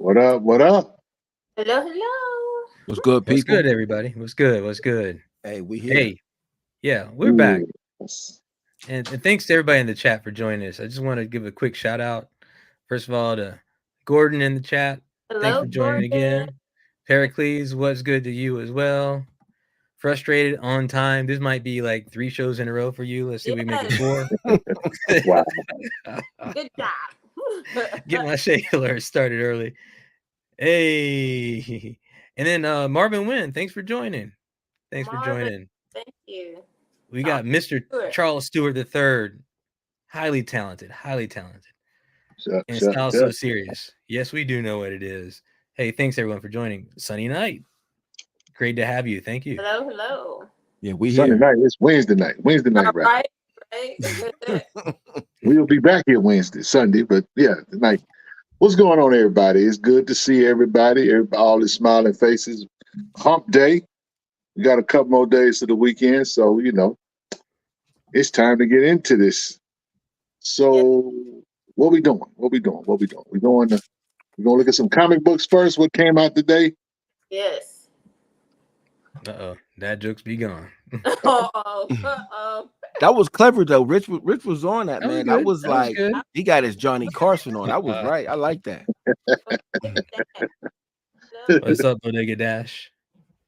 What up? What up? Hello, hello. What's good, What's people? good, everybody? What's good? What's good? Hey, we here. Hey, yeah, we're back. Yes. And thanks to everybody in the chat for joining us. I just want to give a quick shout out, first of all, to Gordon in the chat. Thanks Hello, for joining Gordon. again. Pericles, what's good to you as well? Frustrated on time. This might be like 3 shows in a row for you. Let's see if we make it 4. Wow. Good job. Get my shade alert started early. Hey. And then Marvin Wynn, thanks for joining. Thanks for Marvin, joining. thank you. We got Mr. Stewart. Charles Stewart III. Highly talented, Shut, and shut, style so shut. serious. Yes, we do know what it is. Hey, thanks everyone for joining. Sunny night. Great to have you. Thank you. Hello, hello. Yeah, we Sunday here. night. It's Wednesday night. Wednesday night, All right? right. We'll be back here Wednesday, Sunday, but yeah, tonight. What's going on, everybody? It's good to see everybody. All the smiling faces. Hump day. We got a couple more days to the weekend, so it's time to get into this. So, what we doing? What we doing? What we doing? We going to look at some comic books first. What came out today? Yes. Dad jokes be gone. Uh-oh. That was clever though. Rich was on that, That was man. good. That was That was like good. he got his Johnny Carson on. That was right. I like that. What's up, Bodega Dash?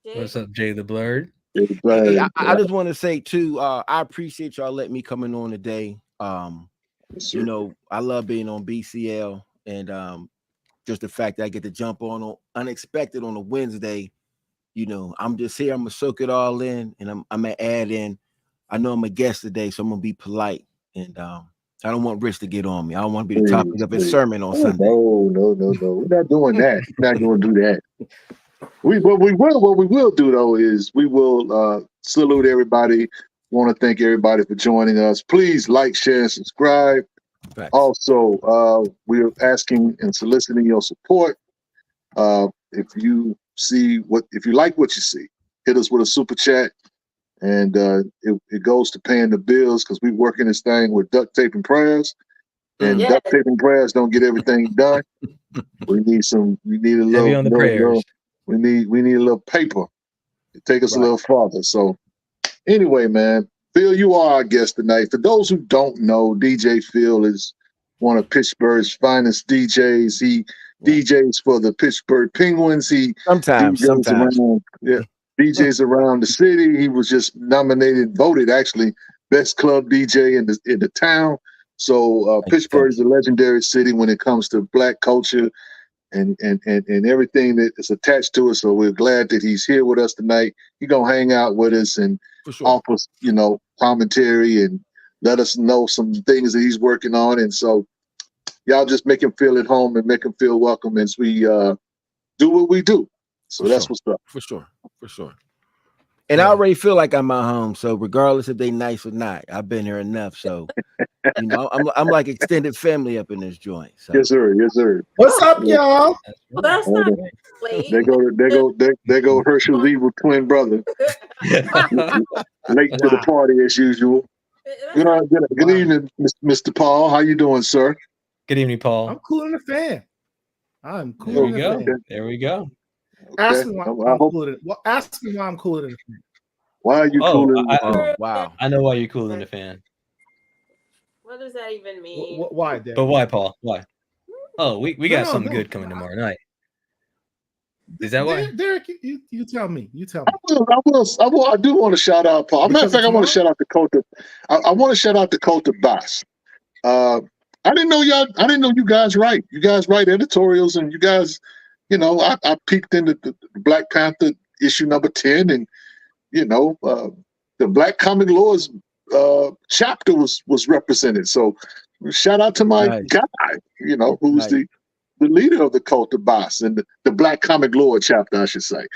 What's up, Jay the Blurred? Hey, I just want to say too, I appreciate y'all letting me come in on today. You know, I love being on BCL and just the fact that I get to jump on unexpected on a Wednesday. You know, I'm just here. I'm gonna soak it all in, and I'm gonna add in. I know I'm a guest today, so I'm gonna be polite, and I don't want Rich to get on me. I don't want to be the topic of his sermon on Sunday. No. We're not doing that. We're not going to do that. What we will do though is we will salute everybody. Want to thank everybody for joining us. Please like, share, and subscribe. Facts. Also, we're asking and soliciting your support. If you like what you see, hit us with a super chat, and it goes to paying the bills because we working this thing with duct tape and prayers, and duct tape and prayers don't get everything done. We need a little Heavy on the prayers. We need a little paper to take us a little farther. So anyway, man, Phil, you are our guest tonight. For those who don't know, DJ Phil is one of Pittsburgh's finest DJs. He DJs for the Pittsburgh Penguins. He sometimes. DJs around the city. He was just voted actually best club DJ in the town. So Pittsburgh is a legendary city when it comes to Black culture and everything that is attached to it. So we're glad that he's here with us tonight. He's gonna hang out with us and offer commentary and let us know some things that he's working on. And so y'all just make him feel at home and make him feel welcome as we do what we do. So that's what's up. For sure. And I already feel like I'm at home. So regardless if they nice or not, I've been here enough. So I'm like extended family up in this joint. So. Yes, sir. What's up, y'all? Well, that's not late. They go Herschel's evil twin brother. Late to the party as usual. Good evening, Mr. Paul. How you doing, sir? Good evening, Paul. I'm cooling the fan. I'm cooling the fan. There we go. Ask me why I'm cooler. Well, ask me why I'm cooler than the fan. Why are you cooling the fan? Wow. I know why you're cooling the fan. What does that even mean? Why, Dad? But why, Paul? Why? Oh, we got something good coming tomorrow night. Is that why? Derek, you tell me. You tell me. I do want to shout out Paul. Matter of fact, I want to shout out the Kota. I want to shout out the Kota Boss. I didn't know you guys write. You guys write editorials, and you guys, I peeked into the Black Panther issue number 10, and the Black Comic Laws chapter was represented. So shout out to my guy, who's the leader of the Cult of Boss and the Black Comic Law chapter, I should say.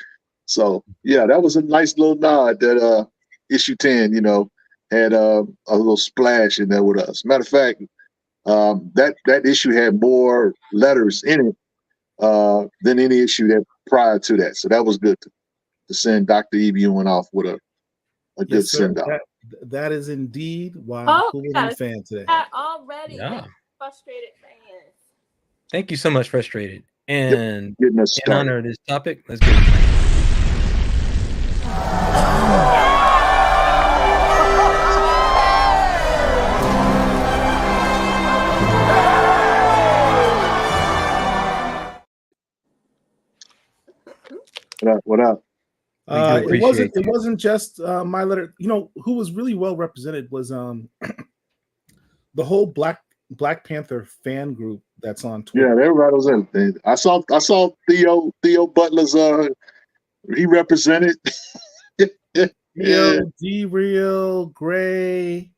So yeah, that was a nice little nod that issue 10, had a little splash in there with us. Matter of fact, that issue had more letters in it than any issue that prior to that. So that was good to send Dr. Eve Ewing off with a good send off. That is indeed why I'm cooling the fan today. Already frustrated fans. Thank you so much, Frustrated. And getting us in started. honor of this topic, let's go. What up? We do appreciate it wasn't just my letter. You know who was really well represented was the whole Black Panther fan group that's on Twitter. Yeah, everybody was in. I saw Theo Butler's he represented. Theo, D-Real, Gray,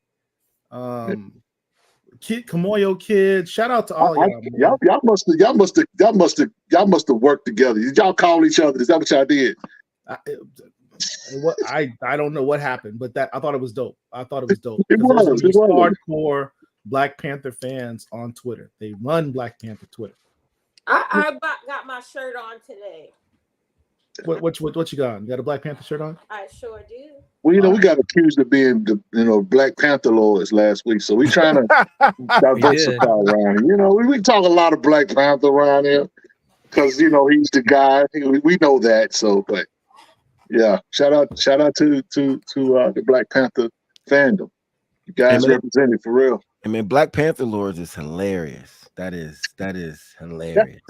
Kid Kamoyo Kid. Shout out to all y'all. Y'all must have worked together. Did y'all call each other? Is that what y'all did? I don't know what happened, but I thought it was dope. It was hardcore Black Panther fans on Twitter. They run Black Panther Twitter. I got my shirt on today. What you got? You got a Black Panther shirt on? I sure do. Well, we got accused of being the Black Panther lords last week, so we trying to diversify around here. We talk a lot of Black Panther around here because he's the guy. We know that. So, but yeah, shout out to the Black Panther fandom. You guys represented for real. I mean, Black Panther lords is hilarious. That is hilarious.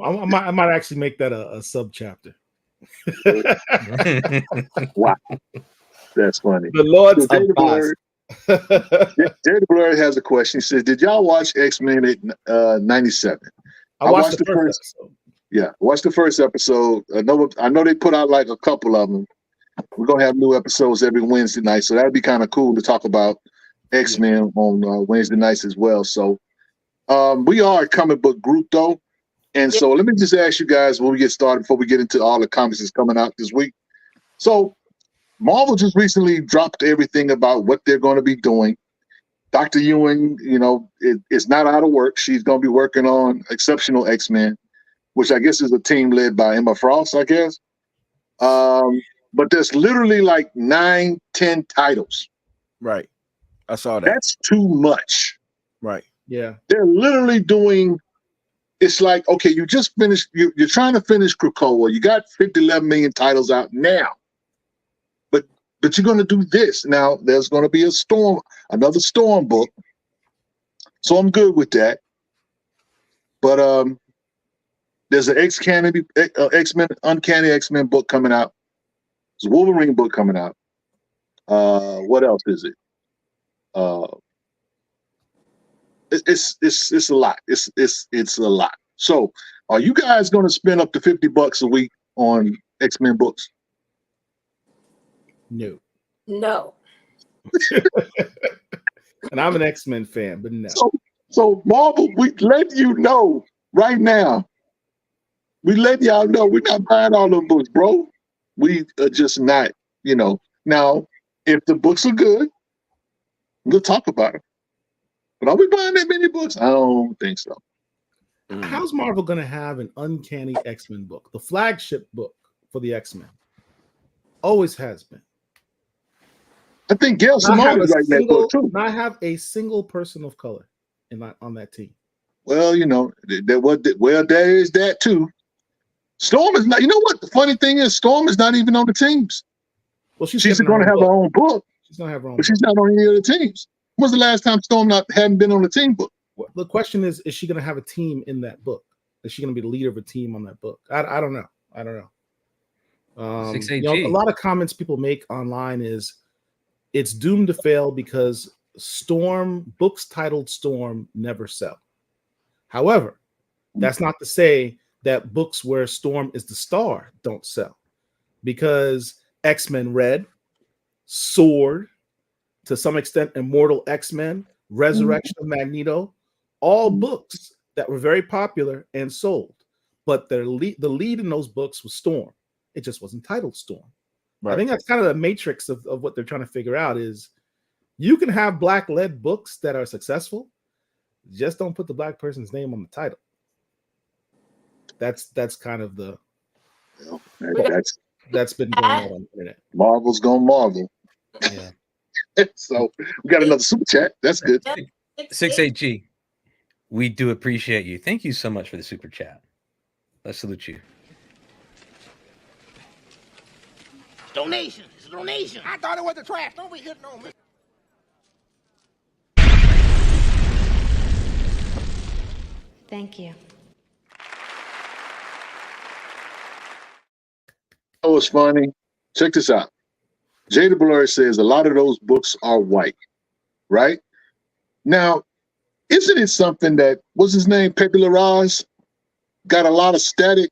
I might actually make that a sub chapter. Wow, that's funny. The Lords of Jerry Blur has a question. He says, "Did y'all watch X-Men at 97?" I watched the first episode. Yeah, watch the first episode. I know they put out like a couple of them. We're gonna have new episodes every Wednesday night, so that'd be kind of cool to talk about X-Men on Wednesday nights as well. So we are a comic book group though. And so let me just ask you guys when we get started before we get into all the comics that's coming out this week. So Marvel just recently dropped everything about what they're going to be doing. Dr. Ewing, is not out of work. She's going to be working on Exceptional X-Men, which I guess is a team led by Emma Frost, I guess. But there's literally like 9-10 titles. Right. I saw that. That's too much. Right. Yeah. They're literally doing... It's like, okay, you just finished, you're trying to finish Krakoa. You got 11 million titles out now. But you're going to do this. Now, there's going to be another Storm book. So I'm good with that. But there's an X-Men, Uncanny X-Men book coming out. There's a Wolverine book coming out. What else is it? It's a lot. It's a lot. So, are you guys going to spend up to $50 a week on X-Men books? No. And I'm an X-Men fan, but no. So Marvel, we let you know right now. We let y'all know we're not buying all them books, bro. We are just not. Now, if the books are good, we'll talk about it. But are we buying that many books? I don't think so. How's Marvel going to have an Uncanny X-Men book? The flagship book for the X-Men. Always has been. I think Gail Simone is writing that book too. Not have a single person of color on that team. Well, there is that too. Storm is not. You know what? The funny thing is, Storm is not even on the teams. Well, she's going to have her own book. She's going to have her own. But she's not on any of the teams. When's the last time Storm hadn't been on the team book? The question is she going to have a team in that book? Is she going to be the leader of a team on that book? I don't know. I don't know. 6AG. A lot of comments people make online is it's doomed to fail because books titled Storm never sell. However, that's not to say that books where Storm is the star don't sell, because X-Men Red, Sword, to some extent Immortal X-Men, Resurrection of Magneto, all books that were very popular and sold, but the lead in those books was Storm. It just wasn't titled Storm. Right. I think that's kind of the matrix of what they're trying to figure out is you can have black-led books that are successful, just don't put the black person's name on the title. That's kind of the that's been going on the internet. Marvel's gonna Marvel. Yeah. So we got another super chat. That's good. 6AG. We do appreciate you. Thank you so much for the super chat. I salute you. Donation. It's a donation. I thought it was the trash. Don't be hitting on me. Thank you. Oh, it's funny. Check this out. Jada Blur says a lot of those books are white, right? Now, isn't it something that, what's his name, Pepe Larraz, got a lot of static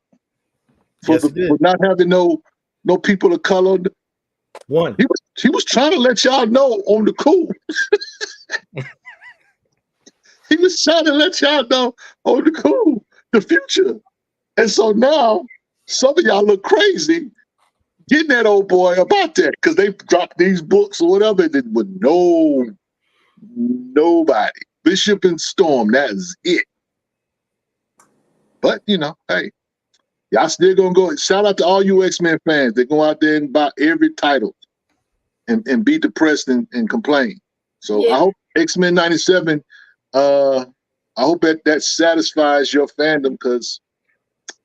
for, Yes, he did. for not having no people of color? One. He was trying to let y'all know on the cool. He was trying to let y'all know on the cool, the future. And so now some of y'all look crazy getting that old boy about that because they dropped these books or whatever with nobody. Bishop and Storm, that is it. But you know, hey, y'all still gonna go. Shout out to all you X-Men fans. They go out there and buy every title and be depressed and complain. So Yeah. I hope X-Men 97, I hope that satisfies your fandom because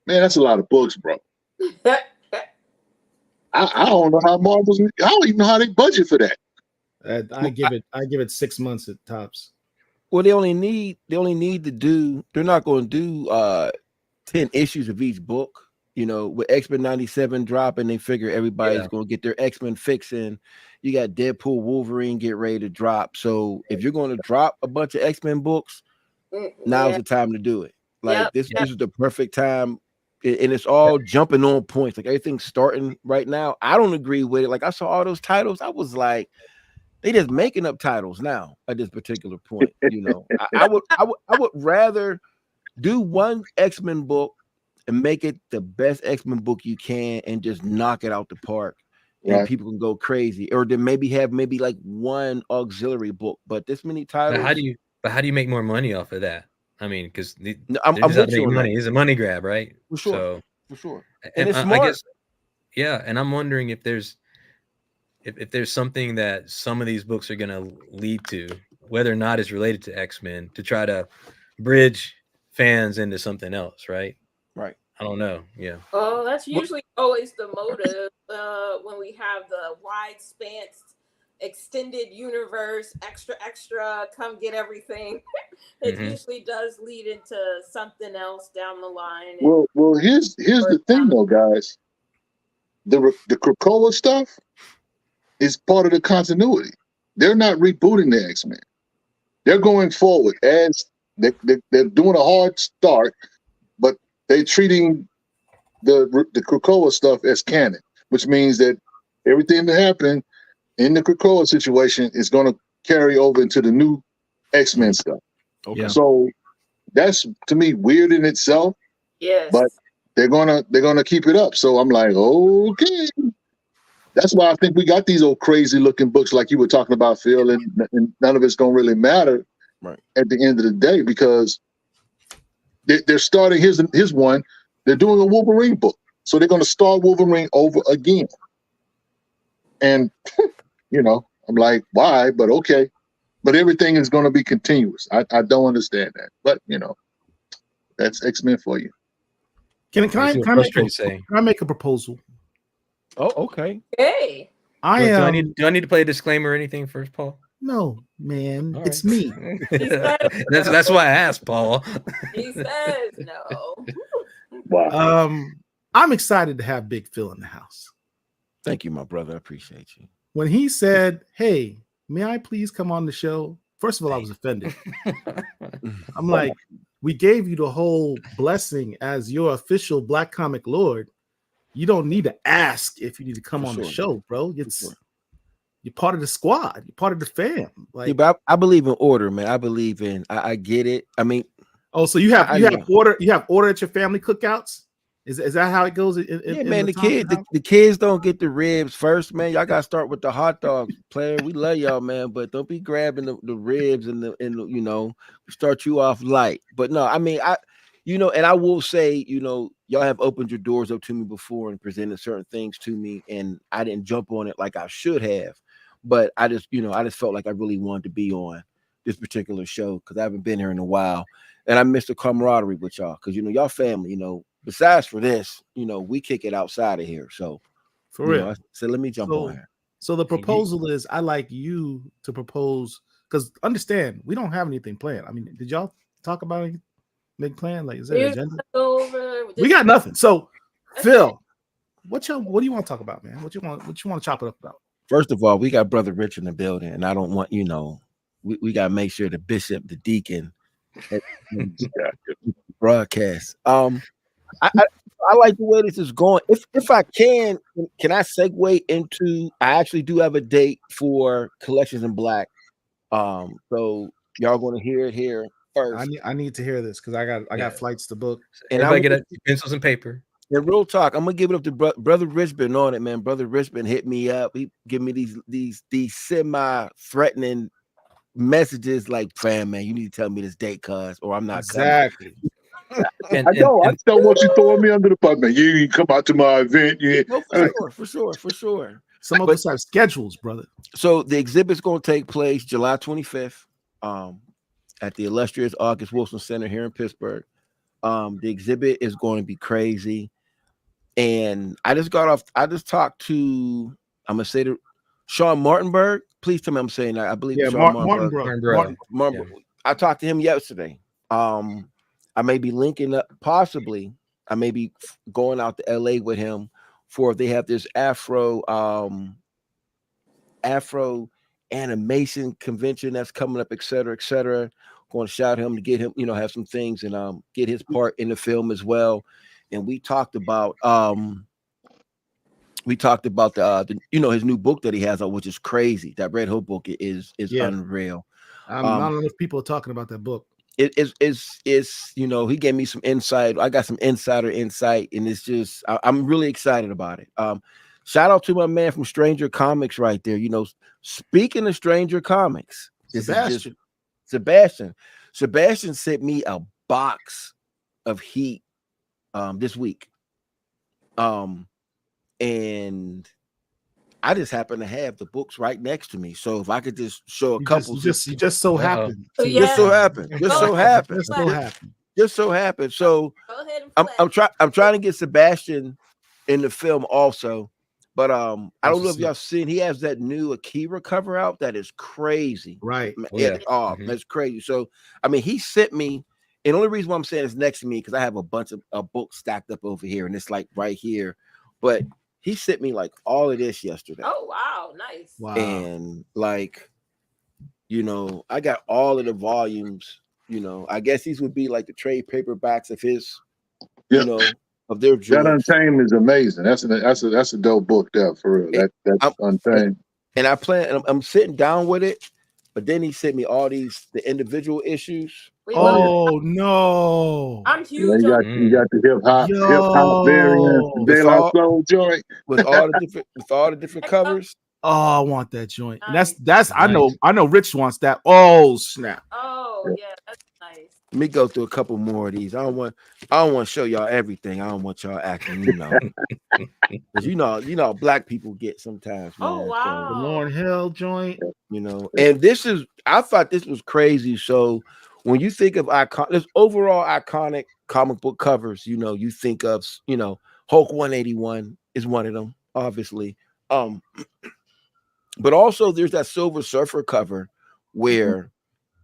man, that's a lot of books, bro. I don't know how Marvel's. I don't even know how they budget for that. I give it 6 months at tops. Well, they only need to do. They're not going to do 10 issues of each book. You know, with X-Men 97 dropping, they figure everybody's going to get their X-Men fix in. You got Deadpool, Wolverine get ready to drop. So if you're going to drop a bunch of X-Men books, now's the time to do it. Like this is the perfect time. And it's all jumping on points. Like everything's starting right now. I don't agree with it. Like I saw all those titles. I was like, they just making up titles now at this particular point. You know, I would rather do one X-Men book and make it the best X-Men book you can and just knock it out the park. And people can go crazy. Or then maybe have like one auxiliary book. But this many titles. But how do you make more money off of that? I mean, because I'm with you on money. that. It's a money grab, right? For sure. So, for sure. And it's smart. I guess, yeah. And I'm wondering if there's something that some of these books are going to lead to, whether or not it's related to X-Men, to try to bridge fans into something else, right? Right. I don't know. Yeah. Oh, that's usually always the motive when we have the wide spans, extended universe, extra, come get everything. It usually does lead into something else down the line. Well, here's the thing though, guys. The Krakoa stuff is part of the continuity. They're not rebooting the X-Men. They're going forward as they're doing a hard start, but they're treating the Krakoa stuff as canon, which means that everything that happened in the Krakoa situation is going to carry over into the new X-Men stuff. Okay. So that's to me weird in itself. Yes. But they're gonna keep it up. So I'm like, okay. That's why I think we got these old crazy looking books like you were talking about, Phil, and none of it's gonna really matter at the end of the day because they're starting. Here's one. They're doing a Wolverine book, so they're gonna start Wolverine over again. And you know, I'm like, why? But okay. But everything is going to be continuous. I don't understand that. But you know, that's X-Men for you. Can I make a proposal? Oh, okay. Hey. Do I need to play a disclaimer or anything first, Paul? No, man. All it's right. me. That's why I asked, Paul. He says no. Wow. I'm excited to have Big Phil in the house. Thank you, my brother. I appreciate you. When he said, "Hey, may I please come on the show?" First of all, I was offended. I'm like, we gave you the whole blessing as your official Black Comic Lord. You don't need to ask if you need to come on the show, bro. You're part of the squad. You're part of the fam. Like, yeah, but I believe in order, man. I believe in. I get it. I mean, so you have order. You have order at your family cookouts. Is that how it goes? Man, the kids don't get the ribs first, man. Y'all gotta start with the hot dogs, player. We love y'all, man, but don't be grabbing the ribs and you know, start you off light. But no, I mean, and I will say, you know, y'all have opened your doors up to me before and presented certain things to me, and I didn't jump on it like I should have. But I just felt like I really wanted to be on this particular show because I haven't been here in a while, and I missed the camaraderie with y'all because you know y'all family, you know. besides for this, we kick it outside of here. So For real. So let me jump on here. So the proposal is, I like you to propose, because understand, we don't have anything planned. I mean, did y'all talk about any big plan? Like, is there an agenda? We got nothing. So, Phil, what do you want to talk about, man? What you want to chop it up about? First of all, we got Brother Rich in the building, and I don't want, we got to make sure the bishop, the deacon, broadcast. I like the way this is going. If I can I segue into? I actually do have a date for Collections in Black. So y'all going to hear it here first. I need to hear this because I got flights to book. And everybody get pencils and paper. And real talk, I'm gonna give it up to Brother Rich been on it, man. Brother Rich been hit me up. He give me these semi-threatening messages like, "Fam, man, you need to tell me this date, cuz, or I'm not exactly." I don't want you throwing me under the bus, man. You didn't come out to my event. No, for sure. Some of us have schedules, brother. So the exhibit's gonna take place July 25th, at the illustrious August Wilson Center here in Pittsburgh. The exhibit is going to be crazy. And I just talked to, I'm gonna say to Sean Martinberg. Please tell me I'm saying that. I believe Sean Martinberg. I talked to him yesterday. I may be linking up, possibly. I may be going out to LA with him for if they have this Afro animation convention that's coming up, et cetera, et cetera. Going to shout him to get him, have some things and get his part in the film as well. And we talked about the his new book that he has, which is crazy. That Red Hood book is unreal. Not enough people are talking about that book. It's he gave me some insight. I got some insider insight, and it's just I'm really excited about it. Shout out to my man from Stranger Comics right there. Speaking of Stranger Comics, Sebastian sent me a box of Heat this week. And I just happen to have the books right next to me. So if I could just show a couple, just so happened. Just so happened. So I'm trying to get Sebastian in the film also. But I don't know if y'all seen, he has that new Akira cover out that is crazy. Right. That's crazy. So I mean, he sent me, and the only reason why I'm saying it's next to me because I have a bunch of books stacked up over here, and it's like right here. But he sent me like all of this yesterday. Oh wow, nice. Wow. And like, I got all of the volumes. I guess these would be like the trade paperbacks of his, of their joints. That Untamed is amazing. That's a dope book there for real. That's Untamed. And I'm sitting down with it, but then he sent me all the individual issues. No! I'm huge. You got the hip hop variant, De La Soul joint with all the different covers. Oh, I want that joint. Nice. That's I know Rich wants that. Oh snap! Oh yeah, that's nice. Let me go through a couple more of these. I don't want to show y'all everything. I don't want y'all acting, because black people get sometimes. Man. Oh wow, the Lauryn Hill joint. And I thought this was crazy. So when you think of this overall iconic comic book covers, you think of Hulk 181 is one of them, obviously. But also there's that Silver Surfer cover where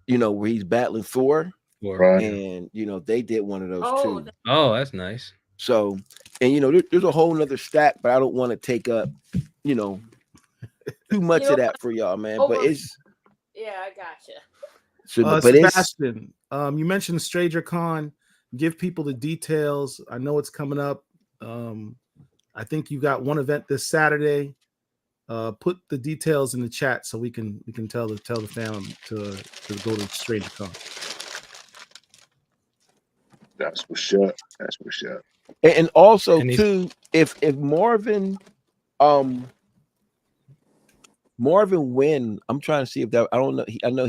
where he's battling Thor. Right. And they did one of those too. Oh, that's nice. So, and there's a whole nother stack, but I don't want to take up, too much of that for y'all, man. But it's I gotcha. So, but Sebastian, you mentioned Stranger Con. Give people the details. I know it's coming up. I think you got one event this Saturday. Put the details in the chat so we can tell the fam to go to Stranger Con. That's for sure. And also too, if Marvin Wynn, I'm trying to see if that, I don't know. I know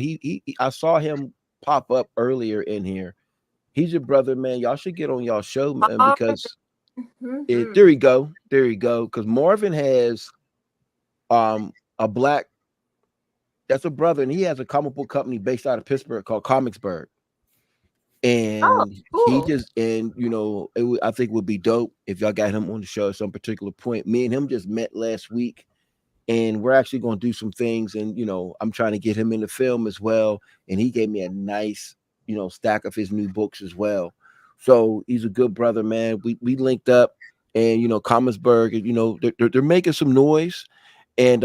I saw him pop up earlier in here. He's your brother, man. Y'all should get on y'all show, man, because there you go. Because Marvin has a black, that's a brother, and he has a comic book company based out of Pittsburgh called Comicsburg. And he cool. just, and I think it would be dope if y'all got him on the show at some particular point. Me and him just met last week, and we're actually going to do some things. And I'm trying to get him in the film as well. And he gave me a nice stack of his new books as well. So he's a good brother, man. We linked up, and Commersburg, they're making some noise, and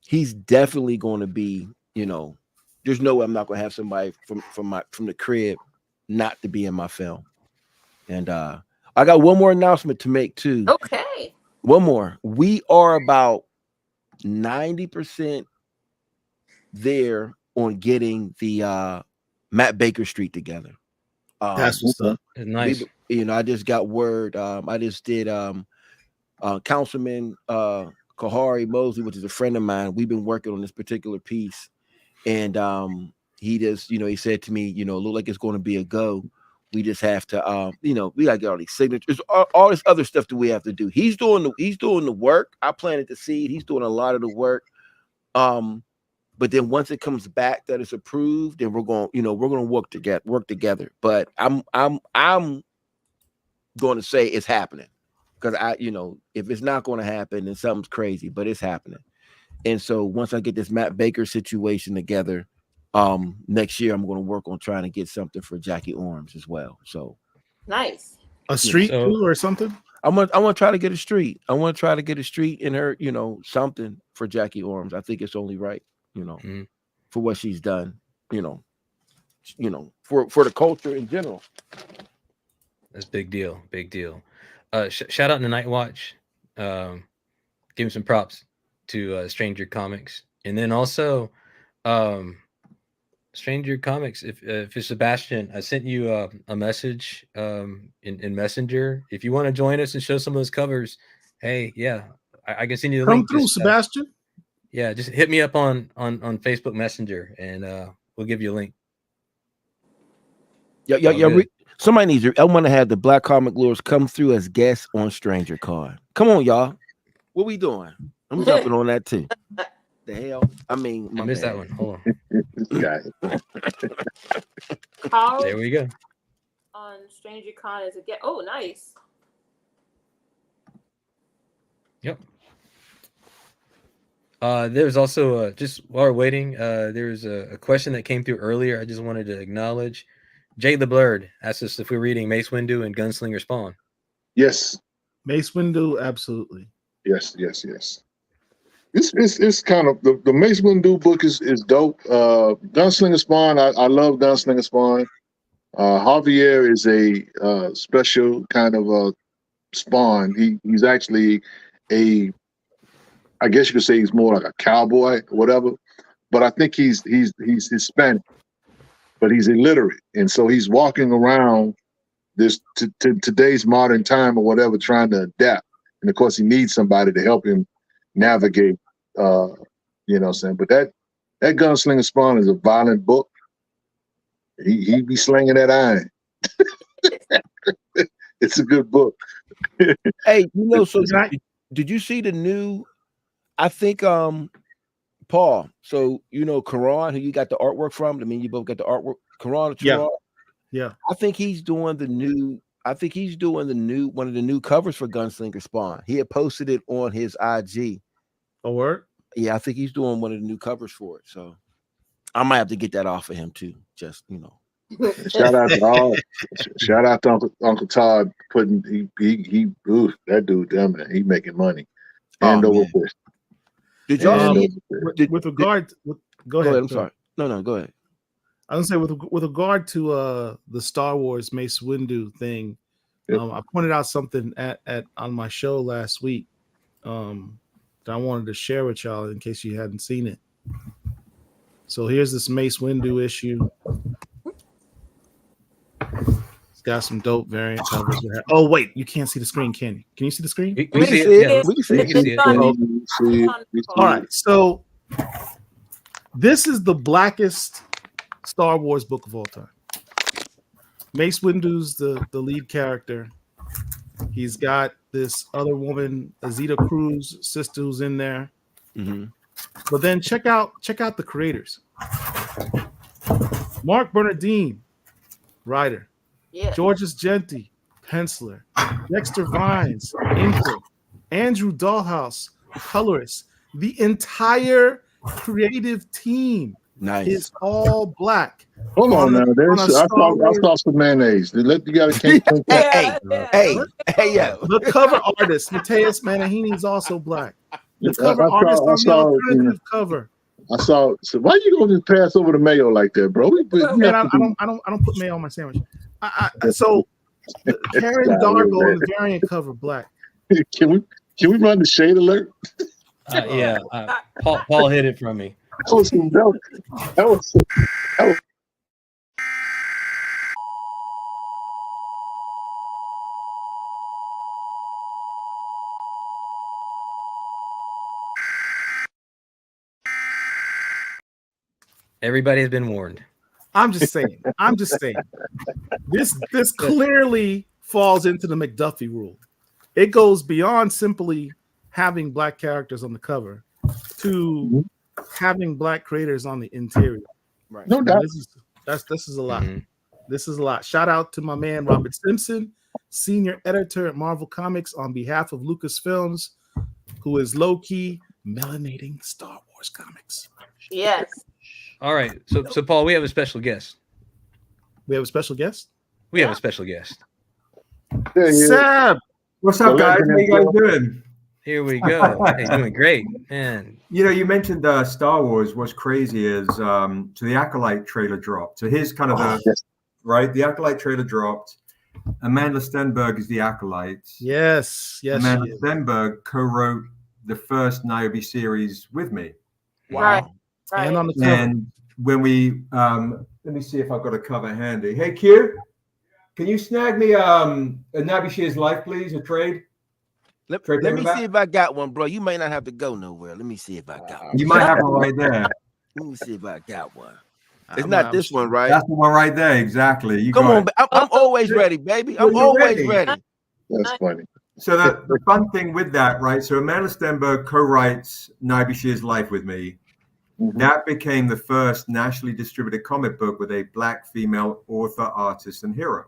he's definitely going to be, there's no way I'm not going to have somebody from the crib not to be in my film. And I got one more announcement to make too. Okay. One more. We are about 90% there on getting the Matt Baker Street together. That's what's up. Nice. I just got word. I just did Councilman Kahari Mosley, which is a friend of mine. We've been working on this particular piece, and he just, he said to me, look like it's going to be a go. We just have to, we gotta get all these signatures, all this other stuff that we have to do. He's doing the work. I planted the seed. He's doing a lot of the work. But then once it comes back that it's approved, then we're going to work together. But I'm going to say it's happening, because if it's not going to happen, then something's crazy. But it's happening. And so once I get this Matt Baker situation together, next year I'm going to work on trying to get something for Jackie Orms as well. So nice. A street too or something? I want to try to get a street. I want to try to get a street in her, something for Jackie Orms. I think it's only right, for what she's done, for the culture in general. That's big deal. Big deal. Shout out to Night Watch. Give him some props to Stranger Comics. And then also Stranger Comics, if it's Sebastian, I sent you a message in Messenger. If you want to join us and show some of those covers, hey, yeah, I can send you the link. Come through, Sebastian. Yeah, just hit me up on Facebook Messenger, and we'll give you a link. Yeah. Somebody needs to. I want to have the Black Comic Lords come through as guests on Stranger Con. Come on, y'all. What we doing? I'm jumping on that too. The hell? I missed that one. Hold on. There we go. On Stranger Con is again. Oh, nice. Yep. There's also just while we're waiting, there's a question that came through earlier. I just wanted to acknowledge. Jay the Blurred asked us if we're reading Mace Windu and Gunslinger Spawn. Yes. Mace Windu, absolutely. Yes. It's kind of the Mace Windu book is dope. Gunslinger Spawn, I love Gunslinger Spawn. Javier is a special kind of Spawn. He's actually I guess you could say he's more like a cowboy or whatever. But I think he's Hispanic, but he's illiterate, and so he's walking around this today's modern time or whatever, trying to adapt. And of course, he needs somebody to help him navigate. What I'm saying? But that Gunslinger Spawn is a violent book. He be slinging that iron. It's a good book. Hey, so did you see the new? I think Paul. So Karan, who you got the artwork from? I mean, you both got the artwork. Karan, yeah. I think he's doing the new. One of the new covers for Gunslinger Spawn. He had posted it on his IG. A word? Yeah, I think he's doing one of the new covers for it. So I might have to get that off of him too. Just Shout out to Uncle Todd putting that dude, damn man, he making money. Hand over fist. Did y'all with regard? Go ahead. I'm sorry. No, go ahead. I was gonna say with regard to the Star Wars Mace Windu thing, I pointed out something on my show last week that I wanted to share with y'all in case you hadn't seen it. So here's this Mace Windu issue. It's got some dope variant covers. Oh wait, you can't see the screen, can you? Can you see the screen? We can see it. Yeah, we can see it. All right, so this is the blackest Star Wars book of all time. Mace Windu's the lead character. He's got this other woman, Azita Cruz, sister, who's in there. Mm-hmm. But then check out the creators. Mark Bernardine writer. Yeah. Georges Genti, penciler. Dexter Vines, inker. Andrew Dahlhaus, colorist. The entire creative team is all black. Hold on now. I saw some mayonnaise. You gotta keep hey, yeah. The cover artist, Mateus Manahini, is also black. The cover artist on the alternative cover. I saw. So why you gonna just pass over the mayo like that, bro? Man, I don't put mayo on my sandwich. So Karen Dargo on the variant cover, black. Can we run the shade alert? Yeah, Paul hid it from me. That was Everybody has been warned. I'm just saying. This clearly falls into the McDuffie rule. It goes beyond simply having black characters on the cover to having black creators on the interior. Right. No doubt. This is a lot. This is a lot. Shout out to my man Robert Simpson, senior editor at Marvel Comics, on behalf of Lucasfilms, who is low-key melanating Star Wars comics. Yes. All right. So Paul, we have a special guest. We have a special guest? We have a special guest. Seb! What's up, guys? How you guys doing? Here we go. Hey, doing great, man. You know, you mentioned Star Wars. What's crazy is so the Acolyte trailer dropped. So here's kind of the Acolyte trailer dropped. Amanda Stenberg is the Acolyte. Yes. Amanda Stenberg co-wrote the first Naobi series with me. Wow. Right. And on the cover. And when we let me see if I've got a cover handy. Hey Q, can you snag me a Naobi Shear's Life, please? A trade? Let me see if I got one, bro. You may not have to go nowhere. Let me see if I got one. You might have one right there. Let me see if I got one. It's not this one, right? That's the one right there. Exactly. Come on, I'm always ready, baby. I'm always ready. That's funny. So the fun thing with that, right? So Amanda Stenberg co-writes Naobi Shear's Life with me. That became the first nationally distributed comic book with a black female author, artist, and hero.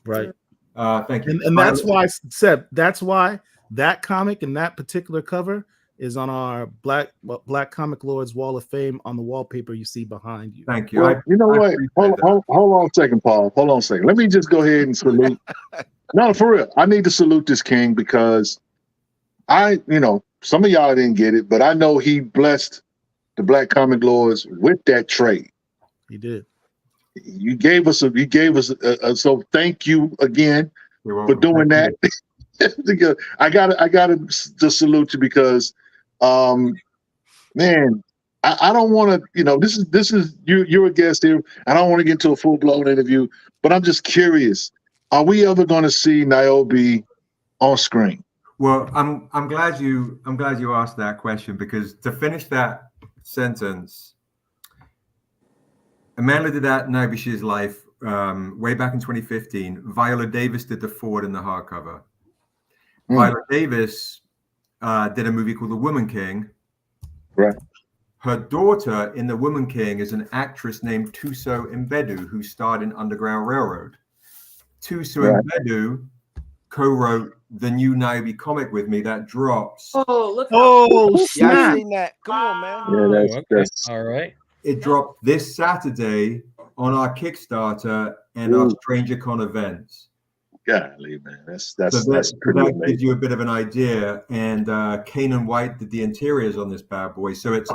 Right. Thank you. And that's why, Seb, that's why that comic and that particular cover is on our Black Comic Lords Wall of Fame on the wallpaper you see behind you. Thank you. Well, you know what? Hold on a second, Paul. Hold on a second. Let me just go ahead and salute. No, for real. I need to salute this king because some of y'all didn't get it, but I know he blessed the Black Comic Lords with that trade. He did. You gave us so thank you again for doing that. I gotta just salute you because man, I don't want to, this is you're a guest here. I don't want to get into a full-blown interview, but I'm just curious. Are we ever going to see Naobi on screen? Well, I'm glad you asked that question, because to finish that sentence, Amanda did that Naobi Shear's Life way back in 2015. Viola Davis did the forward and the hardcover. Viola Davis did a movie called The Woman King. Right. Her daughter in The Woman King is an actress named Tuso Mbedu, who starred in Underground Railroad. Tuso Mbedu co-wrote the new Naobi comic with me that drops. Oh, look! Yeah, I seen that. Come on, man. Yeah, that's all right. It dropped this Saturday on our Kickstarter and our StrangerCon events. Golly, man, that's pretty that amazing. gives you a bit of an idea. And Kanan White did the interiors on this bad boy. So it's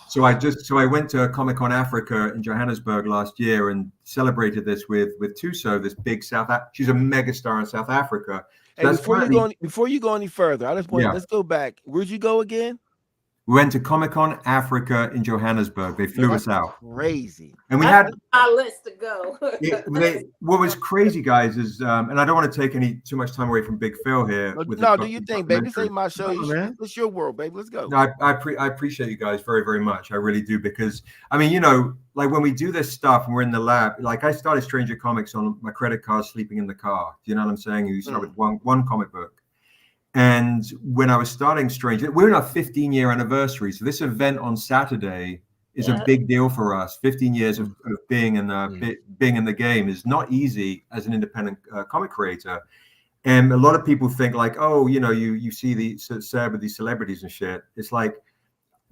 so I went to Comic-Con Africa in Johannesburg last year and celebrated this with Tuso, this big she's a megastar in South Africa. Hey, before you go any further, I just want let's go back. Where'd you go again? We went to Comic-Con Africa in Johannesburg. They flew us out. Crazy. And we had my list to go. What was crazy, guys, is and I don't want to take too much time away from Big Phil here. No, do you think, baby? This ain't my show. It's your world, baby. Let's go. No, I appreciate you guys very, very much. I really do, because I mean, like when we do this stuff and we're in the lab, like I started Stranger Comics on my credit card, sleeping in the car. Do you know what I'm saying? You start with one comic book. And when I was starting Stranger, we're in our 15-year anniversary. So this event on Saturday is a big deal for us. 15 years of being in the game is not easy as an independent comic creator. And a lot of people think like, oh, you see these celebrities and shit. It's like,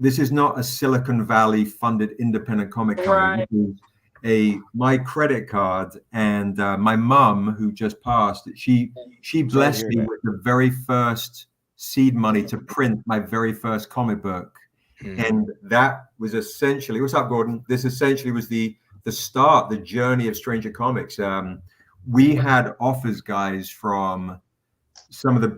this is not a Silicon Valley funded independent comic company. Right. My credit card, and my mom, who just passed, she blessed me with the very first seed money to print my very first comic book. And that was essentially, what's up, Gordon? This essentially was the start, the journey of Stranger Comics. We had offers, guys, from some of the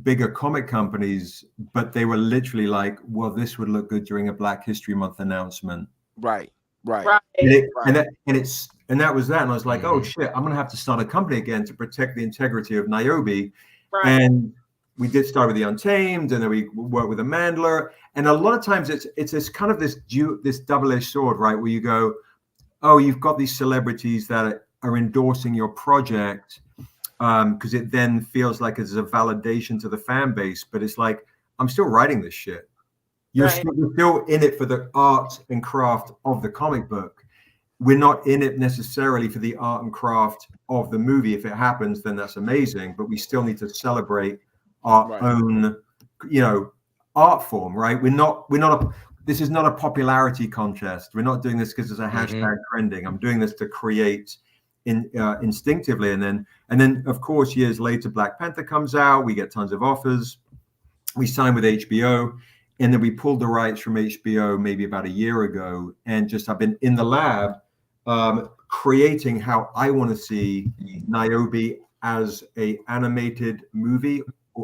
bigger comic companies, but they were literally like, well, this would look good during a Black History Month announcement. Right. And that was that. And I was like, oh shit, I'm gonna have to start a company again to protect the integrity of Naobi. Right. And we did start with the Untamed, and then we worked with the Mandler. And a lot of times it's this kind of this double-edged sword, right? Where you go, oh, you've got these celebrities that are endorsing your project, because it then feels like it's a validation to the fan base. But it's like, I'm still writing this shit. You're still in it for the art and craft of the comic book. We're not in it necessarily for the art and craft of the movie. If it happens, then that's amazing. But we still need to celebrate our own, art form, right? This is not a popularity contest. We're not doing this because it's a hashtag trending. I'm doing this to create instinctively. And then of course, years later, Black Panther comes out. We get tons of offers. We sign with HBO. And then we pulled the rights from HBO maybe about a year ago. And I've been in the lab creating how I want to see Naobi as a animated movie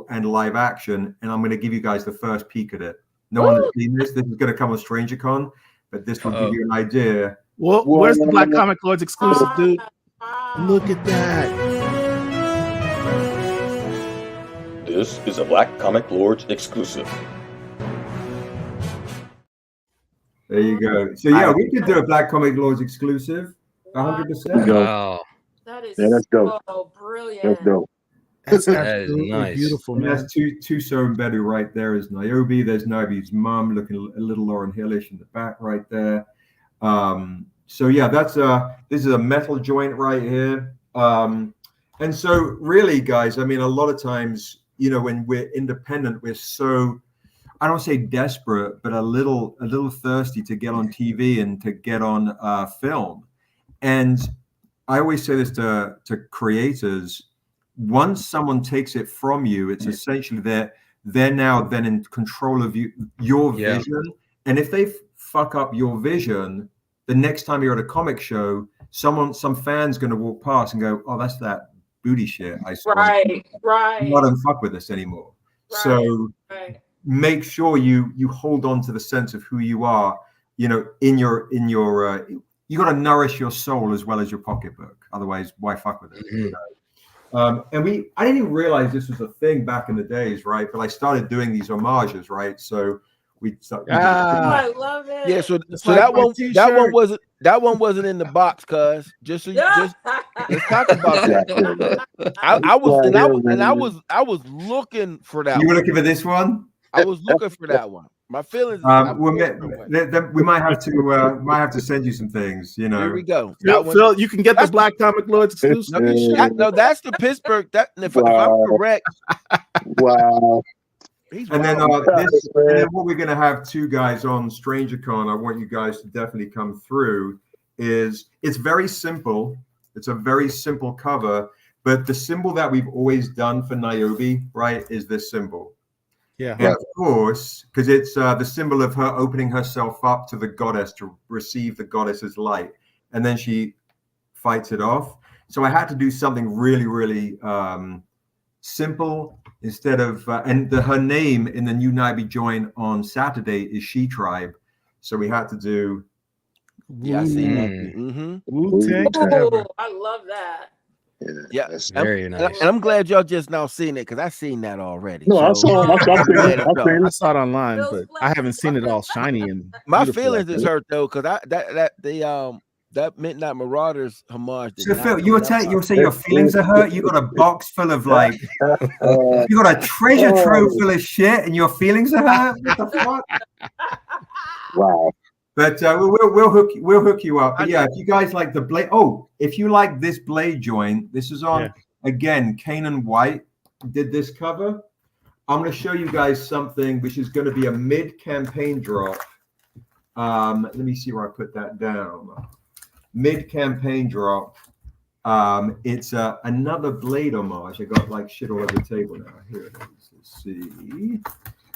and live action. And I'm going to give you guys the first peek at it. No one has seen this. This is going to come on StrangerCon, but this will give you an idea. Well, where's the Black Comic Lords exclusive, dude? Look at that. This is a Black Comic Lords exclusive. There you go. So yeah, we could do a Black Comic Lords exclusive, 100%. Wow, That is that's dope. so brilliant. That's dope. That's That is absolutely nice. beautiful, And man. that's Tuso and Bedu right there is Naobi. There's Naobi's mum looking a little Lauryn Hillish in the back right there. So yeah, this is a metal joint right here. And so really, guys, I mean, a lot of times, when we're independent, we're so, I don't say desperate, but a little thirsty to get on TV and to get on film. And I always say this to creators: once someone takes it from you, it's essentially they're now then in control of your vision. And if they fuck up your vision, the next time you're at a comic show, some fan's going to walk past and go, "Oh, that's that booty shit I saw." Right. I don't fuck with this anymore. So make sure you hold on to the sense of who you are. In your you got to nourish your soul as well as your pocketbook. Otherwise, why fuck with it? And I didn't even realize this was a thing back in the days, right? But I started doing these homages, right? So I love it. Yeah, so like that one wasn't in the box, cuz let's talk about that. I was looking for that. You were looking for this one? I was looking for that one. My feelings. We might have to send you some things. Here we go. Phil, you can get the Black Comic Lords exclusive. No, that's the Pittsburgh. If I'm correct. Wow. And then what we're going to have two guys on StrangerCon, I want you guys to definitely come through, is it's very simple. It's a very simple cover, but the symbol that we've always done for Naobi, right, is this symbol. Yeah. And of course, because it's the symbol of her opening herself up to the goddess to receive the goddess's light. And then she fights it off. So I had to do something really, really simple instead of, her name in the new Naobi join on Saturday is She Tribe. So we had to do. Yeah, I see that. Wu-Tang Ooh, I love that. Yeah, that's very nice. And I'm glad y'all just now seen it because I seen that already. No, I saw it. I saw it online, but I haven't seen it all shiny and my beautiful feelings like is that. hurt though, because that Midnight Marauders homage. So Phil, you were saying your feelings are hurt. You got a box full of like, you got a treasure trove full of shit, and your feelings are hurt. What the fuck? Wow. But we'll hook you up. But yeah, if you guys like the blade, if you like this blade joint, this is on again. Kanan White did this cover. I'm going to show you guys something which is going to be a mid-campaign drop. Let me see where I put that down. Mid-campaign drop. It's another blade homage. I got like shit all over the table now. Here it is. Let's see.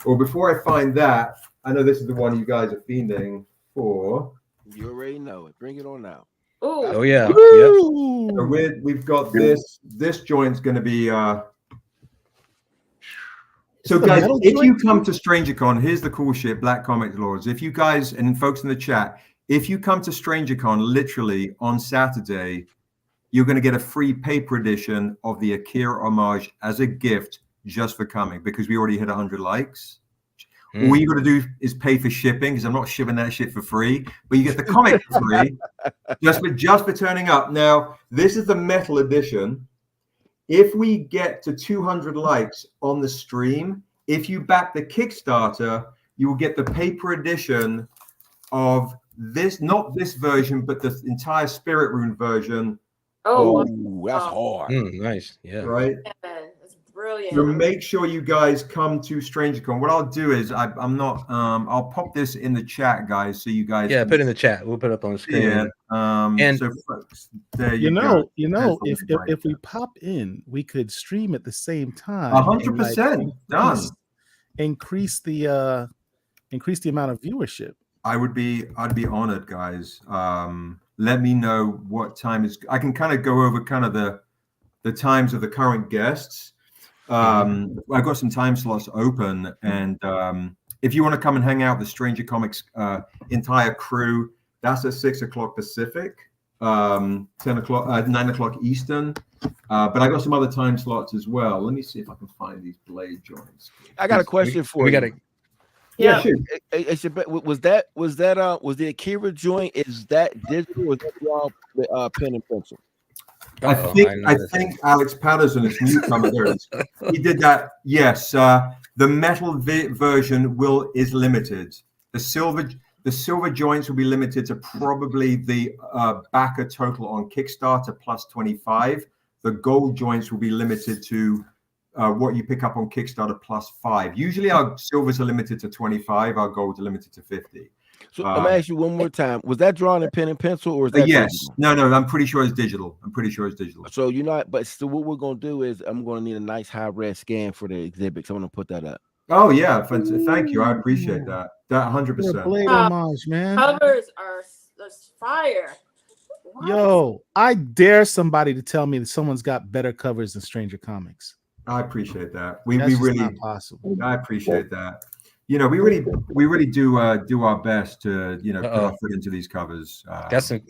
Well, before I find that, I know this is the one you guys are fiending for. You already know it. Bring it on out. Ooh. Oh yeah. So we've got this. This joint's going to be. So guys, if you come to StrangerCon, here's the cool shit, Black Comic Lords. If you guys and folks in the chat, if you come to StrangerCon literally on Saturday, you're going to get a free paper edition of the Akira homage as a gift just for coming, because we already hit 100 likes. All you got to do is pay for shipping, because I'm not shipping that shit for free, but you get the comic for free just for turning up. Now, this is the metal edition. If we get to 200 likes on the stream, if you back the Kickstarter, you will get the paper edition of this, not this version, but the entire Spirit Rune version. Oh, that's hard. Nice. Yeah. Right. That's brilliant. So make sure you guys come to StrangerCon. What I'll do is I'll pop this in the chat, guys, so you guys put it in the chat. We'll put it up on the screen. Yeah. And so folks, there you go. If we pop in, we could stream at the same time. 100% done. Increase the amount of viewership. I'd be honored, guys. Let me know what time is. I can kind of go over kind of the times of the current guests. I've got some time slots open, and if you want to come and hang out with the Stranger Comics entire crew, that's at 6 o'clock Pacific, 9 o'clock Eastern. But I got some other time slots as well. Let me see if I can find these blade joints. I got a question for you. Yeah, sure. Was the Akira joint? Is that digital or is that raw pen and pencil? I think Alex Patterson is newcomer. There it is. He did that. Yes, the metal version is limited. The silver joints will be limited to probably the backer total on Kickstarter plus 25. The gold joints will be limited to what you pick up on Kickstarter plus 5. Usually our silvers are limited to 25. Our golds are limited to 50. So I'm gonna ask you one more time. Was that drawn in pen and pencil or is that yes? digital? No. I'm pretty sure it's digital. So you're not. But so what we're gonna do is I'm gonna need a nice high res scan for the exhibit. So I'm gonna put that up. Oh yeah, thank you. I appreciate that. That 100%. Blade homage, man. Covers are fire. What? Yo, I dare somebody to tell me that someone's got better covers than Stranger Comics. I appreciate that. We That's really not possible. I appreciate that. You know, we really do our best to put our foot into these covers. Got some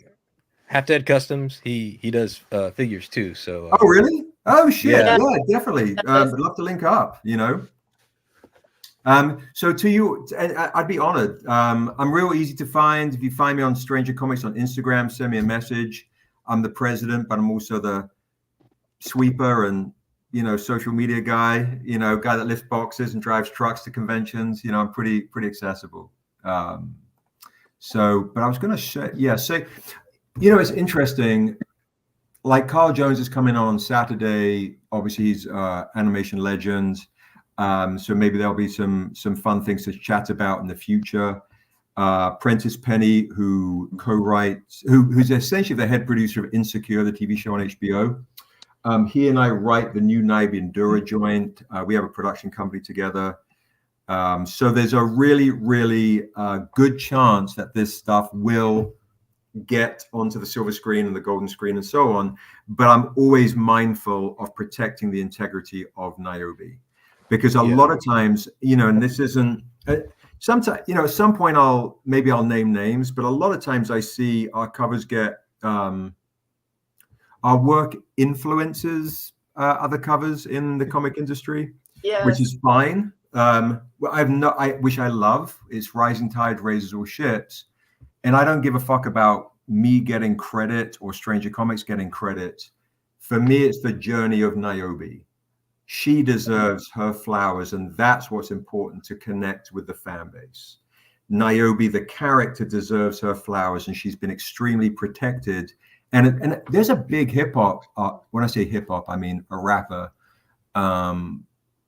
Half Dead Customs. He does figures too. So. Oh really? Oh shit! Yeah, definitely. I'd love to link up. So to you, and I'd be honored. I'm real easy to find. If you find me on Stranger Comics on Instagram, send me a message. I'm the president, but I'm also the sweeper and social media guy. Guy that lifts boxes and drives trucks to conventions. I'm pretty accessible. But I was going to say, it's interesting. Like Carl Jones is coming on Saturday. Obviously, he's animation legend. So maybe there'll be some fun things to chat about in the future. Prentice Penny, who co-writes, who's essentially the head producer of Insecure, the TV show on HBO. He and I write the new Naobi and Dura joint. We have a production company together. So there's a really, really good chance that this stuff will get onto the silver screen and the golden screen and so on. But I'm always mindful of protecting the integrity of Naobi. Because a lot of times, and this isn't, sometimes, at some point I'll name names, but a lot of times I see our covers get, our work influences other covers in the comic industry, which is fine. Which I love. It's rising tide raises all ships. And I don't give a fuck about me getting credit or Stranger Comics getting credit. For me, it's the journey of Naobi. She deserves her flowers, and that's what's important to connect with the fan base. Niobe, the character, deserves her flowers, and she's been extremely protected. And there's a big hip hop. When I say hip hop, I mean a rapper.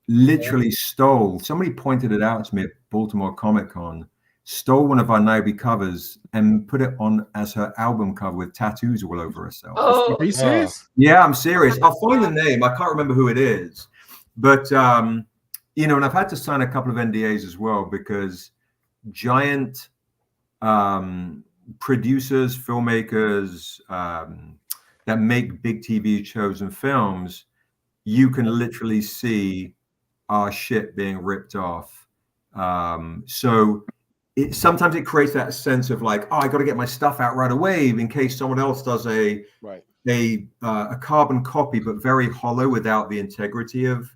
Literally stole. Somebody pointed it out to me at Baltimore Comic Con. Stole one of our Niobe covers and put it on as her album cover with tattoos all over herself. Oh, Are you serious? Yeah, I'm serious. I'll find the name. I can't remember who it is, but you know, and I've had to sign a couple of NDAs as well because giant producers, filmmakers that make big TV shows and films, you can literally see our shit being ripped off. So sometimes it creates that sense of like, oh, I got to get my stuff out right away in case someone else does a carbon copy, but very hollow without the integrity of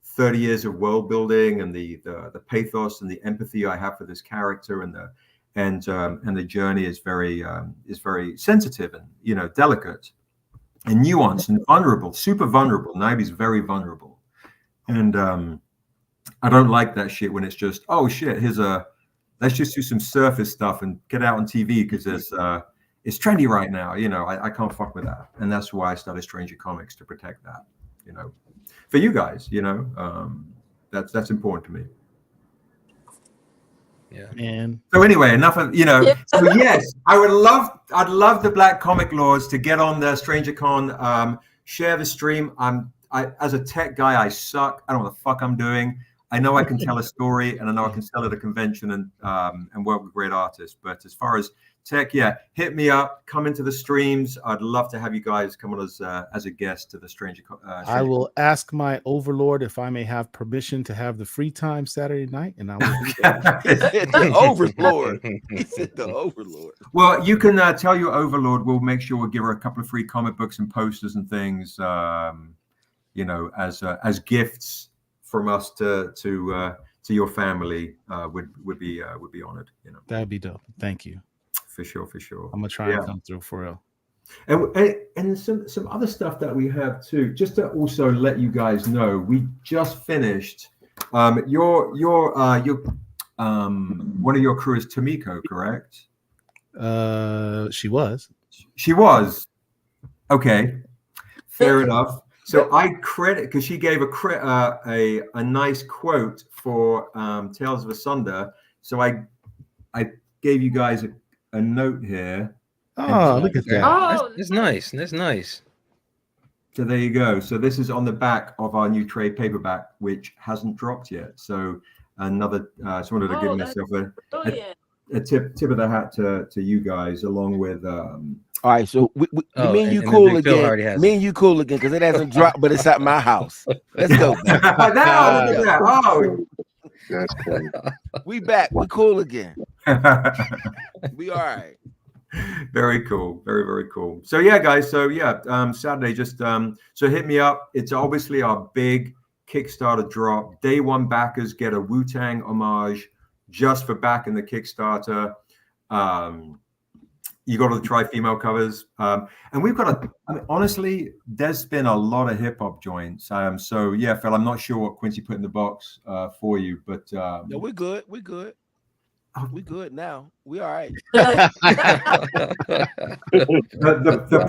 30 years of world building and the pathos and the empathy I have for this character, and the journey is very sensitive and, you know, delicate and nuanced and vulnerable, super vulnerable. Niobe's very vulnerable, and I don't like that shit when it's just, oh shit, let's just do some surface stuff and get out on TV because it's trendy right now. You know, I can't fuck with that, and that's why I started Stranger Comics, to protect that. You know, for you guys, you know, that's important to me. Yeah, man. So anyway, enough of, you know. So yes, I'd love the Black Comic Lords to get on the Stranger Con, share the stream. As a tech guy, I suck. I don't know what the fuck I'm doing. I know I can tell a story, and I know I can sell at a convention and work with great artists. But as far as tech, yeah, hit me up. Come into the streams. I'd love to have you guys come on as a guest to the Stranger. I will ask my overlord if I may have permission to have the free time Saturday night, and I will be there. The overlord. He said the overlord. Well, you can tell your overlord. We'll make sure we'll give her a couple of free comic books and posters and things. You know, as gifts from us to your family, would be honored. You know, that'd be dope. Thank you. For sure. I'm gonna try and come through for real. And some other stuff that we have too. Just to also let you guys know, we just finished. Your one of your crew is Tomiko, correct? She was. She was. Okay, fair enough. So I credit, because she gave a nice quote for Tales of Asunder. So I gave you guys a note here. Oh, look at that. Oh, That's nice. That's nice. So there you go. So this is on the back of our new trade paperback, which hasn't dropped yet. So another, just wanted to give myself a tip of the hat to you guys, along with. All right, so me and you cool again. Me and you cool again because it hasn't dropped, but it's at my house. Let's go. Oh, that's cool. We back. We cool again. We all right. Very cool. Very cool. So yeah, guys. So yeah, Saturday, just so hit me up. It's obviously our big Kickstarter drop. Day one backers get a Wu-Tang homage just for backing the Kickstarter. You got to try female covers, and we've got honestly, there's been a lot of hip hop joints. So yeah, Phil, I'm not sure what Quincy put in the box for you, but no, we're good. We're good. We good now. We all right. the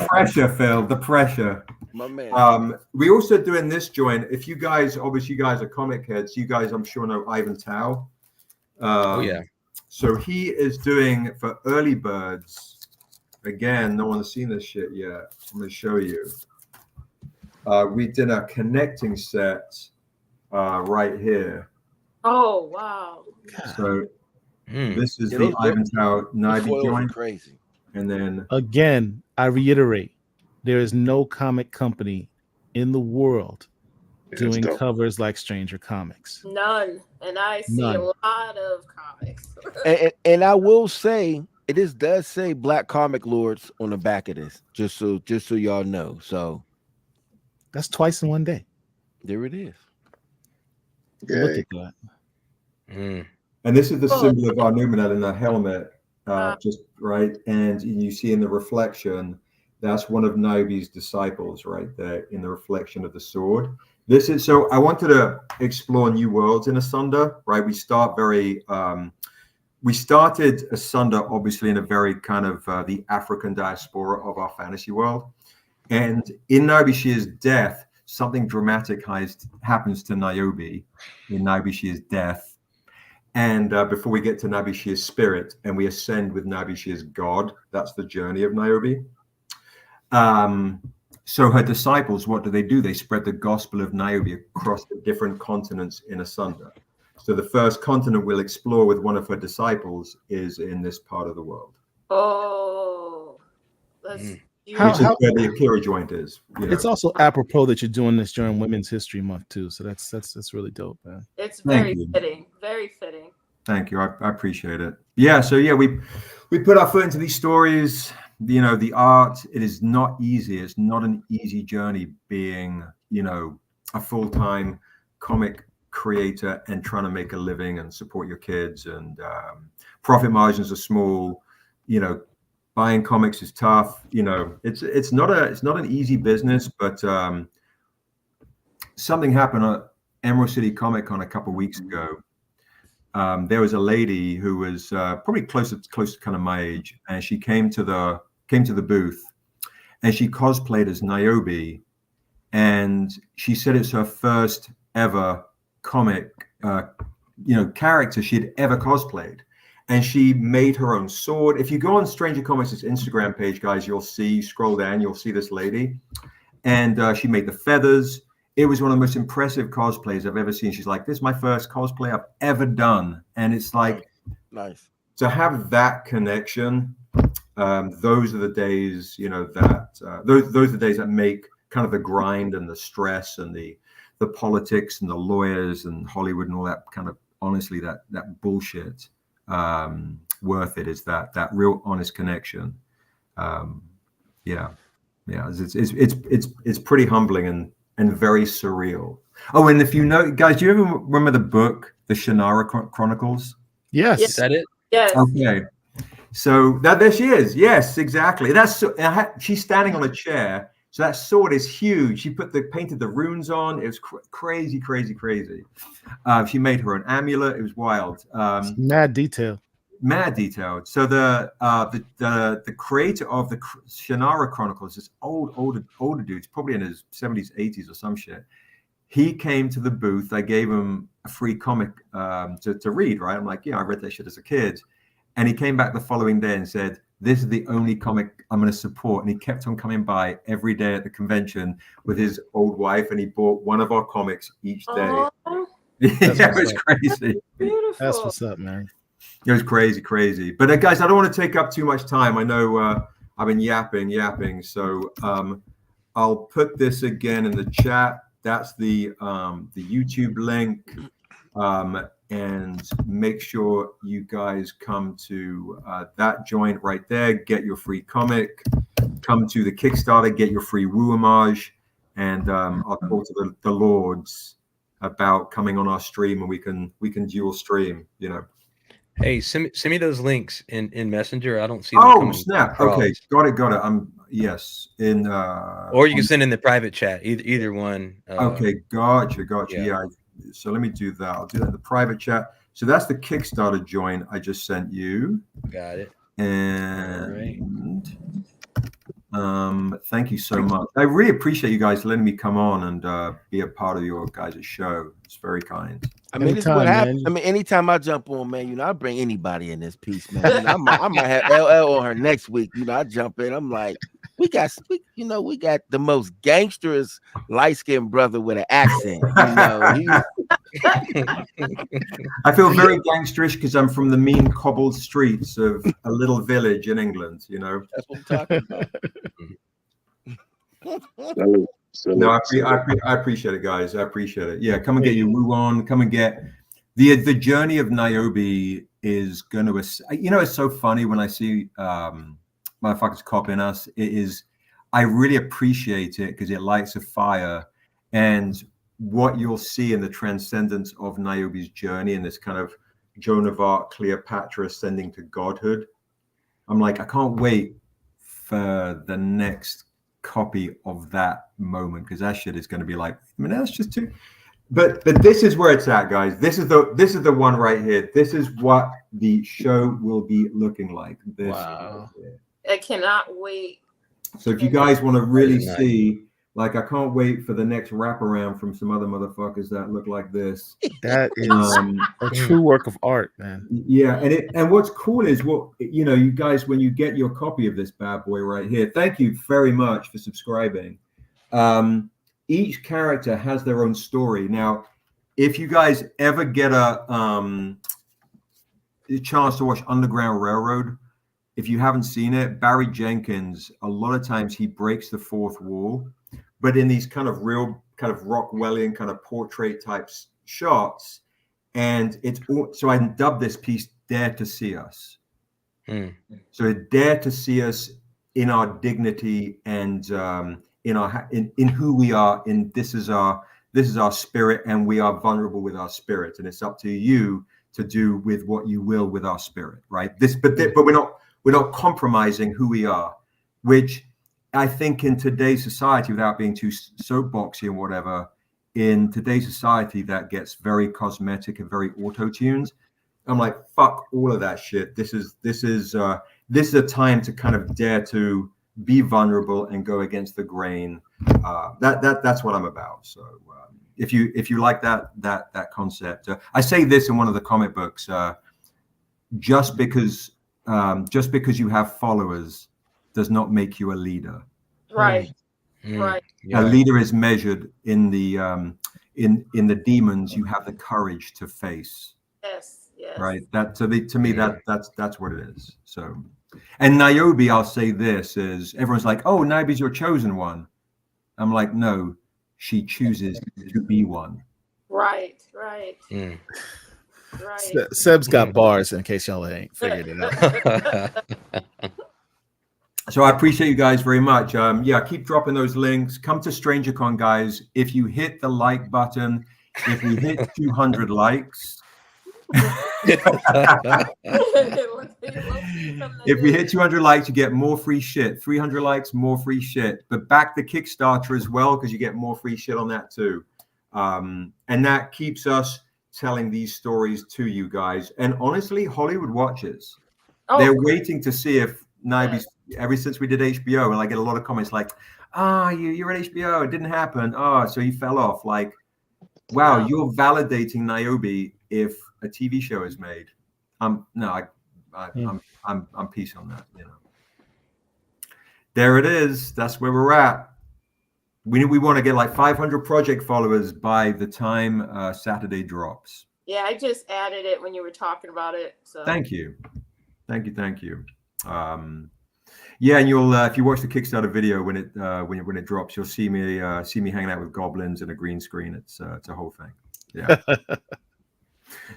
pressure, Phil. The pressure. My man. We also doing this joint. If you guys, obviously, you guys are comic heads. You guys, I'm sure, know Ivan Tao. Oh yeah. So he is doing for early birds. Again, no one has seen this shit yet. I'm going to show you. We did a connecting set right here. Oh, wow. So this is the Ivan Tao Niobe joint. Crazy. And then again, I reiterate, there is no comic company in the world doing covers like Stranger Comics. None. And I see a lot of comics. and I will say, it does say Black Comic Lords on the back of this, just so y'all know. So that's twice in one day. There it is. Look at that. And this is the symbol of our Numenor in the helmet, just right. And you see in the reflection, that's one of Niobe's disciples right there in the reflection of the sword. This is, so I wanted to explore new worlds in Asunder, right? We start very we started Asunder obviously in a very kind of the African diaspora of our fantasy world. And in Naobi Shear's death, something dramatic happens to Naobi in Naobi Shear's death. And before we get to Naobi Shear's spirit and we ascend with Naobi Shear's God, that's the journey of Naobi. So her disciples, what do? They spread the gospel of Naobi across the different continents in Asunder. So the first continent we'll explore with one of her disciples is in this part of the world. Oh, that's Which is where the Akira joint is. It's also apropos that you're doing this during Women's History Month too. So that's really dope, man. It's very fitting. Very fitting. Thank you. I appreciate it. Yeah. So yeah, we put our foot into these stories. You know, the art, it is not easy. It's not an easy journey being, you know, a full-time comic creator and trying to make a living and support your kids, and profit margins are small. You know, buying comics is tough. You know, it's not an easy business, but something happened at Emerald City Comic Con a couple of weeks ago. There was a lady who was probably close to kind of my age, and she came to the booth, and she cosplayed as Naobi, and she said it's her first ever comic, character she'd ever cosplayed, and she made her own sword. If you go on Stranger Comics' Instagram page, guys, scroll down, you'll see this lady, and she made the feathers. It was one of the most impressive cosplays I've ever seen. She's like, this is my first cosplay I've ever done. And it's like, nice to have that connection. Those are the days, you know, that those are the days that make kind of the grind and the stress and the politics and the lawyers and Hollywood and all that kind of, honestly, that bullshit worth it, is that real honest connection. It's pretty humbling and very surreal. Oh, and if you know, guys, do you ever remember the book, The Shannara Chronicles? Yes. Is that it? Yes. Okay. So there she is. Yes, exactly. She's standing on a chair. So that sword is huge. She painted the runes on. It was crazy. She made her own amulet. It was wild. Mad detail. So the creator of the Shannara Chronicles, this older dude, he's probably in his 70s, 80s or some shit. He came to the booth. I gave him a free comic to read, right? I'm like, yeah, I read that shit as a kid. And he came back the following day and said, this is the only comic I'm going to support. And he kept on coming by every day at the convention with his old wife, and he bought one of our comics each day. Yeah, it was crazy. Beautiful. That's what's up, man. It was crazy. But guys, I don't want to take up too much time. I know I've been yapping. So I'll put this again in the chat. That's the YouTube link. And make sure you guys come to that joint right there. Get your free comic. Come to the Kickstarter. Get your free Wu homage. And I'll talk to the Lords about coming on our stream, and we can dual stream. You know. Hey, send me those links in Messenger. I don't see them. Oh, snap. Across. Okay, got it. Yes, in or you can send in the private chat. Either one. Okay, gotcha. Yeah. So let me do that. I'll do that in the private chat. So that's the Kickstarter join I just sent you. Got it. And thank you so much. I really appreciate you guys letting me come on and be a part of your guys' show. It's very kind. I mean, this is what happens. I mean, anytime I jump on, man, you know, I bring anybody in this piece, man. You know, I might have LL on her next week. You know, I jump in. I'm like, we got the most gangsterous light-skinned brother with an accent. You know, I feel very gangsterish because I'm from the mean cobbled streets of a little village in England. You know, that's what I'm talking about. No, I appreciate it, guys. I appreciate it. Yeah, come and get your Wu on. Come and get the journey of Naobi is going to. You know, it's so funny when I see motherfuckers copying us. It is. I really appreciate it because it lights a fire, and what you'll see in the transcendence of Naobi's journey and this kind of Joan of Arc, Cleopatra ascending to godhood. I'm like, I can't wait for the next copy of that moment, because that shit is going to be like, I mean, that's just too. But this is where it's at, guys. This is the one right here. This is what the show will be looking like. This Wow. right here. I cannot wait. So if you guys want to really Nice. see, like, I can't wait for the next wraparound from some other motherfuckers that look like this. That is a true work of art, man. Yeah, and what's cool is you guys, when you get your copy of this bad boy right here, thank you very much for subscribing. Each character has their own story. Now, if you guys ever get a chance to watch Underground Railroad, if you haven't seen it, Barry Jenkins, a lot of times he breaks the fourth wall, but in these kind of real kind of Rockwellian kind of portrait type shots. And so I dubbed this piece Dare to See Us. So dare to see us in our dignity and in who we are, in this is our spirit, and we are vulnerable with our spirit, and it's up to you to do with what you will with our spirit, right? But we're not compromising who we are, which I think in today's society, without being too soapboxy and whatever, in today's society that gets very cosmetic and very auto-tuned. I'm like, fuck all of that shit. This is a time to kind of dare to be vulnerable and go against the grain. That's what I'm about. So if you like that concept, I say this in one of the comic books. Just because you have followers does not make you a leader. Right. Right. A leader is measured in the demons you have the courage to face. Yes. Yes. Right. To me that's what it is. So, and Naobi, I'll say this is, everyone's like, oh, Naobi's your chosen one. I'm like, no, she chooses to be one. Right. Right. Right. Seb's got bars, in case y'all ain't figured it out. So I appreciate you guys very much. Yeah, keep dropping those links. Come to StrangerCon, guys. If you hit the like button, if we hit 200 likes, if we hit 200 likes, you get more free shit. 300 likes, more free shit. But back the Kickstarter as well, because you get more free shit on that too. And that keeps us telling these stories to you guys. And honestly, Hollywood watches. They're waiting to see if Naobi's, ever since we did HBO, and I get a lot of comments like, you're at HBO, it didn't happen. So you fell off. Like, wow, you're validating Naobi if a TV show is made. I'm peace on that. There it is. That's where we're at. We want to get like 500 project followers by the time Saturday drops. Yeah, I just added it when you were talking about it. So thank you. Yeah, and you'll if you watch the Kickstarter video when it drops, you'll see me hanging out with goblins and a green screen. It's a whole thing. Yeah.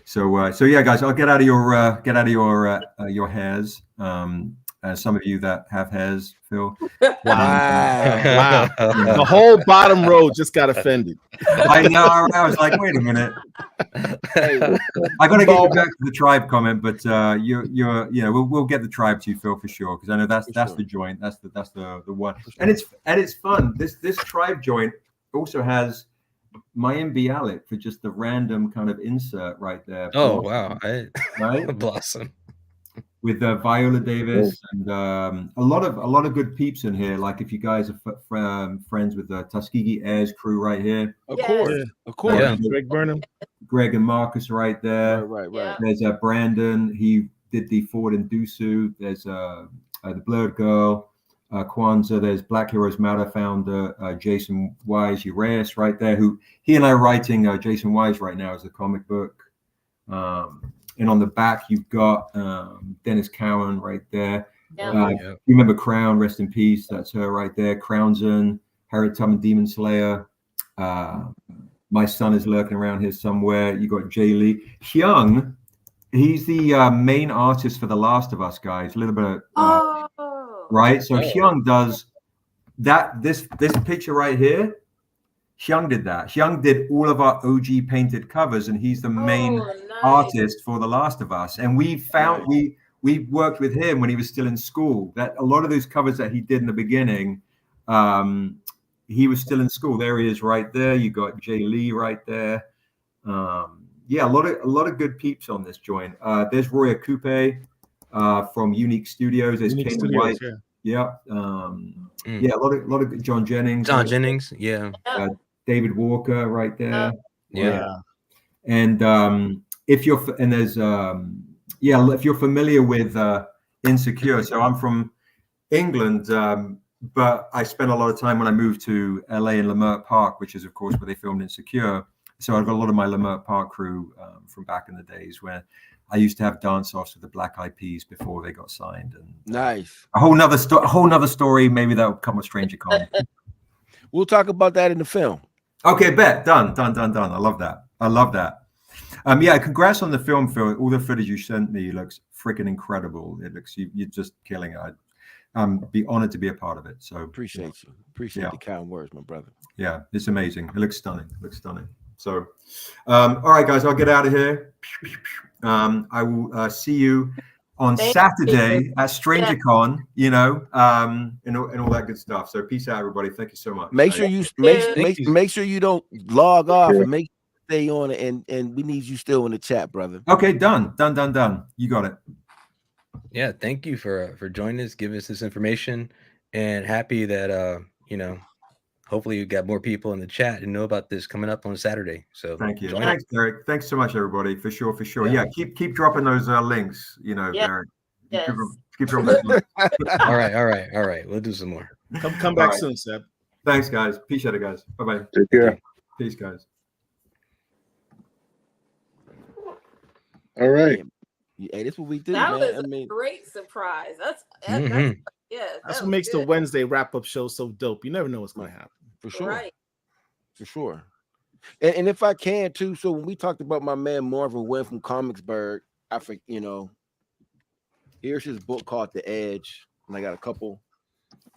So yeah, guys, I'll get out of your hairs. Some of you that have hairs, Phil. Wow. The whole bottom row just got offended. I know. I was like, wait a minute. I got to get you back to the tribe comment, but we'll get the tribe to you, Phil, for sure, because I know that's the joint. That's the one. And it's fun. This tribe joint also has Mayim Bialik for just the random kind of insert right there. Oh wow! Right, Blossom with Viola Davis and a lot of good peeps in here. Like if you guys are friends with the Tuskegee Airs crew right here, of course, yeah. Greg Burnham, Greg and Marcus right there. Right. Yeah. There's Brandon. He did the Ford and Dusu. There's the Blurred Girl. Kwanzaa, there's Black Heroes Matter founder Jason Wise Urias right there, who he and I are writing Jason Wise right now as a comic book. And on the back you've got Dennis Cowan right there. You remember Crown, rest in peace, that's her right there. Crownson, Harriet Tubman, Demon Slayer. My son is lurking around here somewhere. You got Jay Lee. Hyung, he's the main artist for The Last of Us, guys. A little bit of right, so Hyung does that. This picture right here, Hyung did that. Hyung did all of our OG painted covers, and he's the main artist for The Last of Us. And we worked with him when he was still in school. That a lot of those covers that he did in the beginning, he was still in school. There he is, right there. You got Jay Lee right there. Yeah, a lot of good peeps on this joint. There's Roya Coupe from Unique Studios. There's Unique Kane Studios, White. yeah. Yeah, a lot of John Jennings. John Jennings, yeah. David Walker right there. Yeah. And if you're familiar with Insecure, so I'm from England, but I spent a lot of time when I moved to LA in Leimert Park, which is of course where they filmed Insecure. So I've got a lot of my Leimert Park crew from back in the days where I used to have dance-offs with the Black Eyed Peas before they got signed. And nice. A whole nother story. Maybe that'll come with Stranger Con. We'll talk about that in the film. Okay, bet. Done. I love that. Yeah, congrats on the film, Phil. All the footage you sent me looks freaking incredible. It looks you're just killing it. Be honored to be a part of it. So appreciate you. Appreciate the kind words, my brother. Yeah, it's amazing. It looks stunning. So, all right, guys, I'll get out of here. I will see you on Saturday at StrangerCon, and all that good stuff. So peace out, everybody. Thank you so much. Make sure you don't log off and make sure you stay on it, and we need you still in the chat, brother. Okay, done. You got it. Yeah, thank you for joining us, giving us this information, and happy that hopefully you got more people in the chat and know about this coming up on Saturday. So thank you. Thanks, Derek. Thanks so much, everybody. For sure. Yeah, keep dropping those links. Derek. Yes. Keep dropping those links. All right. We'll do some more. Come back soon, Seb. Thanks, guys. Appreciate it, guys. Bye-bye. Take care. Peace, guys. All right. Hey, this is what we do, That man. was a great surprise. That's what makes the Wednesday wrap-up show so dope. You never know what's going to happen. For sure. Right. For sure. And if I can too, so when we talked about my man Marvin Wynn from Comicsburg, I think, here's his book called The Edge. And I got a couple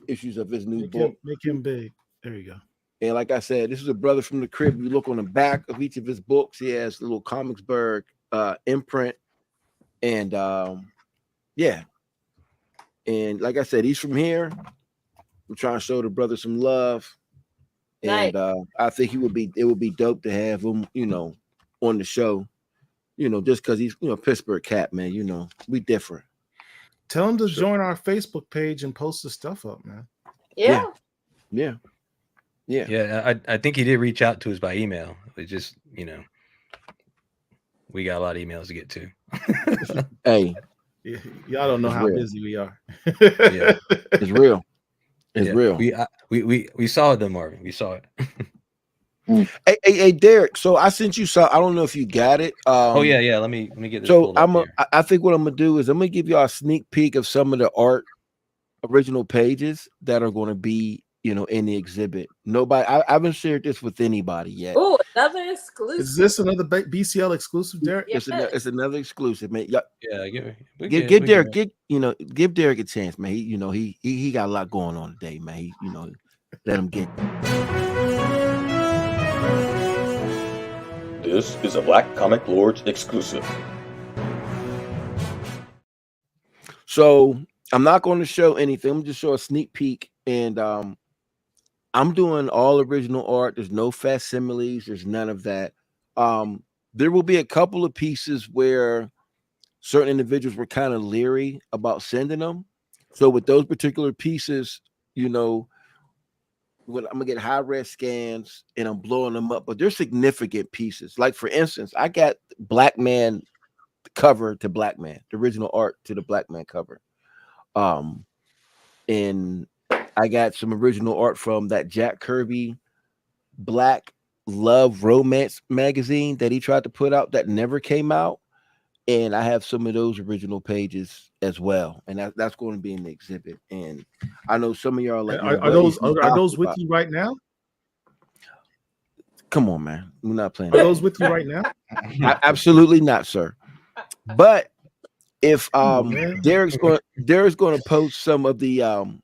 issues of his new book. Make him big. There you go. And like I said, this is a brother from the crib. You look on the back of each of his books, he has a little Comicsburg imprint. And and like I said, he's from here. I'm trying to show the brother some love. And Nice. I think it would be dope to have him, on the show, just because he's, Pittsburgh cat, man, we different. Tell him to join our Facebook page and post the stuff up, man. Yeah. I think he did reach out to us by email. It just, we got a lot of emails to get to. Hey, y'all don't know how busy we are. Yeah, it's real. It's real. We saw it, though, Marvin. We saw it. Hey, Derek. So I sent you some. I don't know if you got it. Let me get this. So I think what I'm gonna do is I'm gonna give y'all a sneak peek of some of the original pages that are going to be, in the exhibit. I haven't shared this with anybody yet. Oh, another exclusive. Is this another BCL exclusive, Derek? Yes. It's another exclusive, man. Give Derek, give Derek a chance, man. He got a lot going on today, man. Let him get. This is a Black Comic Lords exclusive. So I'm not going to show anything. I'm just show a sneak peek, and I'm doing all original art. There's no facsimiles. There's none of that. There will be a couple of pieces where certain individuals were kind of leery about sending them. So with those particular pieces, when I'm gonna get high res scans and I'm blowing them up, but they're significant pieces. Like for instance, I got Black Man cover to Black Man, the original art to the Black Man cover. And I got some original art from that Jack Kirby Black Love Romance magazine that he tried to put out that never came out. And I have some of those original pages as well. And that's going to be in the exhibit. And I know some of y'all are like, are those with you right now? Come on, man. We're not playing. Are those with you right now? Absolutely not, sir. But if Derek's going to post some of the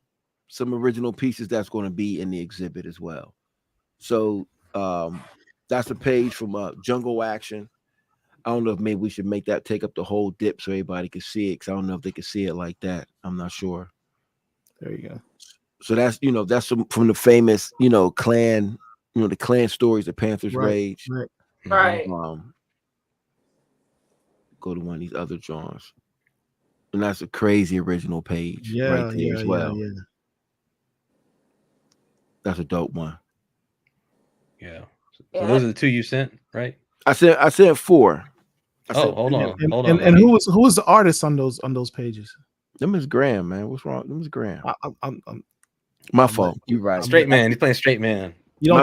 some original pieces that's going to be in the exhibit as well. So that's a page from Jungle Action. I don't know if maybe we should make that take up the whole dip so everybody can see it, because I don't know if they can see it like that. I'm not sure. There you go. So that's that's from the famous clan, the clan stories of Panther's Right, Rage. right. Right. Go to one of these other drawings, and that's a crazy original page right there as well. Yeah. That's a dope one. Yeah. So those are the two you sent, right? I said 4. Hold on. And who was the artist on those pages? Them is Graham, man. What's wrong? Them is Graham. My fault. You're right. Straight man. He's playing straight man. You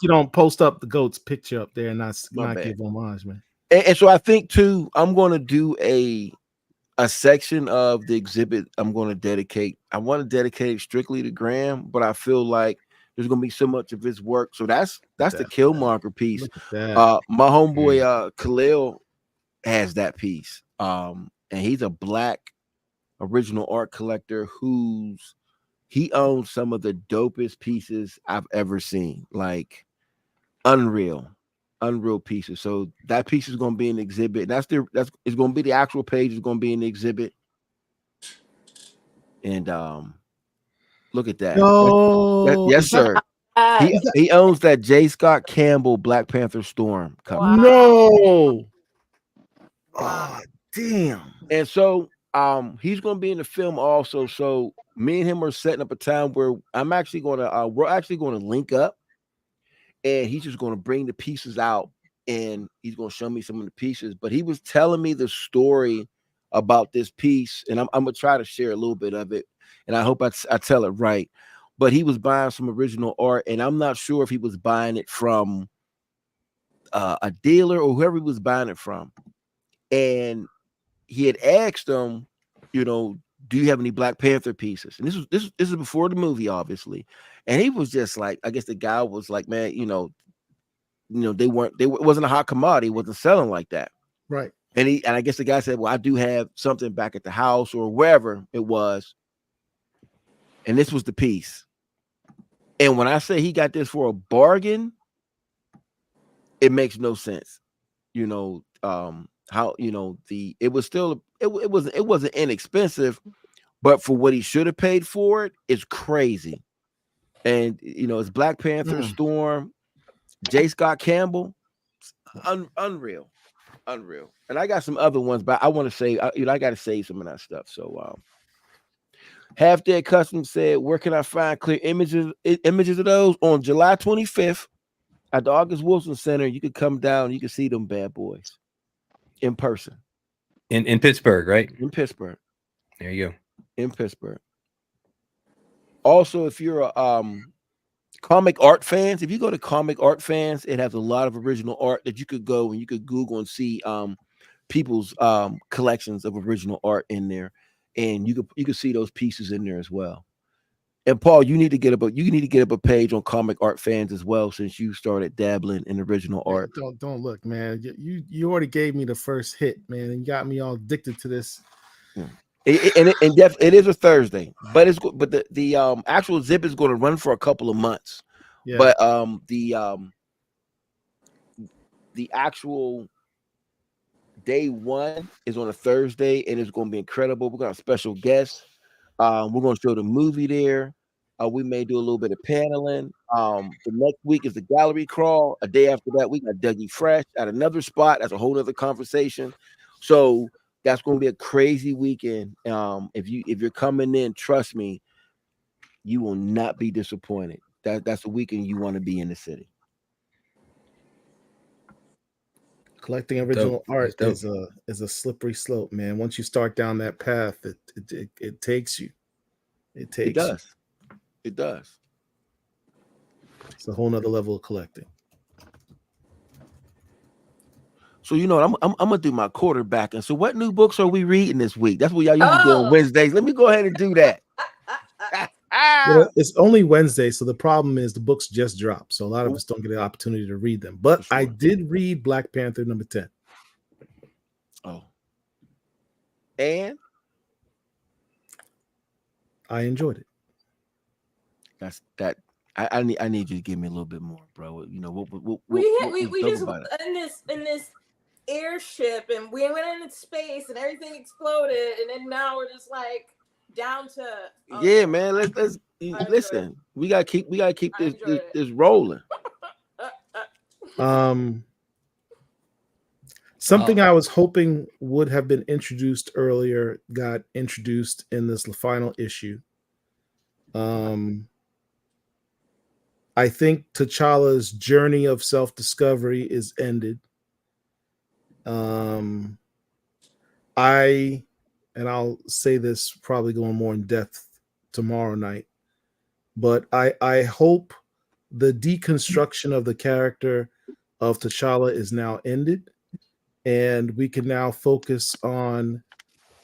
don't post up the goat's picture up there and not give homage, man. And so I think too, I'm going to do a section of the exhibit. I want to dedicate it strictly to Graham, but I feel like there's going to be so much of his work. So that's the Killmonger piece. My homeboy Khalil has that piece. And he's a Black original art collector he owns some of the dopest pieces I've ever seen. Like unreal pieces. So that piece is going to be an exhibit. It's going to be the actual page is going to be in the exhibit. And look at that. Yes, sir. He owns that J. Scott Campbell Black Panther Storm cover. Wow. No. Oh, damn. And so he's going to be in the film also. So me and him are setting up a time where we're actually going to link up, and he's just going to bring the pieces out and he's going to show me some of the pieces. But he was telling me the story about this piece, and I'm going to try to share a little bit of it, and I hope I tell it right. But he was buying some original art, and I'm not sure if he was buying it from a dealer or whoever he was buying it from. And he had asked him, do you have any Black Panther pieces? And this is before the movie, obviously. And he was just like, I guess the guy was like, man, it wasn't a hot commodity, it wasn't selling like that. Right. And I guess the guy said, well, I do have something back at the house or wherever it was. And this was the piece. And when I say he got this for a bargain, it makes no sense. It wasn't inexpensive, but for what he should have paid for it, it's crazy. And it's Black Panther Storm, J. Scott Campbell, unreal. And I got some other ones, but I want to say, I got to save some of that stuff. So, Half Dead Custom said, where can I find clear images of those? On July 25th at the August Wilson Center. You could come down, you can see them bad boys in person. In Pittsburgh, right? In Pittsburgh. There you go. In Pittsburgh. Also, if you're a comic art fans, if you go to Comic Art Fans, it has a lot of original art that you could go and you could Google and see people's collections of original art in there, and you could see those pieces in there as well. And Paul, you need to get up a page on Comic Art Fans as well, since you started dabbling in original art. Don't look, man. You already gave me the first hit, man, and you got me all addicted to this. Yeah. It is a Thursday, but the actual zip is going to run for a couple of months. Yeah. But the actual day one is on a Thursday, and it's going to be incredible. We're going to have special guests. We're going to show the movie there. We may do a little bit of paneling. The next week is the gallery crawl. A day after that, we got Dougie Fresh at another spot. That's a whole other conversation. So that's going to be a crazy weekend. If you're coming in, trust me, you will not be disappointed. That's a weekend you want to be in the city. Collecting original art is a slippery slope, man. Once you start down that path, it takes you. It does. It's a whole nother level of collecting. So I'm gonna do my quarterback. And so, what new books are we reading this week? That's what y'all usually do on Wednesdays. Let me go ahead and do that. It's only Wednesday, so the problem is the books just dropped, so a lot of us don't get the opportunity to read them. But sure. I did read Black Panther number 10. Oh, and I enjoyed it. That's that. I need you to give me a little bit more, bro. We just in this airship, and we went into space, and everything exploded, and then now we're just like down to yeah, man. Let's listen. We gotta keep this rolling. Something I was hoping would have been introduced earlier got introduced in this final issue. I think T'Challa's journey of self-discovery is ended. I'll say this probably going more in depth tomorrow night, but I hope the deconstruction of the character of T'Challa is now ended, and we can now focus on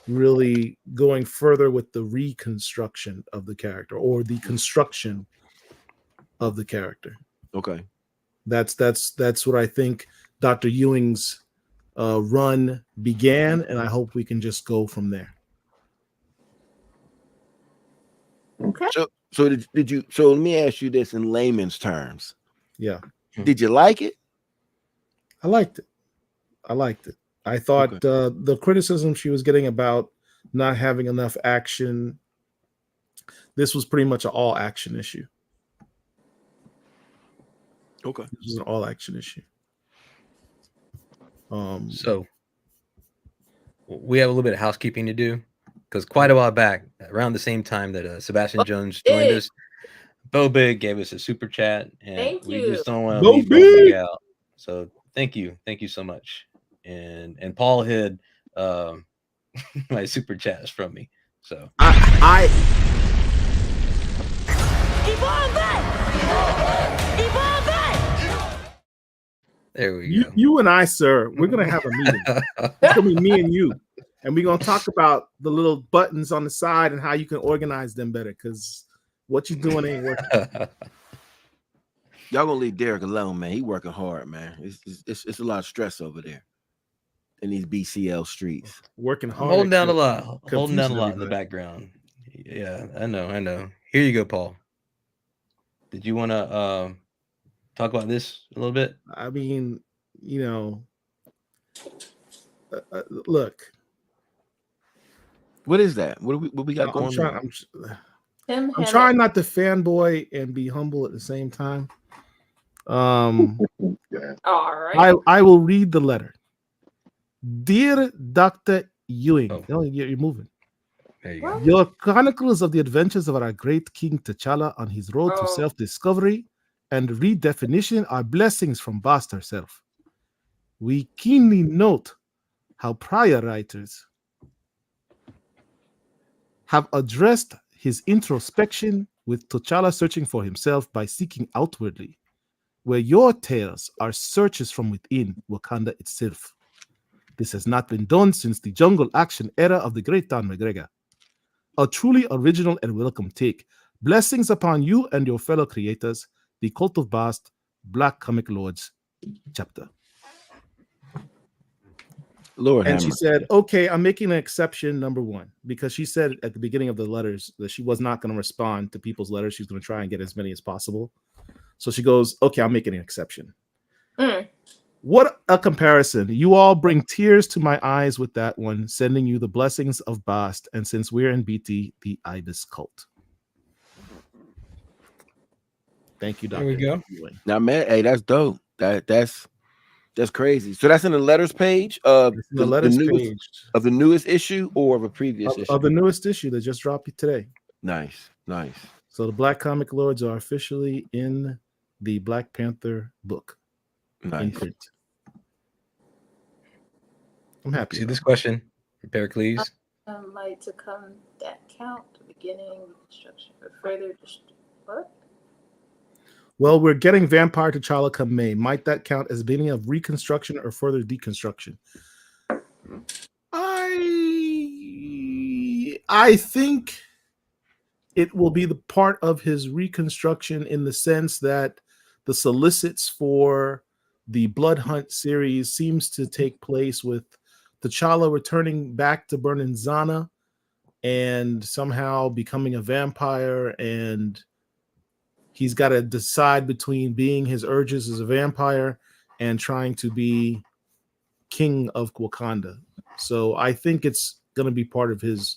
really going further with the reconstruction of the character or the construction of the character. Okay. That's what I think Dr. Ewing's run began, and I hope we can just go from there. Okay. So did you? So let me ask you this in layman's terms. Yeah. Did you like it? I liked it. I thought the criticism she was getting about not having enough action, this was pretty much an all action issue. Okay. This was an all action issue. So we have a little bit of housekeeping to do, because quite a while back, around the same time that Sebastian Jones joined us, Bo Big gave us a super chat, and we just don't want to leave Bo Big out. So thank you so much. And Paul hid my super chats from me. So I there we go. You and I, sir, we're gonna have a meeting. It's gonna be me and you, and we're gonna talk about the little buttons on the side and how you can organize them better. Because what you doing ain't working. Y'all gonna leave Derek alone, man. He working hard, man. It's a lot of stress over there in these BCL streets. Working hard. Holding down a lot in the background. Yeah, I know. Here you go, Paul. Did you want to talk about this a little bit? I mean, look. What is that? What we got going on? I'm trying not to fanboy and be humble at the same time. All right. I will read the letter. Dear Dr. Ewing, you're moving. There you go. Your chronicles of the adventures of our great King T'Challa on his road to self-discovery and redefinition are blessings from Bast herself. We keenly note how prior writers have addressed his introspection with T'Challa searching for himself by seeking outwardly, where your tales are searches from within Wakanda itself. This has not been done since the jungle action era of the great Don McGregor. A truly original and welcome take. Blessings upon you and your fellow creators, the Cult of Bast, Black Comic Lords chapter. Lord, and she said, okay, I'm making an exception, number one, because she said at the beginning of the letters that she was not going to respond to people's letters. She's going to try and get as many as possible. So she goes, okay, I'm making an exception. What a comparison. You all bring tears to my eyes with that one, sending you the blessings of Bast. And since we're in BT, the Ibis cult. Thank you, Dr. There we go. Now, man, hey, that's dope. That's crazy. So that's in the letters page of the newest issue or of a previous issue? Of the newest issue that just dropped today. Nice. So the Black Comic Lords are officially in the Black Panther book. Nice. In print. I'm happy. See this question, Pericles. Might to come that count the beginning of construction for further what? Well, we're getting Vampire T'Challa come May. Might that count as beginning of reconstruction or further deconstruction? I think it will be the part of his reconstruction in the sense that the solicits for the Blood Hunt series seems to take place with T'Challa returning back to Bernanzana and somehow becoming a vampire, and he's got to decide between being his urges as a vampire and trying to be king of Wakanda. So I think it's going to be part of his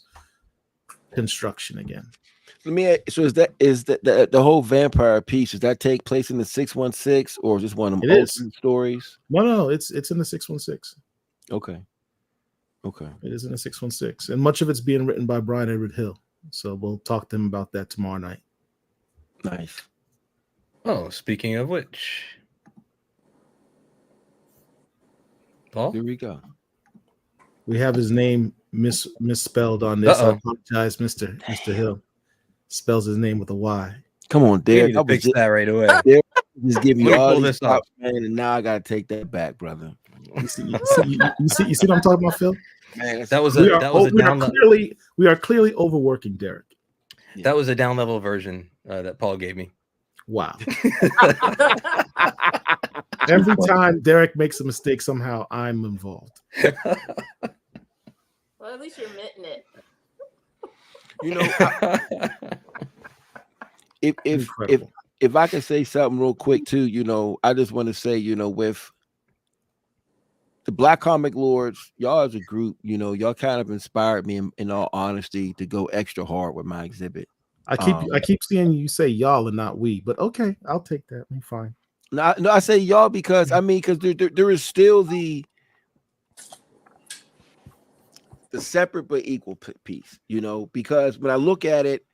construction again. Let me. So is that the whole vampire piece? Does that take place in the 616 or just one of them alternate stories? No, it's in the 616. Okay. It is in the 616, and much of it's being written by Brian Edward Hill. So we'll talk to him about that tomorrow night. Nice. Oh, speaking of which, Paul, here we go. We have his name misspelled on this. I apologize, Mr. Hill. Spells his name with a Y. Come on, Derek. I fix that right away. Just give me all these props, man, and now I gotta take that back, brother. You see what I'm talking about, Phil? Man, we are clearly overworking Derek. Yeah. That was a down level version that Paul gave me. Wow. Every time Derek makes a mistake, somehow I'm involved. Well, at least you're admitting it. You know, if I can say something real quick too, you know, I just want to say, you know, with the Black Comic Lords, y'all as a group, you know, y'all kind of inspired me in all honesty to go extra hard with my exhibit. I keep seeing you say y'all and not we, but okay, I'll take that. I'm fine. No, I say y'all because because there is still the separate but equal piece, you know, because when I look at it,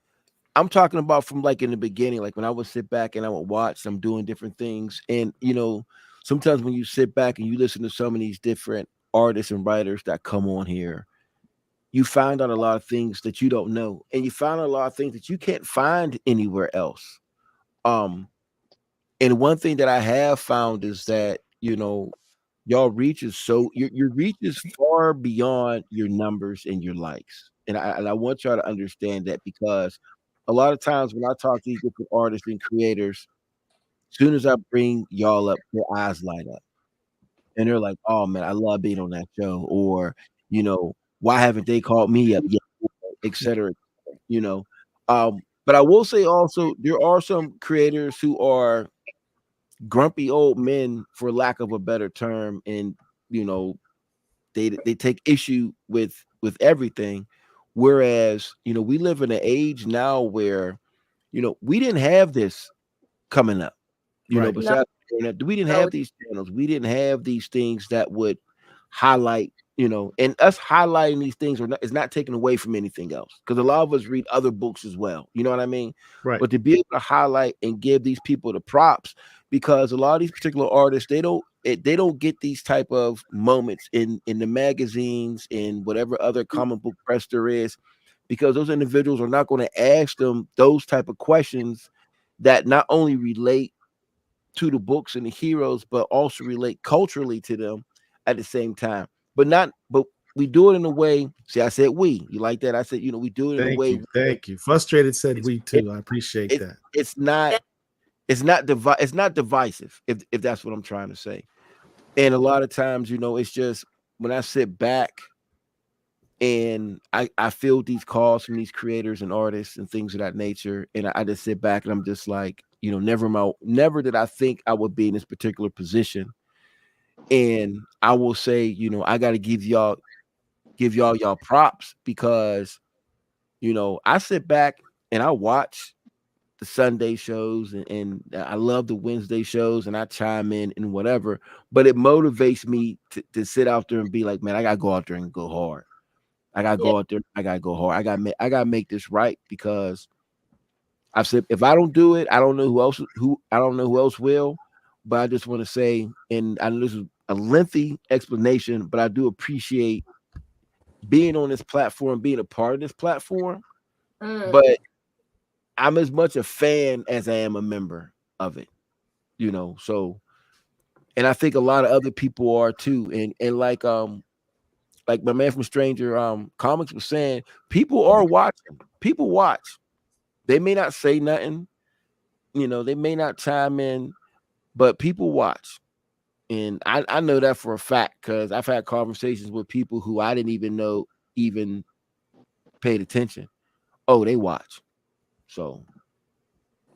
I'm talking about from like in the beginning, like when I would sit back and I would watch them doing different things. And, you know, sometimes when you sit back and you listen to some of these different artists and writers that come on here, you find out a lot of things that you don't know. And you find out a lot of things that you can't find anywhere else. And one thing that I have found is that, you know, y'all reach is your reach is far beyond your numbers and your likes. And I want y'all to understand that, because a lot of times when I talk to these different artists and creators, as soon as I bring y'all up, their eyes light up. And they're like, oh man, I love being on that show. Or, you know, why haven't they called me up yet? Et cetera, you know. But I will say also, there are some creators who are grumpy old men, for lack of a better term, and you know, they take issue with everything. Whereas, you know, we live in an age now where, you know, we didn't have this coming up. You know, besides we didn't have these channels, we didn't have these things that would highlight, you know, and us highlighting these things is not taken away from anything else, because a lot of us read other books as well. You know what I mean? Right. But to be able to highlight and give these people the props, because a lot of these particular artists, they don't get these type of moments in the magazines and whatever other comic book press there is, because those individuals are not going to ask them those type of questions that not only relate to the books and the heroes, but also relate culturally to them at the same time. But we do it in a way. See, I said we. You like that? I said, you know, we do it in a way. Thank you. Frustrated said we too. I appreciate that. It's not divisive, if that's what I'm trying to say. And a lot of times, you know, it's just when I sit back and I feel these calls from these creators and artists and things of that nature, and I just sit back and I'm just like, you know, never did I think I would be in this particular position. And I will say, you know, I got to give y'all props, because, you know, I sit back and I watch the Sunday shows and I love the Wednesday shows, and I chime in and whatever, but it motivates me to sit out there and be like, man, I gotta go out there and go hard. I gotta go out there. I gotta go hard. I gotta make this right, because I've said, if I don't do it, I don't know who else will. But I just want to say, and I know this is a lengthy explanation, but I do appreciate being on this platform, being a part of this platform. But I'm as much a fan as I am a member of it, you know. So, and I think a lot of other people are too. And like my man from Stranger Comics was saying, people are watching. People watch. They may not say nothing, you know, they may not chime in, but people watch. And I know that for a fact, because I've had conversations with people who I didn't even know even paid attention. Oh, they watch. So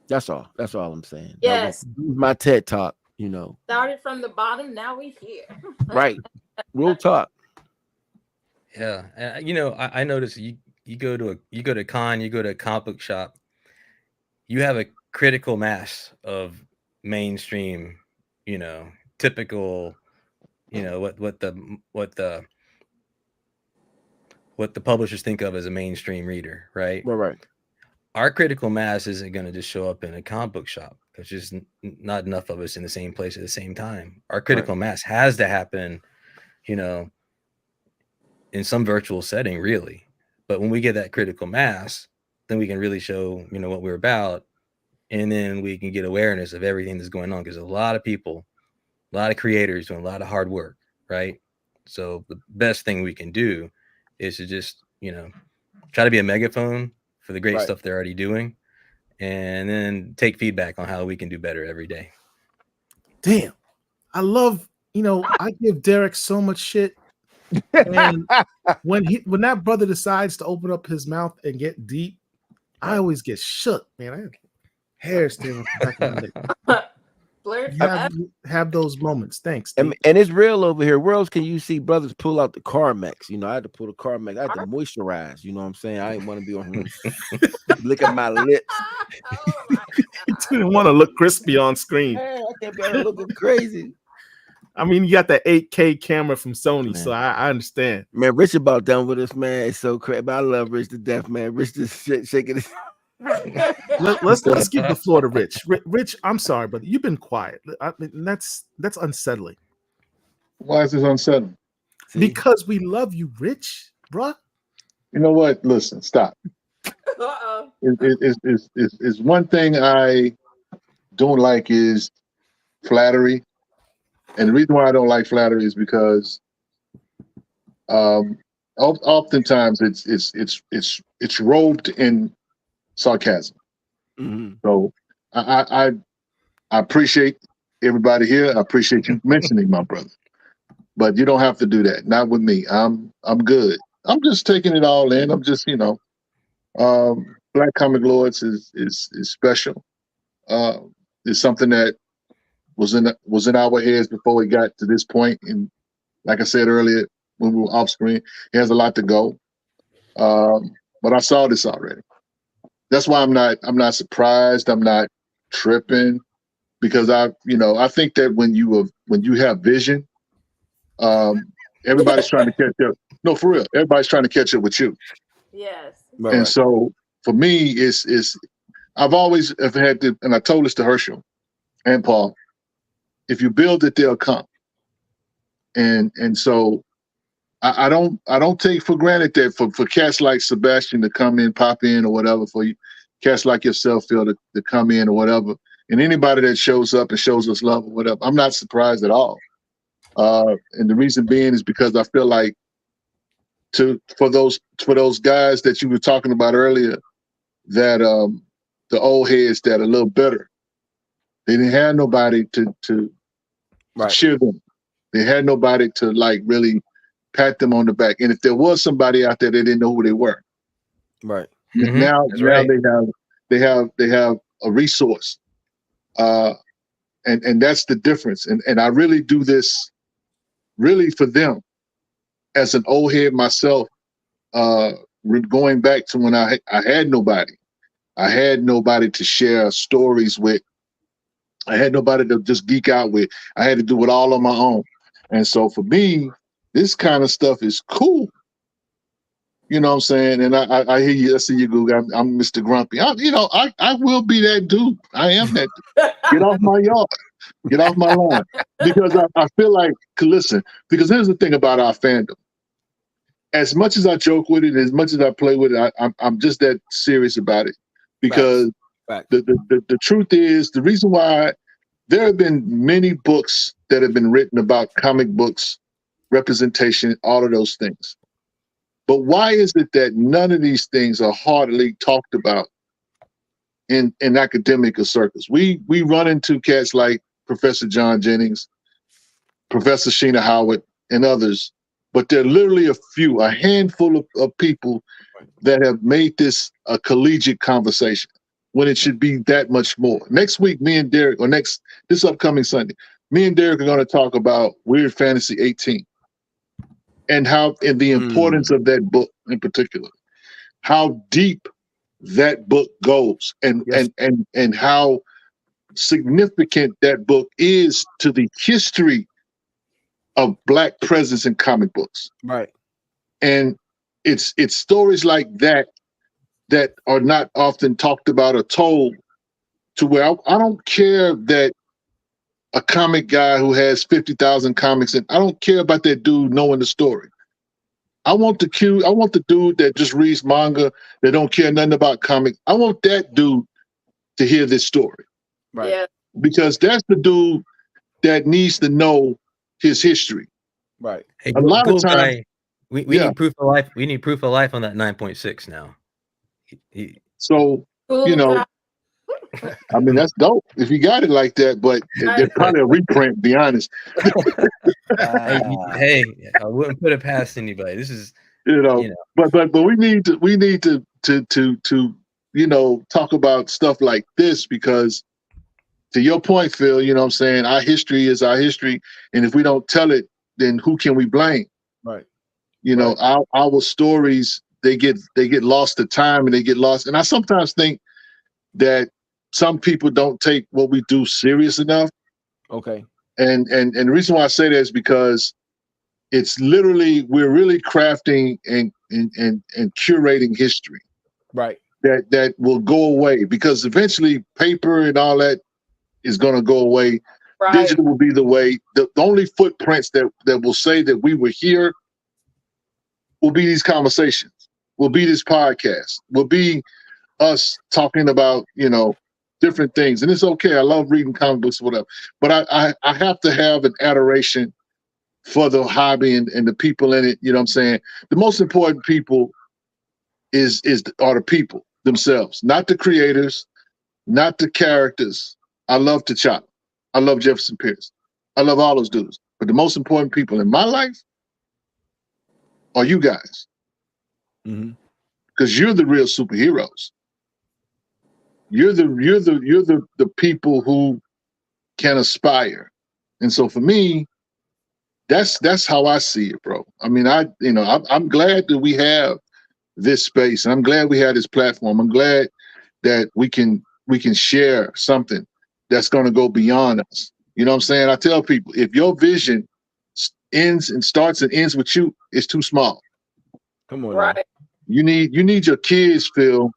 that's all. That's all I'm saying. Yes. That was my TED Talk, you know. Started from the bottom, now we here. Right. Real talk. Yeah. You know, I noticed you go to a con, you go to a comic book shop, you have a critical mass of mainstream, typical, what the publishers think of as a mainstream reader, right? Right. Our critical mass isn't going to just show up in a comic book shop. There's just not enough of us in the same place at the same time. Our critical mass has to happen, in some virtual setting, really. But when we get that critical mass, then we can really show, what we're about. And then we can get awareness of everything that's going on, because a lot of people, a lot of creators doing a lot of hard work, right? So the best thing we can do is to just, try to be a megaphone for the great stuff they're already doing, and then take feedback on how we can do better every day. Damn. I love, I give Derek so much shit. And when that brother decides to open up his mouth and get deep, I always get shook, man. I have hair standing back on my neck. Have those moments. Thanks. And it's real over here. Where else can you see brothers pull out the Carmex? I had to pull the Carmex. I had to moisturize. You know what I'm saying? I didn't want to be on here. Look at my lips. You didn't want to look crispy on screen. I kept looking crazy. I mean, you got that 8K camera from Sony, man. So I understand. Man, Rich about done with us, man. It's so crazy. But I love Rich to death, man. Rich just shaking his. Let's give the floor to Rich. Rich, I'm sorry, brother. You've been quiet. I mean, that's unsettling. Why is this unsettling? Because we love you, Rich, bruh. You know what? Listen, stop. It's one thing I don't like is flattery. And the reason why I don't like flattery is because oftentimes it's robed in sarcasm. Mm-hmm. So I appreciate everybody here. I appreciate you mentioning my brother, but you don't have to do that. Not with me. I'm good. I'm just taking it all in. I'm just Black Comic Lords is special. It's something that was in our heads before we got to this point. And like I said earlier, when we were off screen, it has a lot to go. But I saw this already. That's why I'm not surprised. I'm not tripping, because I think that when you have vision, everybody's trying to catch up. No, for real, everybody's trying to catch up with you. Yes. And so for me, it's I've always had to, and I told this to Herschel and Paul. If you build it, they'll come. And so I don't take for granted that for cats like Sebastian to come in, pop in, or whatever, for you cats like yourself, Phil, to come in or whatever, and anybody that shows up and shows us love or whatever, I'm not surprised at all. And the reason being is because I feel like for those guys that you were talking about earlier, that the old heads that are a little bitter, they didn't have nobody to cheer them. They had nobody to really pat them on the back. And if there was somebody out there, they didn't know who they were. Right. Mm-hmm. Now they have a resource. And that's the difference. And I really do this really for them. As an old head myself, going back to when I had nobody. I had nobody to share stories with. I had nobody to just geek out with. I had to do it all on my own. And so for me, this kind of stuff is cool. You know what I'm saying? And I hear you. I see you, Google. I'm Mr. Grumpy. I will be that dude. I am that dude. Get off my yard. Get off my lawn. Because I feel like, listen, because here's the thing about our fandom. As much as I joke with it, as much as I play with it, I'm just that serious about it. Because the truth is, the reason why there have been many books that have been written about comic books, representation, all of those things. But why is it that none of these things are hardly talked about in academic circles? We run into cats like Professor John Jennings, Professor Sheena Howard, and others, but there are literally a handful of people that have made this a collegiate conversation, when it should be that much more. Next week, me and Derek, this upcoming Sunday, me and Derek are going to talk about Weird Fantasy 18 and the importance of that book in particular. how deep that book goes and Yes. and how significant that book is to the history of Black presence in comic books. Right. And it's stories like that that are not often talked about or told, to where I don't care that a comic guy who has 50,000 comics, and I don't care about that dude knowing the story. I want the dude that just reads manga, that don't care nothing about comics. I want that dude to hear this story. Right. Yeah. Because that's the dude that needs to know his history. Right. Hey, A lot of times, guy, we yeah. need proof of life. We need proof of life on that 9.6 now. So, Cool you know, guy. I mean, that's dope if you got it like that, but they're probably a reprint, to be honest. Hey, I wouldn't put it past anybody. This is, you know, but we need to you know, talk about stuff like this, because to your point, Phil, you know what I'm saying, our history is our history, and if we don't tell it, then who can we blame? Right. You know, our stories, they get lost to time, and they get lost. And I sometimes think that some people don't take what we do serious enough. Okay. And the reason why I say that is because it's literally, we're really crafting and curating history. Right. That will go away, because eventually paper and all that is going to go away. Right. Digital will be the way. The only footprints that will say that we were here will be these conversations, will be this podcast, will be us talking about, you know, different things. And it's okay. I love reading comic books or whatever. But I have to have an adoration for the hobby and the people in it. You know what I'm saying? The most important people are the people themselves, not the creators, not the characters. I love T'Challa. I love Jefferson Pierce. I love all those dudes. But the most important people in my life are you guys. Because you're the real superheroes. You're the people who can aspire. And so for me, that's how I see it, bro. I mean, I'm glad that we have this space. And I'm glad we have this platform. I'm glad that we can share something that's going to go beyond us. You know what I'm saying? I tell people, if your vision starts and ends with you, it's too small. Come on. Right. You need your kids, Phil.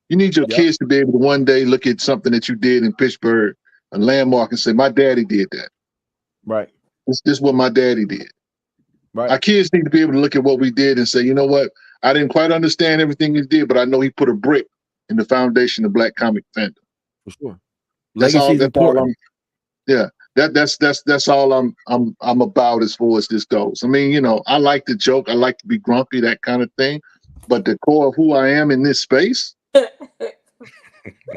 You need your kids to be able to one day look at something that you did in Pittsburgh, a landmark, and say, my daddy did that. Right. This is what my daddy did. Right. Our kids need to be able to look at what we did and say, you know what? I didn't quite understand everything he did, but I know he put a brick in the foundation of Black comic fandom. For sure. That's all. Legacy's important. That's all I'm about as far as this goes. I mean, you know, I like to joke, I like to be grumpy, that kind of thing. But the core of who I am in this space,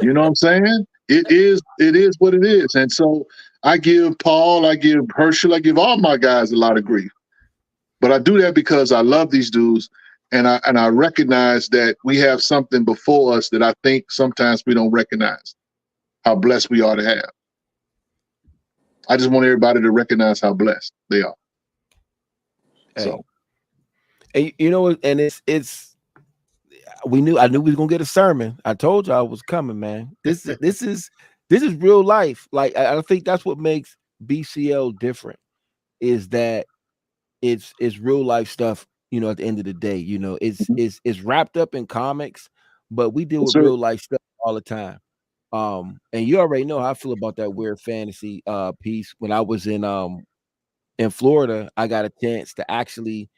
you know what I'm saying? It is what it is. And so I give Paul, I give Herschel, I give all my guys a lot of grief. But I do that because I love these dudes, and I recognize that we have something before us that I think sometimes we don't recognize how blessed we are to have. I just want everybody to recognize how blessed they are. Hey. So, and you know, and it's I knew we was gonna get a sermon. I told you I was coming, man. This is real life. Like I think that's what makes BCL different, is that it's real life stuff. You know, at the end of the day, you know, it's wrapped up in comics, but we deal with real life stuff all the time. And you already know how I feel about that weird fantasy piece. When I was in Florida, I got a chance to actually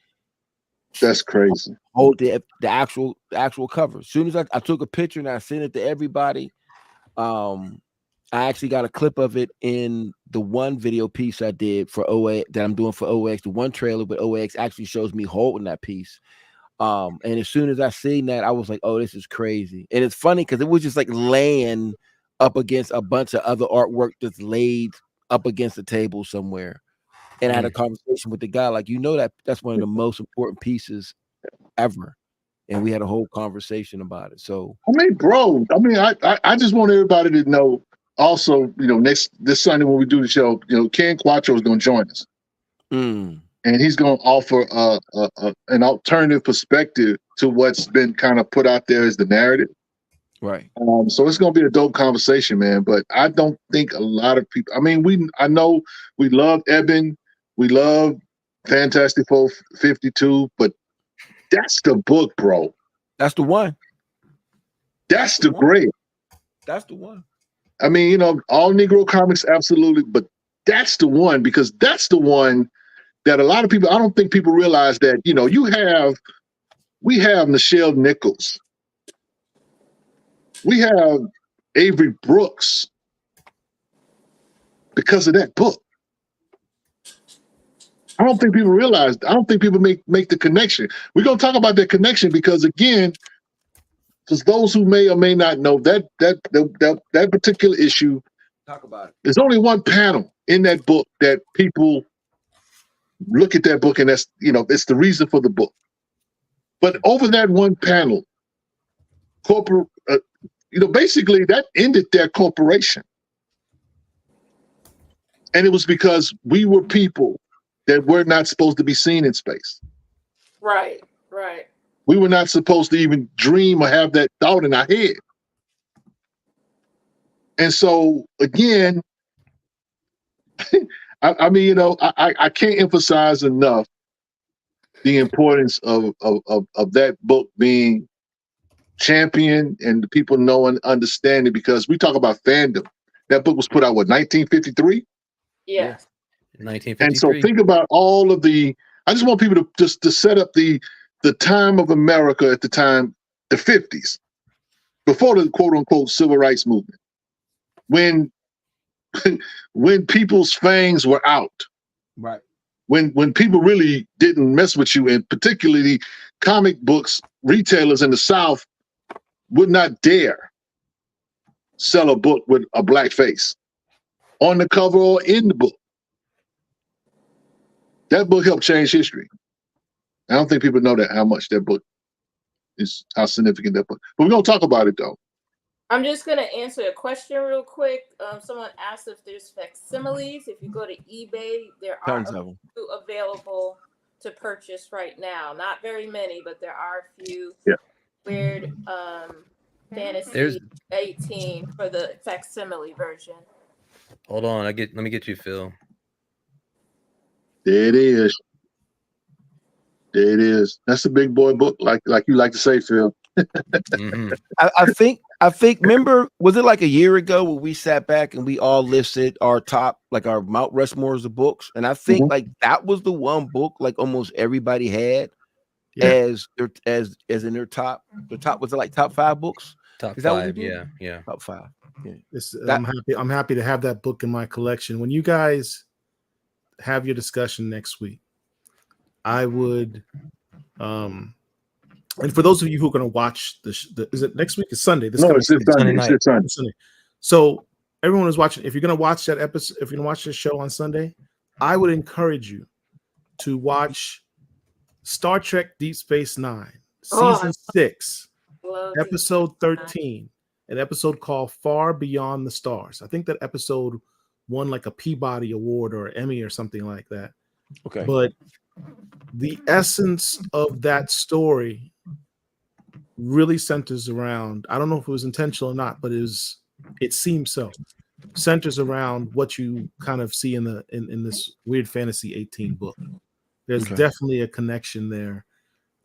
that's crazy. Hold the actual cover. As soon as I took a picture and I sent it to everybody, I actually got a clip of it in the one video piece I did for OA that I'm doing for OX. The one trailer, but OX actually shows me holding that piece. And as soon as I seen that, I was like, "Oh, this is crazy!" And it's funny because it was just like laying up against a bunch of other artwork that's laid up against a table somewhere. And I had a conversation with the guy, like, you know, that's one of the most important pieces ever. And we had a whole conversation about it. So I mean, bro, I just want everybody to know also, you know, this Sunday when we do the show, you know, Ken Quattro is gonna join us. and he's going to offer an alternative perspective to what's been kind of put out there as the narrative. Right. So it's going to be a dope conversation, man. But I don't think a lot of people. I mean, I know we love Eben, we love Fantastic Four 52, but that's the book, bro. That's the one. That's the grade. That's the one. I mean, you know, all Negro comics, absolutely, but that's the one, because that's the one that a lot of people, I don't think people realize that, you know, we have Nichelle Nichols. We have Avery Brooks because of that book. I don't think people realize, I don't think people make the connection. We're going to talk about that connection because, again, because those who may or may not know that particular issue, talk about it. There's only one panel in that book that people look at that book, and that's, you know, it's the reason for the book. But over that one panel, basically that ended their corporation. And it was because we were people that were not supposed to be seen in space. Right, right. We were not supposed to even dream or have that thought in our head. And so, again, I mean, you know, I can't emphasize enough the importance of that book being championed and the people know and understand it, because we talk about fandom. That book was put out, what, 1953? Yeah. 1953. And so think about all of the, I just want people to just to set up the time of America at the time, the 50s, before the quote unquote civil rights movement, when people's fangs were out. Right. When people really didn't mess with you, and particularly comic books retailers in the South would not dare sell a book with a black face on the cover or in the book. That book helped change history. I don't think people know that, how much that book is, how significant that book. But we're going to talk about it, though. I'm just going to answer a question real quick. Someone asked if there's facsimiles. If you go to eBay, there are Tons of them available to purchase right now. Not very many, but there are a few. Yeah. Weird Fantasy 18 for the facsimile version. Hold on, let me get you, Phil. There it is. There it is. That's a big boy book, like you like to say, Phil. Mm-hmm. I think. Remember, was it like a year ago when we sat back and we all listed our top, like our Mount Rushmores of books, and I think like that was the one book like almost everybody had as in their top. The top was it like top 5 books? Top Is that 5, what we did? yeah. Top 5. Yeah. I'm happy to have that book in my collection. When you guys have your discussion next week, I would and for those of you who are going to watch is it next week? It's Sunday. It's Sunday night. It's Sunday. So everyone who's watching, if you're going to watch that episode, if you're going to watch this show on Sunday, I would encourage you to watch Star Trek Deep Space Nine, season 6, episode 13, an episode called Far Beyond the Stars. I think that episode won like a Peabody Award or Emmy or something like that. Okay. But the essence of that story really centers around, I don't know if it was intentional or not, but it seems so, centers around what you kind of see in this Weird Fantasy 18 book. There's definitely a connection there.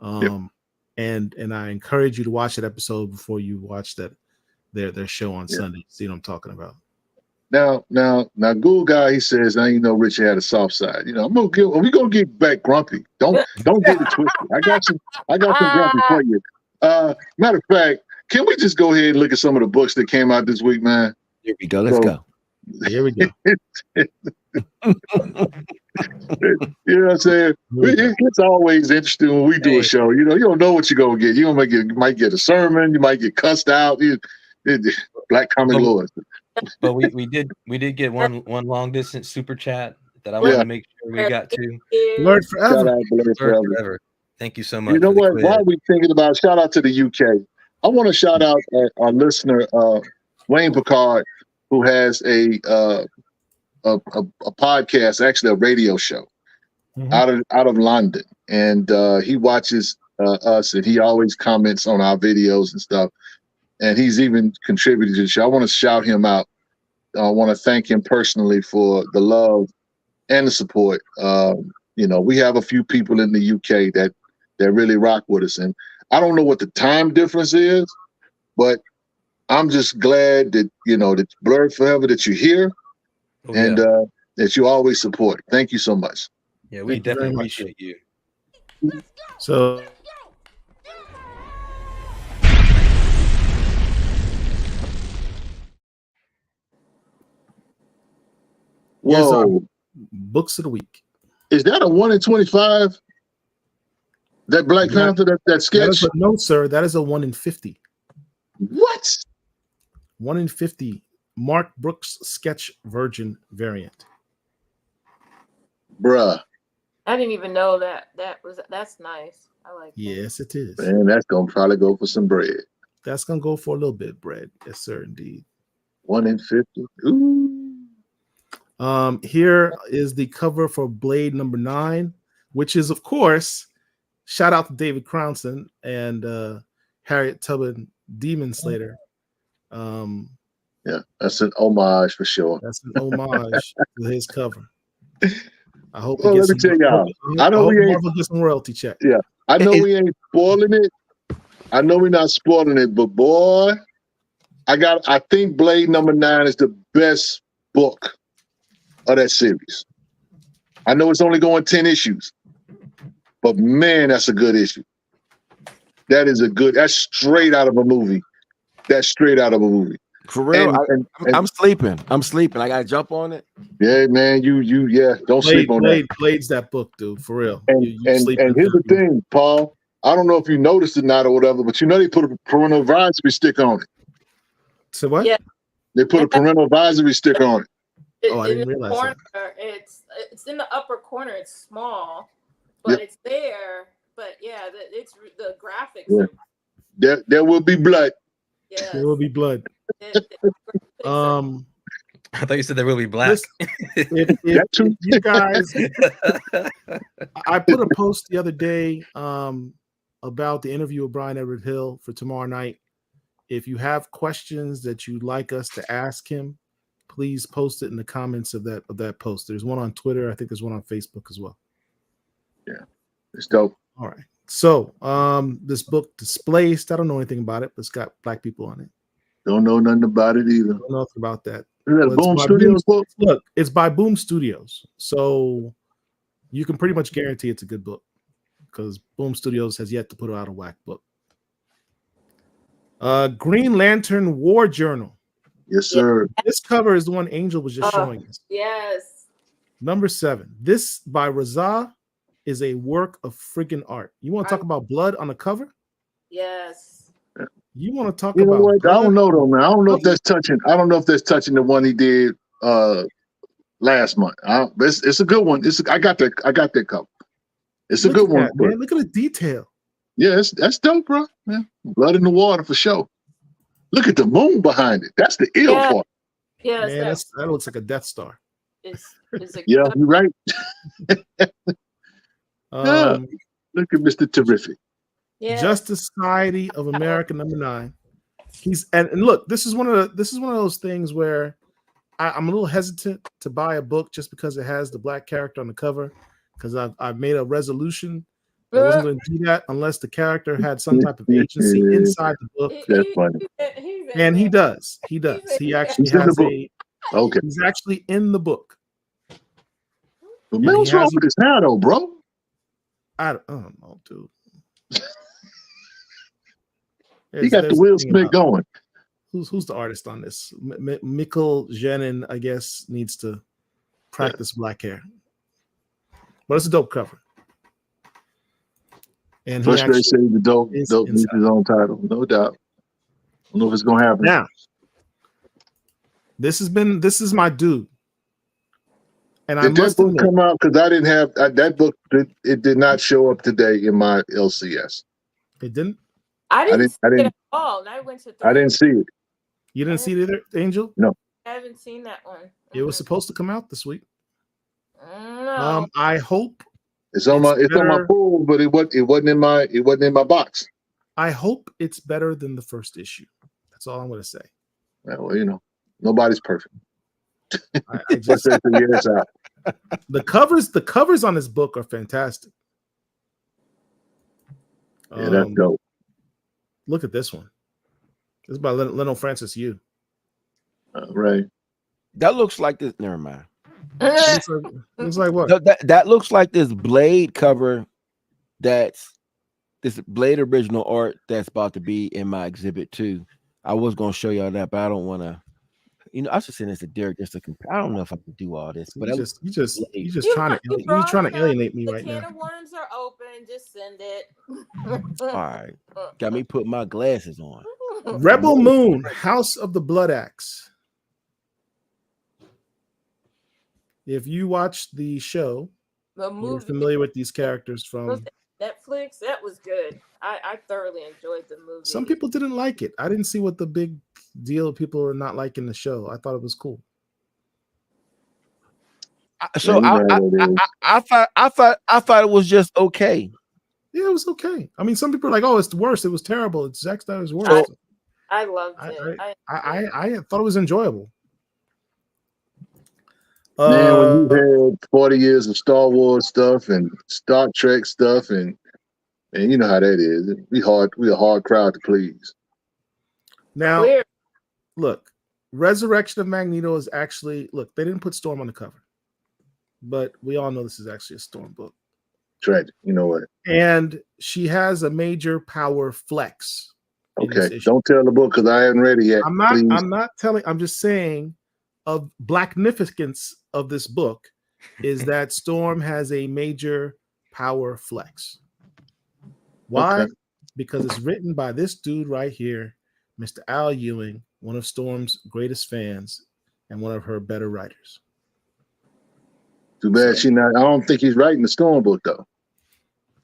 And I encourage you to watch that episode before you watch their show on Sunday. See what I'm talking about. Now, Google guy, he says, "I know Richie had a soft side." You know, we're gonna get back grumpy. Don't get it twisted. I got some grumpy for you. Matter of fact, can we just go ahead and look at some of the books that came out this week, man? Here we go. Let's go. Here we go. You know what I'm saying? It's always interesting when we do a show. You know, you don't know what you're gonna get. You might get a sermon. You might get cussed out. Black comic lords. But we did get one long distance super chat that I want to make sure we got to. Blurred forever. Blurred forever. Thank you so much. You know what? While we're thinking about, shout out to the UK. I want to shout out our listener, Wayne Picard, who has a podcast, actually a radio show. out of London, and he watches us, and he always comments on our videos and stuff. And he's even contributed to the show. I want to shout him out. I want to thank him personally for the love and the support. We have a few people in the UK that really rock with us, and I don't know what the time difference is, but I'm just glad that that Blurred Forever, that you're here, and that you always support. Thank you so much. Yeah, we definitely appreciate you. So. Whoa! Books of the week. Is that a 1 in 25? That Black Panther, that sketch? No, sir. That is a 1 in 50. What? 1 in 50. Mark Brooks sketch virgin variant. Bruh. I didn't even know that's nice. I like that. Yes, it is. Man, that's gonna probably go for some bread. That's gonna go for a little bit of bread. Yes, sir, indeed. 1 in 50. Ooh. Here is the cover for Blade number 9, which is, of course, shout out to David Crownson and Harriet Tubman Demon Slater. Yeah, that's an homage for sure. That's an homage to his cover. I hope let me tell y'all. I know we ain't get some royalty check. Yeah, I know we ain't spoiling it. I know we're not spoiling it, but boy, I think Blade number 9 is the best book of that series. I know it's only going 10 issues, but man, that's a good issue. That's straight out of a movie. That's straight out of a movie. For real, I'm sleeping. I gotta jump on it. Yeah, man. Don't sleep on that. Blade's that book, dude. For real. And here's the thing, Paul. I don't know if you noticed it not or whatever, but they put a parental advisory stick on it. So what? Yeah. They put a parental advisory stick on it. I didn't realize that. It's in the upper corner. It's small, but it's there. But yeah, it's the graphics. Yeah. There will be blood. Yeah. There will be blood. I thought you said there will be black. If you guys, I put a post the other day about the interview with Brian Edward Hill for tomorrow night. If you have questions that you'd like us to ask him, please post it in the comments of that post. There's one on Twitter. I think there's one on Facebook as well. Yeah, it's dope. All right. So this book, Displaced, I don't know anything about it, but it's got black people on it. Don't know nothing about it either. Don't know nothing about that. Is that a Boom Studios book? Look, it's by Boom Studios. So you can pretty much guarantee it's a good book because Boom Studios has yet to put out a whack book. Green Lantern War Journal. Yes, sir. This cover is the one Angel was just showing us. Yes. Number 7. This by Raza is a work of friggin' art. You want to talk about blood on the cover? Yes. You want to talk about blood? I don't know though, man. I don't know if that's touching. I don't know if that's touching the one he did last month. It's a good one. I got that cover. It's a good one. Man, look at the detail. Yeah, that's dope, bro. Man, blood in the water for sure. Look at the moon behind it. That's the ill part. Yeah, man, that looks like a Death Star. You're right. Look at Mr. Terrific. Yeah. Justice Society of America number 9. And look, this is one of those things where I'm a little hesitant to buy a book just because it has the black character on the cover, because I've made a resolution I wasn't going to do that unless the character had some type of agency inside the book. That's funny. And he does. He actually has Okay. He's actually in the book. But man, what's wrong with his hair, though, bro? I don't know, dude. He got the Will Smith going. Who's the artist on this? Mikkel Jenin, I guess, needs to practice black hair. But it's a dope cover. And first grade say the dope needs his own title, no doubt. I don't know if it's gonna happen. Now, this is my dude. And did that book come out? Because I didn't have that book. It did not show up today in my LCS. It didn't. I didn't see it at all. I went to. I didn't see it. You didn't see it either, Angel? No. I haven't seen that one. It was supposed to come out this week. No. I hope It's on my better. pool, but it wasn't in my box. I hope it's better than the first issue. That's all I'm going to say. Well, you know, nobody's perfect. I just years out. the covers on this book are fantastic. Yeah, that's dope. Look at this one. This is by Leno Francis Yu. Right. That looks like this. Never mind. Looks like what? No, that looks like this Blade cover. That's this Blade original art that's about to be in my exhibit too. I was gonna show y'all that, but I don't want to. You know, I should send this to Derek just to compare. I don't know if I can do all this, but you just trying to alienate me right now. The can of worms are open. Just send it. All right, got me put my glasses on. Rebel Moon, House of the Blood Axe. If you watch the show, you're familiar with these characters from Netflix. That was good. I thoroughly enjoyed the movie. Some people didn't like it. I didn't see what the big deal people are not liking the show. I thought it was cool. So I thought it was just okay. Yeah, it was okay. I mean, some people are like, "Oh, it's the worst. It was terrible. It's Zack Snyder's worst." I loved it. I thought it was enjoyable. Man, when you had 40 years of Star Wars stuff and Star Trek stuff, and you know how that is. We a hard crowd to please. Now, look, Resurrection of Magneto is actually they didn't put Storm on the cover, but we all know this is actually a Storm book. Tragic, you know what? And she has a major power flex. Okay, don't tell the book because I haven't read it yet. I'm not telling. I'm just saying, of blacknificence of this book is that Storm has a major power flex. Why? Okay. Because it's written by this dude right here, Mr. Al Ewing, one of Storm's greatest fans and one of her better writers. Too bad I don't think he's writing the Storm book though.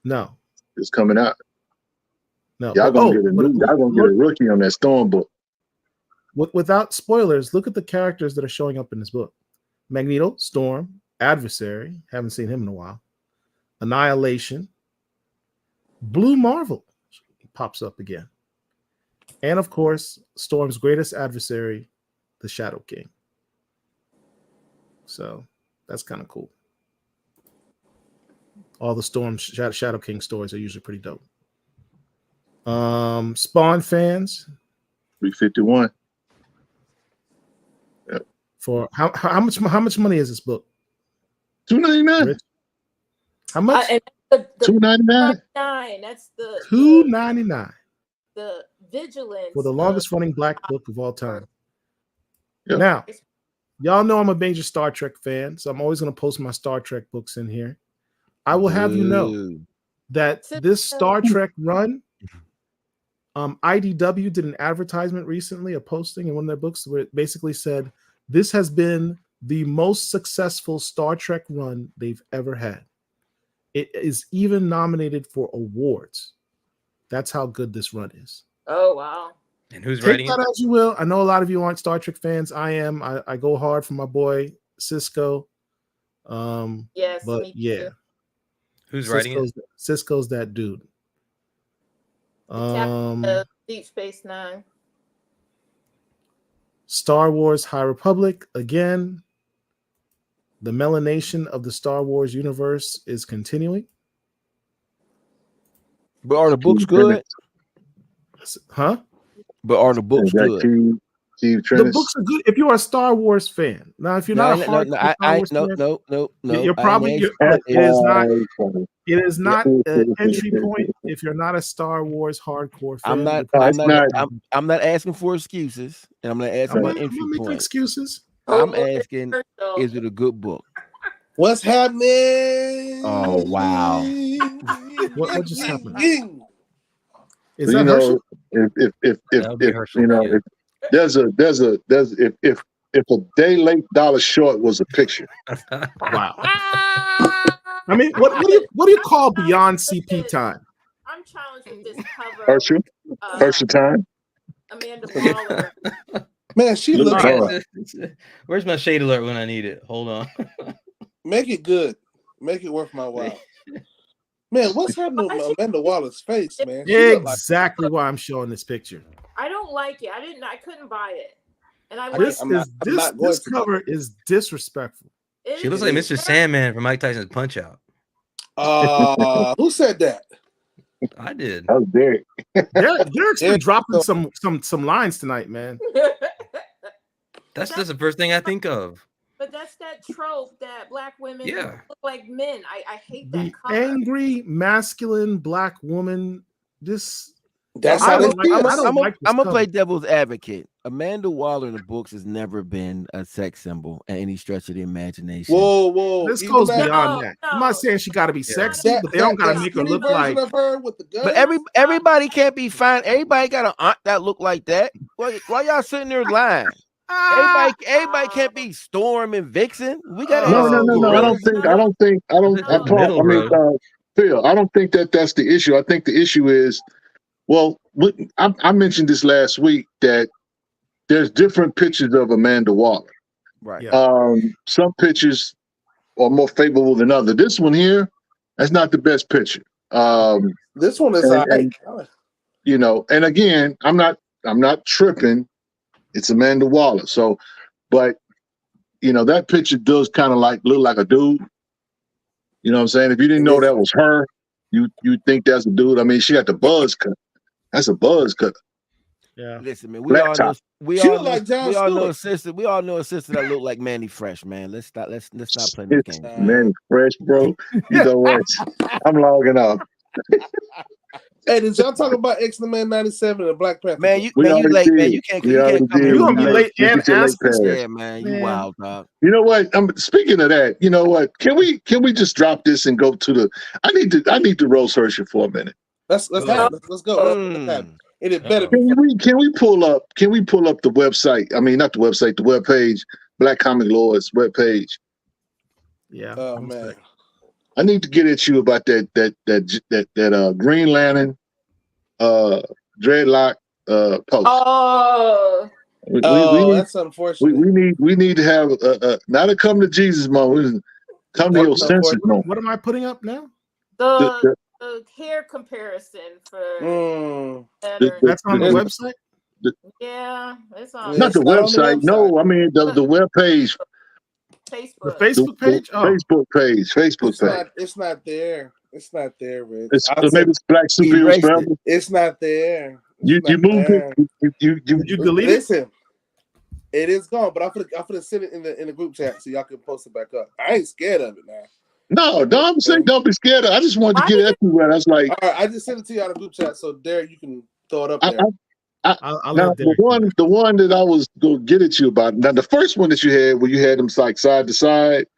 No, it's coming out. No, y'all gonna get a rookie on that Storm book. Without spoilers, look at the characters that are showing up in this book. Magneto, Storm, Adversary, haven't seen him in a while. Annihilation. Blue Marvel pops up again. And of course, Storm's greatest adversary, the Shadow King. So that's kind of cool. All the Storm Shadow King stories are usually pretty dope. Spawn fans. 351. For how much money is this book? $2.99. How much? $2.99. That's the $2.99. The Vigilance for the longest running black book of all time. Yep. Now, y'all know I'm a major Star Trek fan, so I'm always going to post my Star Trek books in here. I will have you know that this Star Trek run, IDW did an advertisement recently, a posting in one of their books where it basically said, this has been the most successful Star Trek run they've ever had. It is even nominated for awards. That's how good this run is. Oh, wow. And who's writing it? Take that as you will. I know a lot of you aren't Star Trek fans. I am. I go hard for my boy Cisco. Yes, but yeah. Who's writing it? Cisco's that dude. Deep Space Nine. Star Wars High Republic. Again, the melanation of the Star Wars universe is continuing. But are the books good? Huh? But are the books good? The books are good if you are a Star Wars fan. Now, if you're not a hardcore Star Wars fan, you're probably it is not an entry point if you're not a Star Wars hardcore fan. I'm not asking for excuses, and I'm not asking about entry point. Excuses. I'm asking, is it a good book? What's happening? Oh wow! What just happened? Is that Herschel? If you know, if a day late dollar short was a picture. Wow. I mean, what do you call beyond CP time? I'm challenged with this cover. Herschel time. Amanda Waller. Man, she looks. Where's my shade alert when I need it? Hold on. Make it good. Make it worth my while. Man, what's happening to Amanda Waller's face, man? Exactly why I'm showing this picture. I don't like it. I couldn't buy it. And I This like this cover is disrespectful. She looks like Mr. Sandman from Mike Tyson's Punch Out. Who said that? I did. That was Derek. Derek's been dropping some lines tonight, man. That's just the first thing I think of. But that's that trope that black women look like men. I hate The that color. angry, masculine black woman. That's how I'm gonna play devil's advocate. Amanda Waller in the books has never been a sex symbol at any stretch of the imagination. Whoa. This goes beyond that. I'm not saying she got to be sexy, but they don't got to make her look like. Of her with the gun. But everybody can't be fine. Everybody got an aunt that look like that. Why y'all sitting there lying? Everybody can't be Storm and Vixen. We got no. I don't think. Phil, I don't think that's the issue. I think the issue is, I mentioned this last week that there's different pictures of Amanda Waller. Right. Yeah. Some pictures are more favorable than others. This one here, that's not the best picture. This one is and again, I'm not tripping. It's Amanda Waller. So, but that picture does kind of look like a dude. You know what I'm saying? If you didn't know that was her, you think that's a dude. I mean, she got the buzz cut. That's a buzz cut. Yeah. Listen, man, we all know a sister that look like Manny Fresh, man. Let's stop playing this game. Manny Fresh, bro. You know what? I'm logging off. Hey, did y'all talk about X-Men 97 and Black Panther? Man, you late, man. You can't come. You're gonna be late and ask. Yeah, man. You wild, dog. You know what? Speaking of that, you know what? Can we just drop this and go to the? I need to Rose Hershey for a minute. Let's go. It better. Can we pull up the website? I mean, not the website, the webpage, Black Comic Lord's webpage. Yeah. Oh man. I need to get at you about that Green Lantern dreadlock post. That's unfortunate. We need to have not a come to Jesus moment. Come to your senses moment. What am I putting up now? The hair comparison for that's on the website. It's on. Not the website. No, I mean the web page. Facebook. The Facebook page? Facebook page. It's not there. It's not there, Rich. Maybe it's Black Superheroes Forever. It's not there. You moved it. You deleted it? Listen, it is gone, but I'm gonna send it in the group chat so y'all can post it back up. I ain't scared of it now. No, I'm saying don't be scared of it. I just wanted to get it everywhere. That's like, all right, I just sent it to you on the group chat, so Derek, you can throw it up there. The one that I was going to get at you about, now the first one that you had where you had them like side to side,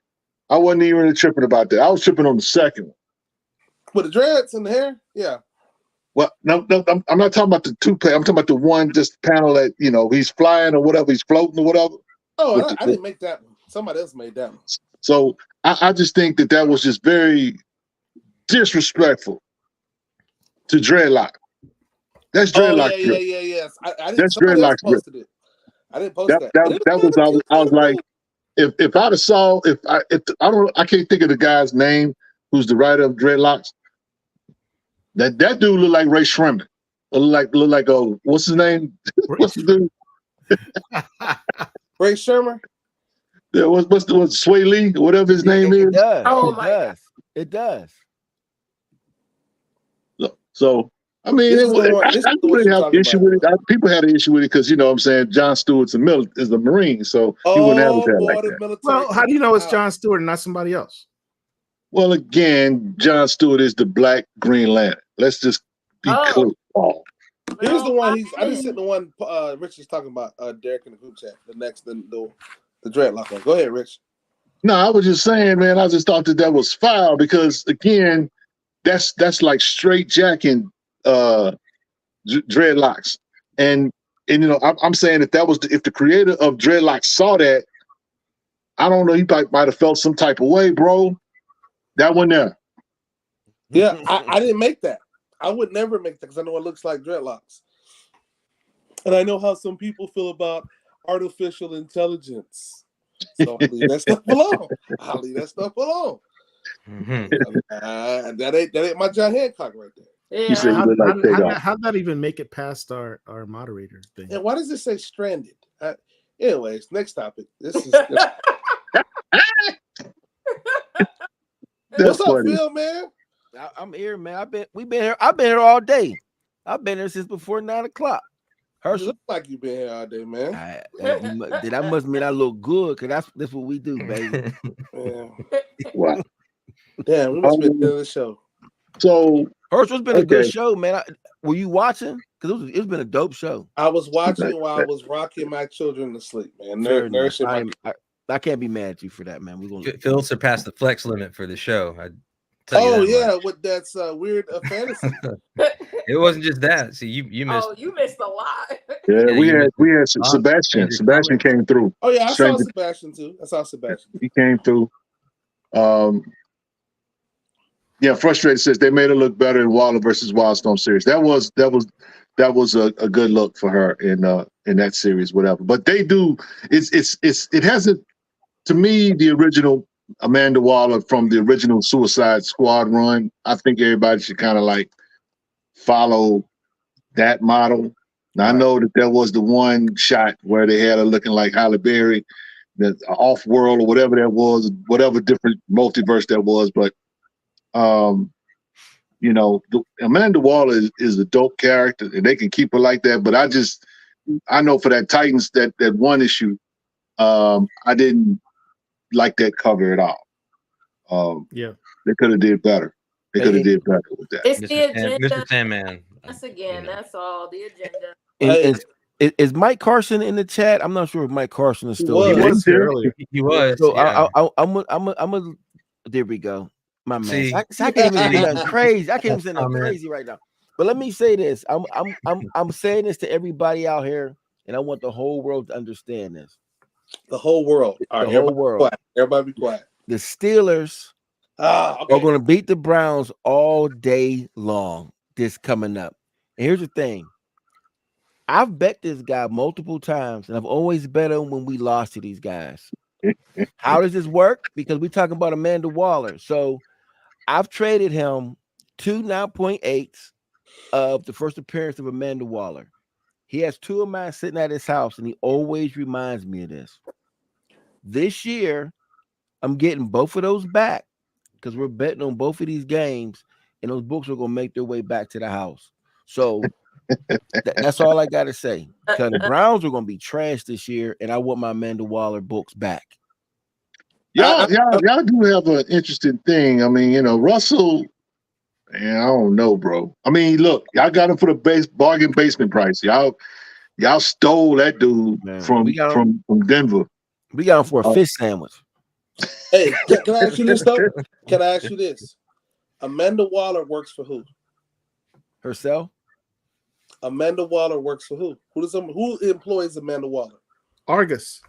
I wasn't even really tripping about that. I was tripping on the second one. With the dreads and the hair? Yeah. Well, no, I'm not talking about the two-page. I'm talking about the one just panel that, he's flying or whatever, he's floating or whatever. Oh, I didn't make that one. Somebody else made that one. So I just think that was just very disrespectful to dreadlock. That's dreadlock. Yeah. That's dreadlock. I didn't post that. I was like, if I'd have saw, I can't think of the guy's name who's the writer of Dreadlocks. That dude looked like Ray Sherman. Look like what's his name? What's the dude? Ray Sherman. Yeah, what's Sway Lee, whatever his name is. It does. Oh my God. It does. So I mean, I really have an issue with it. People had an issue with it because what I'm saying, John Stewart's a Marine, so he wouldn't have it like that. Well, how do you know it's John Stewart and not somebody else? Well, again, John Stewart is the Black Green Lantern. Let's just be clear. Here's the one. I just sent the one Rich is talking about. Derek in the group chat. The next, the dreadlock one. Go ahead, Rich. No, I was just saying, man. I just thought that was foul because again, that's like straight jacking dreadlocks, and I'm saying if the creator of dreadlocks saw that, I don't know, he might have felt some type of way, bro. That one there. Yeah, I didn't make that. I would never make that because I know it looks like dreadlocks, and I know how some people feel about artificial intelligence. So I'll leave that stuff alone. That ain't my John Hancock right there. Yeah. You said you look like Takeoff. How'd that even make it past our moderator thing? And why does it say stranded? Anyways, next topic. This is That's what's up, funny. Phil, man? I'm here, man. I've been here all day. I've been here since before 9 o'clock. You Herschel, look like you've been here all day, man. that must mean I look good, because that's what we do, baby. Yeah. Wow. Damn, we must be at the end of the show. So Herschel's been a good Okay. show, man. Were you watching? Because it's been a dope show. I was watching while I was rocking my children to sleep, man. Fair enough. Nourishing my I can't be mad at you for that, man. We're gonna Phil surpassed the flex limit for the show. I tell you Oh that yeah, much. with that's weird fantasy. It wasn't just that. See, you missed. Oh, you missed a lot. yeah, Yeah, we you had missed Sebastian. Stranger Sebastian Comments. came through. Oh yeah, I saw Stranger- Sebastian too. I saw Sebastian. He came through. Yeah, frustrated says they made her look better in Waller versus Wildstorm series. That was a good look for her in that series, whatever. But they do it hasn't, to me, the original Amanda Waller from the original Suicide Squad run. I think everybody should kind of like follow that model. Now I know that there was the one shot where they had her looking like Halle Berry, the off world or whatever that was, whatever different multiverse that was, but Amanda Waller is a dope character, and they can keep her like that. But I know for that Titans that one issue, I didn't like that cover at all. Yeah, they could have did better. They could have did better with that. It's the agenda. Mr. Sandman. That's again. That's all. The agenda. Is Mike Carson in the chat? I'm not sure if Mike Carson is still He here. was here earlier. He was. So yeah. I'm there we go. My man. See? I can't even say nothing crazy. I can't even say nothing Comment. crazy right now. But let me say this. I'm saying this to everybody out here, and I want the whole world to understand this. The whole world. All right, The whole everybody world. Quiet. Everybody be quiet. The Steelers Okay. are going to beat the Browns all day long this coming up. And here's the thing. I've bet this guy multiple times, and I've always bet him when we lost to these guys. How does this work? Because we're talking about Amanda Waller. So I've traded him 2 9.8s of the first appearance of Amanda Waller. He has 2 of mine sitting at his house, and he always reminds me of this. This year, I'm getting both of those back because we're betting on both of these games, and those books are going to make their way back to the house. So that's all I got to say. Because the Browns are going to be trash this year, and I want my Amanda Waller books back. Y'all do have an interesting thing. I mean, Russell, man, I don't know, bro. I mean, look, y'all got him for the bargain basement price. Y'all stole that dude from Denver. We got him for a fish sandwich. Hey, can I ask you this though? Can I ask you this? Amanda Waller works for who? Herself? Amanda Waller works for who? Who employs Amanda Waller? Argus.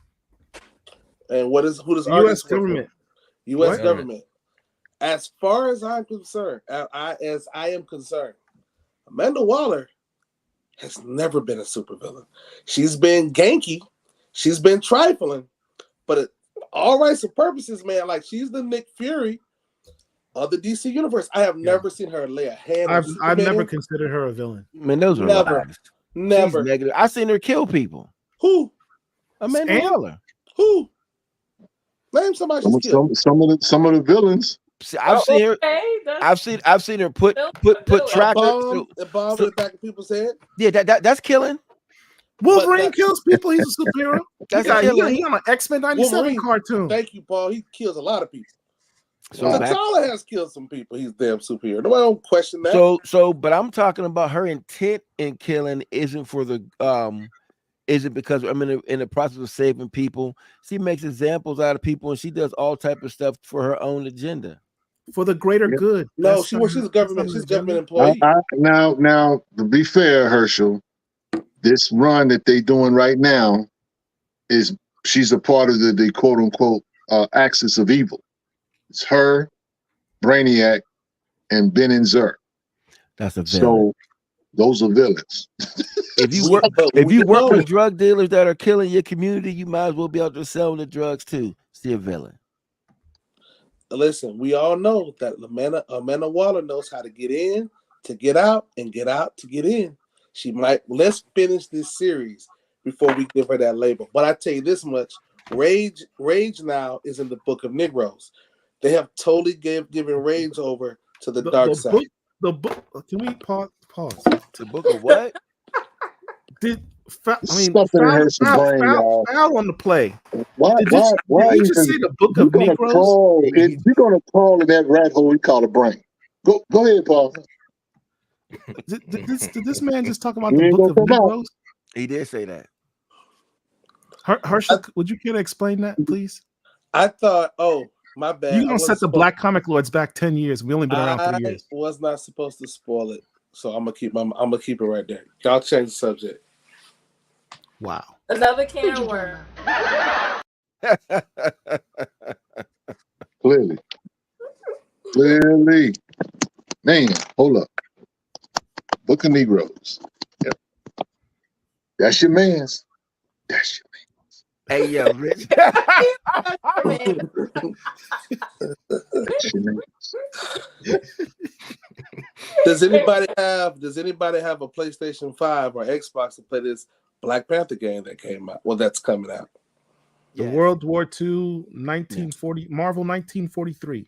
And who does U.S. Argus government? U.S. government. As far as I'm concerned, as I am concerned, Amanda Waller has never been a supervillain. She's been ganky, she's been trifling, but all rights and purposes, man, like she's the Nick Fury of the DC universe. I have never seen her lay a hand on Superman. I've never considered her a villain. Man, those are lies. Never. She's negative. I seen her kill people. Who? Amanda Waller. Who? Name somebody she's killed. Some of the villains. I've seen her. I've seen her put trackers. Involved with attacking people's head. Yeah, that's killing. Wolverine kills people. He's a superhero. That's killing. He on an X-Men 97 Wolverine, cartoon. Thank you, Paul. He kills a lot of people. So T'Challa has killed some people. He's damn superhero. Nobody don't question that. But I'm talking about her intent in killing isn't for the isn't because I'm in the process of saving people. She makes examples out of people, and she does all type of stuff for her own agenda. For the greater good. No, she's a government. She's a government employee. Now, to be fair, Herschel, this run that they doing right now she's a part of the quote unquote axis of evil. It's her, Brainiac, and Ben and Zerk. That's a villain. So those are villains. If you work with drug dealers that are killing your community, you might as well be out there selling the drugs too. Still a villain. listen, we all know that Amanda Waller knows how to get in, to get out, and get out to get in. She might. Let's finish this series before we give her that label. But I tell you this much: Rage now is in the Book of Negroes. They have totally given Rage over to the dark side. Can we pause? The book of what? Foul on the play. Why Did you just say the Book of Negroes? You're gonna crawl in that rat hole we call a brain. Go ahead, Paul. Did this man just talk about the Book of Negroes? He did say that. Herschel, would you care to explain that, please? I thought, oh, my bad. You're gonna set the Black Comic Lords back 10 years. We only been around 3 years. I was not supposed to spoil it, so I'm gonna keep it right there. Y'all change the subject. Wow. Another can of worm. Clearly. Man, hold up. Book of Negroes. Yep. That's your man's. That's your man's. Hey, yo, Rich. That's your man's. Does anybody have a PlayStation 5 or Xbox to play this Black Panther game that came out? Well, that's coming out. The World War II 1940 Marvel 1943.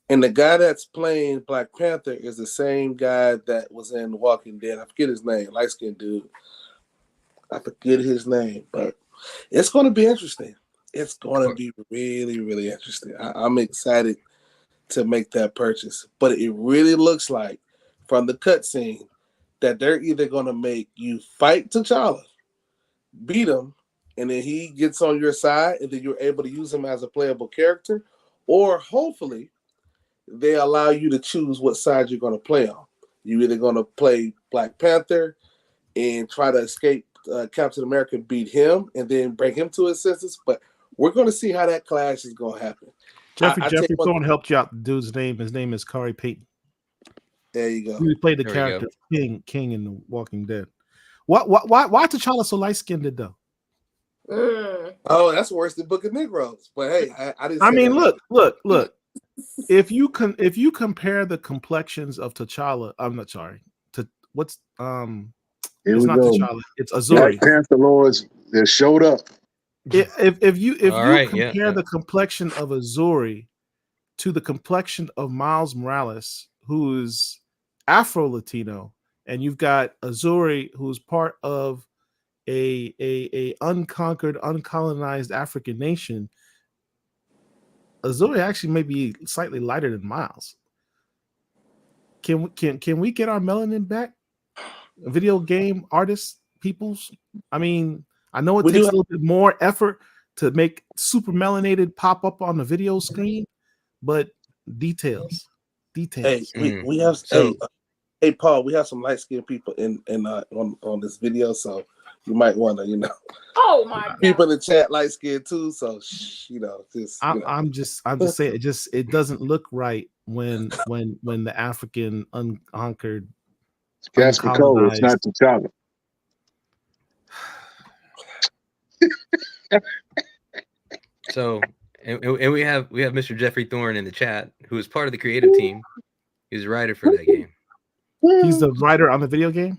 And the guy that's playing Black Panther is the same guy that was in Walking Dead. I forget his name, light-skinned dude. I forget his name, but it's going to be interesting. It's going to be really, really interesting. I'm excited to make that purchase. But it really looks like, from the cutscene, that they're either going to make you fight T'Challa, beat him, and then he gets on your side, and then you're able to use him as a playable character, or hopefully they allow you to choose what side you're going to play on. You're either going to play Black Panther and try to escape Captain America, beat him, and then bring him to his senses. But we're going to see how that clash is going to happen. Jeffrey Thorne helped you out. The dude's name. His name is Kari Payton. There you go. He played the character King in The Walking Dead. Why T'Challa so light skinned though? Oh, that's worse than Book of Negroes. But hey, I didn't. I mean, look. If you compare the complexions of T'Challa, I'm not sorry. It's not T'Challa. It's Azuri. Black Panther Lords that showed up. If you compare the complexion of Azuri to the complexion of Miles Morales, who is Afro Latino, and you've got Azuri, who's part of a unconquered, uncolonized African nation. Azuri actually may be slightly lighter than Miles. Can we get our melanin back? Video game artists, peoples. I mean, I know it takes a little bit more effort to make super melanated pop up on the video screen, but details. Hey, we have hey Paul, we have some light skinned people on this video, so you might want to, Oh my God. People in the chat light skinned too, so I'm just saying, it doesn't look right when the African unconquered. Casper Cole, it's not T'Challa. So, and we have Mr. Jeffrey Thorne in the chat, who is part of the creative team. He's a writer for that game. He's the writer on the video game.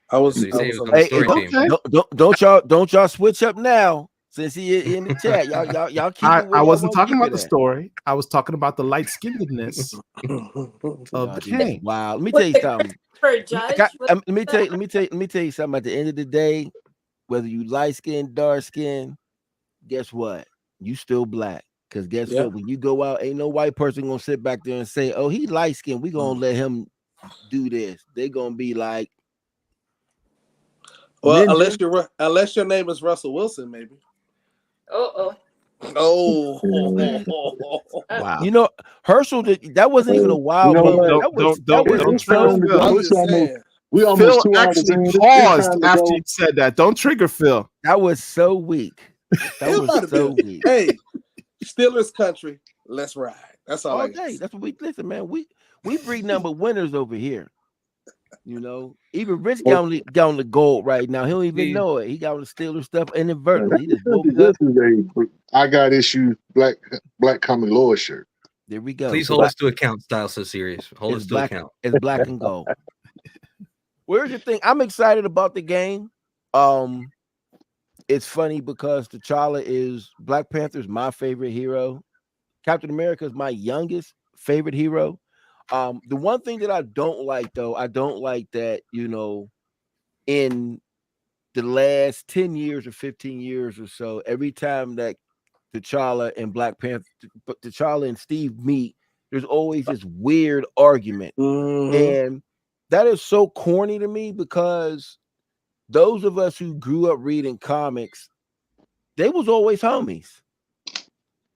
I was on the story team. Don't y'all switch up now since he in the chat. Y'all keep. I wasn't talking about the story. I was talking about the light skinnedness of the game. Wow, let me tell you something. Let me tell you something. At the end of the day, whether you light skin, dark skin, guess what? You still black. Because guess what? When you go out, ain't no white person gonna sit back there and say, "Oh, he light skinned. We gonna let him do this." They gonna be like, "Well, unless your name is Russell Wilson, maybe." Oh. Wow. You know, Herschel, that wasn't even a wild movie. We almost Phil 2 hours actually paused after you said that. Don't trigger Phil. That was so weak. That was so weak. Hey, Steelers country, let's ride. That's all I day. That's what we listen, man. We bring number winners over here. Even Rich got on the gold right now. He don't even know it. He got on the Steelers stuff inadvertently. He just woke up. I got issues black comic Lord shirt. There we go. Please So hold us to account. Style so serious. Hold us to account. It's black and gold. Where's your thing? I'm excited about the game. It's funny because T'Challa is Black Panther's my favorite hero. Captain America is my youngest favorite hero. The one thing that I don't like, though, I don't like that, in the last 10 years or 15 years or so, every time that T'Challa and Black Panther, T'Challa and Steve meet, there's always this weird argument. And that is so corny to me because those of us who grew up reading comics, they was always homies.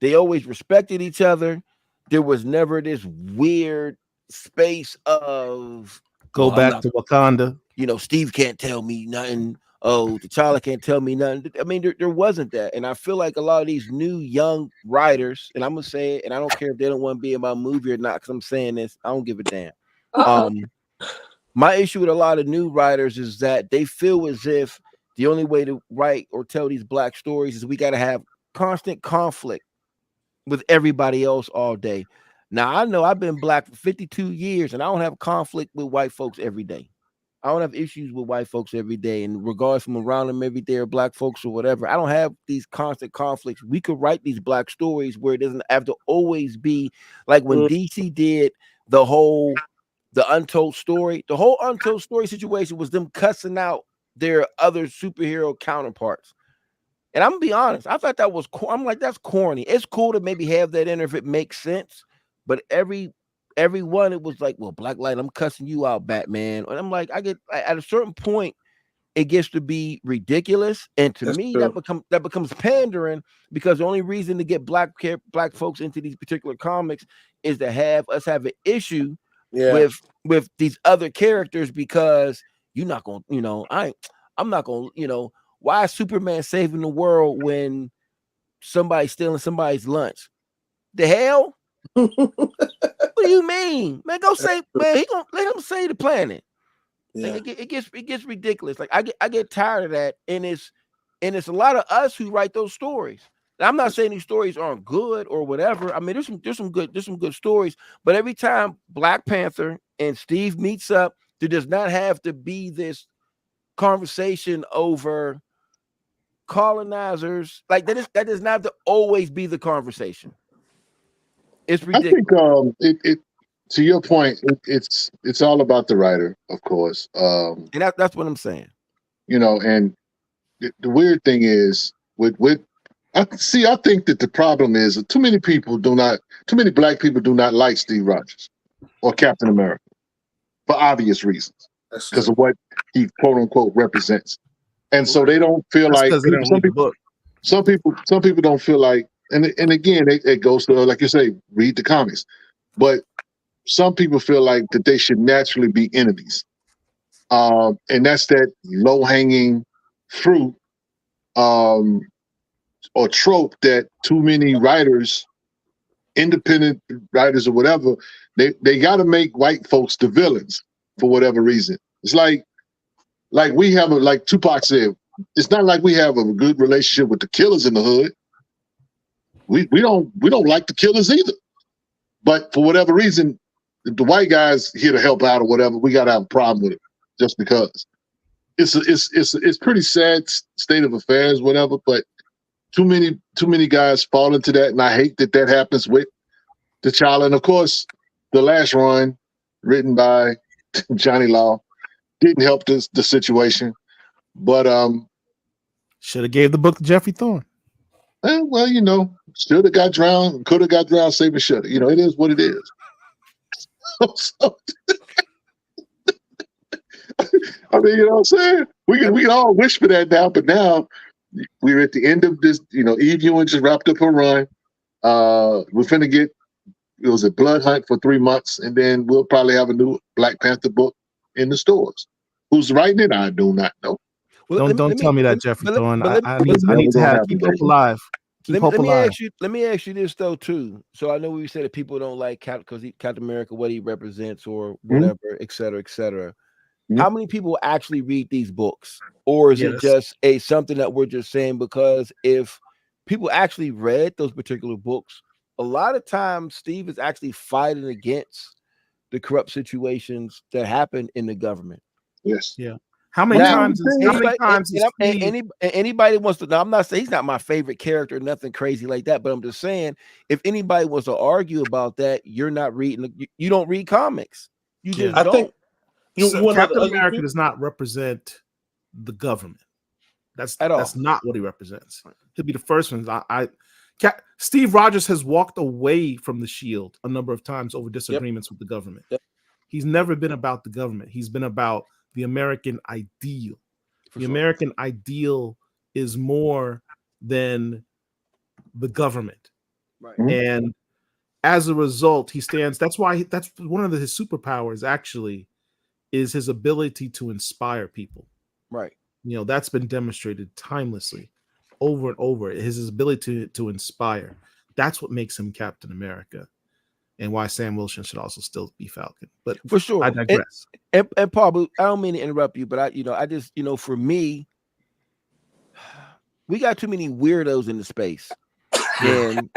They always respected each other. There was never this weird space of go back to Wakanda. Steve can't tell me nothing. Oh, T'Challa can't tell me nothing. I mean, there wasn't that. And I feel like a lot of these new young writers, and I'm going to say it, and I don't care if they don't want to be in my movie or not, because I'm saying this, I don't give a damn. My issue with a lot of new writers is that they feel as if the only way to write or tell these black stories is we got to have constant conflict with everybody else all day. Now, I know I've been black for 52 years, and I don't have conflict with white folks every day. I don't have issues with white folks every day, and regardless from around them every day or black folks or whatever, I don't have these constant conflicts. We could write these black stories where it doesn't have to always be like when DC did the untold story. The whole untold story situation was them cussing out their other superhero counterparts. And I'm gonna be honest, I thought that was cool. I'm like, that's corny. It's cool to maybe have that in if it makes sense, but everyone, it was like, well, Black Light, I'm cussing you out, Batman. And I'm like, at a certain point, it gets to be ridiculous. And to me, that becomes pandering, because the only reason to get black folks into these particular comics is to have us have an issue with these other characters, because you're not gonna, I'm not gonna, why is Superman saving the world when somebody's stealing somebody's lunch? The hell? What do you mean, man? Go save, man. He gonna let him save the planet. Like, it gets ridiculous. Like I get tired of that, and it's a lot of us who write those stories. Now, I'm not saying these stories aren't good or whatever. I mean, there's some good stories, but every time Black Panther and Steve meets up, there does not have to be this conversation over colonizers. Like that does not have to always be the conversation. It's ridiculous. I think it to your point, it's all about the writer, of course. And that's what I'm saying. And the weird thing is I think that the problem is that too many black people do not like Steve Rogers or Captain America for obvious reasons, because of what he quote unquote represents. And so they don't feel like some people don't feel like, and again, it goes to, like you say, read the comics. But some people feel like that they should naturally be enemies. And that's that low-hanging fruit or trope that too many writers, independent writers or whatever, they got to make white folks the villains for whatever reason. It's like we have like Tupac said, it's not like we have a good relationship with the killers in the hood. We don't like the killers either. But for whatever reason, if the white guy's here to help out or whatever, we got to have a problem with it just because. It's pretty sad state of affairs, whatever. But too many guys fall into that, and I hate that happens with T'Challa. And of course, the last run, written by Johnny Law, didn't help the situation. But should have gave the book to Jeffrey Thorne. Well, should have got drowned, could have got drowned, save and should have. It is what it is. So, I mean, you know what I'm saying? We can all wish for that now, but now we're at the end of this. Eve Ewing just wrapped up her run. We're finna get, it was a blood hunt for 3 months, and then we'll probably have a new Black Panther book in the stores. Who's writing it? I do not know. Well, don't tell me that, Jeffrey Thorne. I need to keep hope alive. Let me ask you this though too. So I know we said that people don't like Captain America, what he represents or whatever, et cetera, et cetera. How many people actually read these books, or is it just something that we're just saying? Because if people actually read those particular books, a lot of times Steve is actually fighting against the corrupt situations that happen in the government. Yes. Yeah. How many times is anybody wants to? Now, I'm not saying he's not my favorite character, nothing crazy like that. But I'm just saying, if anybody wants to argue about that, you're not reading. You don't read comics. You just I don't. think Captain America does not represent the government. That's not what he represents. He'll be the first one. Steve Rogers has walked away from the Shield a number of times over disagreements with the government. He's never been about the government. He's been about the American ideal. The American ideal is more than the government. Right. And as a result, he stands. That's why that's one of his superpowers, actually, is his ability to inspire people. Right. You know, that's been demonstrated timelessly over and over. His ability to inspire. That's what makes him Captain America. And why Sam Wilson should also still be Falcon. But for sure, I digress. And Paul, I don't mean to interrupt you, but I just, for me, we got too many weirdos in the space. And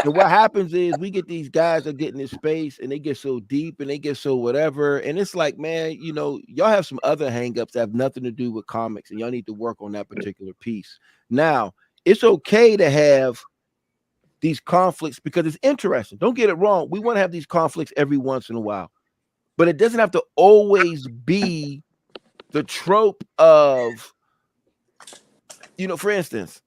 what happens is we get these guys that get in this space and they get so deep and they get so whatever. And it's like, man, y'all have some other hangups that have nothing to do with comics, and y'all need to work on that particular piece. Now, it's okay to have these conflicts because it's interesting. Don't get it wrong. We want to have these conflicts every once in a while, but it doesn't have to always be the trope of, for instance,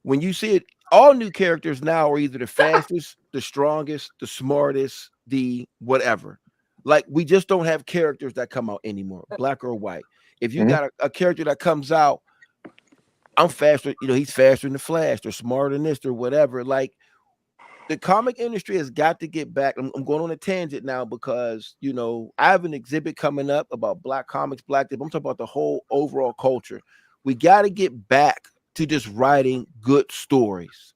when you see it, all new characters now are either the fastest, the strongest, the smartest, the whatever. Like, we just don't have characters that come out anymore, black or white. If you got a character that comes out, I'm faster, he's faster than the Flash, or smarter than this, or whatever. Like, the comic industry has got to get back. I'm going on a tangent now because, I have an exhibit coming up about black comics, I'm talking about the whole overall culture. We got to get back to just writing good stories,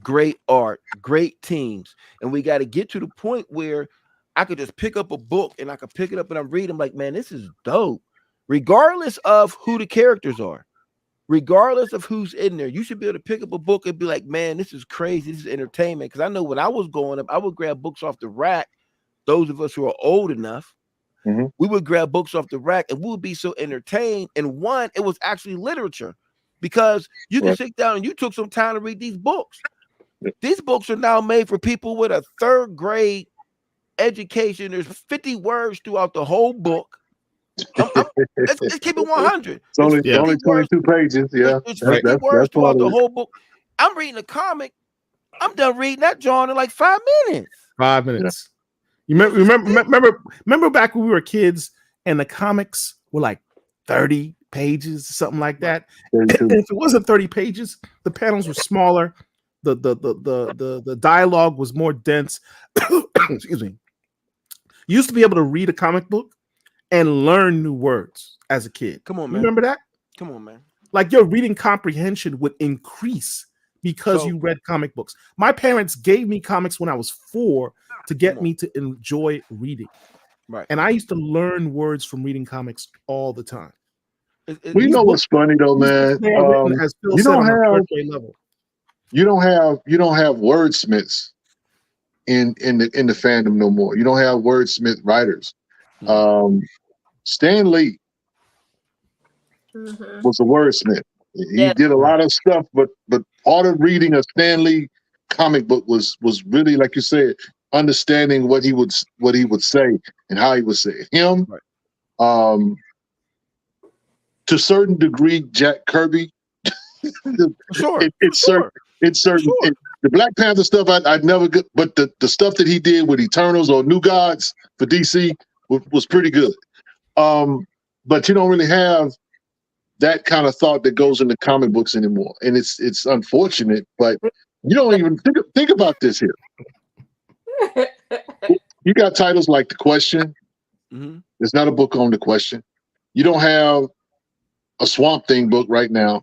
great art, great teams. And we got to get to the point where I could just pick up a book and I could pick it up and I'm reading, like, man, this is dope. Regardless of who the characters are, regardless of who's in there, you should be able to pick up a book and be like, man, this is crazy. This is entertainment. Because I know when I was growing up, I would grab books off the rack. Those of us who are old enough, we would grab books off the rack and we would be so entertained. And one, it was actually literature because you can sit down and you took some time to read these books. These books are now made for people with a third grade education. There's 50 words throughout the whole book. Let's keep it 100. It's only 22 pages. Yeah, it's 50 words throughout the whole book. I'm reading a comic. I'm done reading that, John, in like 5 minutes. 5 minutes. You remember back when we were kids and the comics were like 30 pages, something like that. If it wasn't 30 pages, the panels were smaller. The dialogue was more dense. Excuse me. You used to be able to read a comic book and learn new words as a kid. Come on, man. Remember that? Come on, man. Like, your reading comprehension would increase because you read comic books. My parents gave me comics when I was 4 to get me to enjoy reading. Right. And I used to learn words from reading comics all the time. You know what's funny though, man? You don't have wordsmiths in the fandom no more. You don't have wordsmith writers. Stan Lee was a wordsmith. He did a lot of stuff, but part of reading a Stan Lee comic book was really, like you said, understanding what he would say and how he would say it. Him, to a certain degree, Jack Kirby. It's certain. The Black Panther stuff I'd never get, but the stuff that he did with Eternals or New Gods for DC was pretty good. But you don't really have that kind of thought that goes into comic books anymore, and it's unfortunate. But you don't even think about this here. You got titles like The Question. There's not a book on The Question. You don't have a Swamp Thing book right now.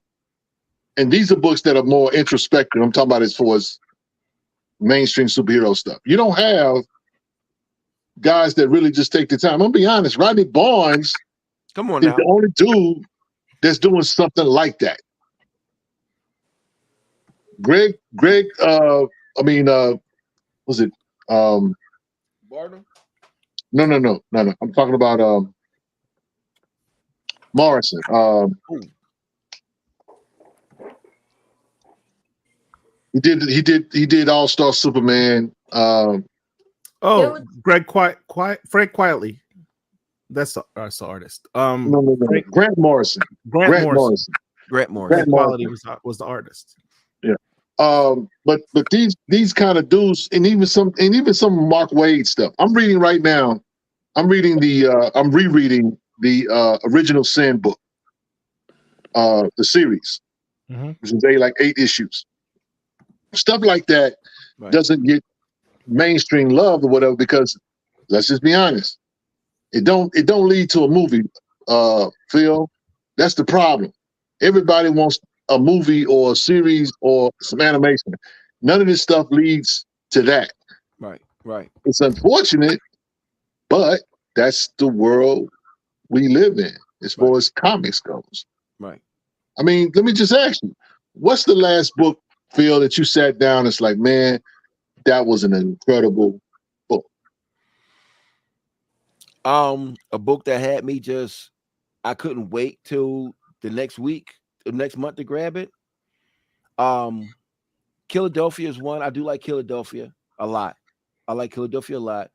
And these are books that are more introspective. I'm talking about as far as mainstream superhero stuff. You don't have guys that really just take the time. I'm gonna be honest. Rodney Barnes is the only dude that's doing something like that. was it Barnum? No. I'm talking about Morrison. He did All-Star Superman. Frank Quietly. That's the artist. No. Grant Morrison. Grant Morrison. Grant Morrison. Quality was the artist. Yeah. But these kind of dudes, and even some Mark Waid stuff. I'm reading right now. I'm rereading the Original Sin book, the series, which is like 8 issues. Stuff like that doesn't get mainstream love or whatever because let's just be honest, it don't lead to a movie. Phil, that's the problem. Everybody wants a movie or a series or some animation. None of this stuff leads to that. Right. It's unfortunate, but that's the world we live in as far as comics goes. Right. I mean, let me just ask you, what's the last book, Phil, that you sat down? It's like, man, that was an incredible book. A book that had me I couldn't wait till the next month to grab it. Philadelphia is one. I do like Philadelphia a lot. I like Philadelphia a lot.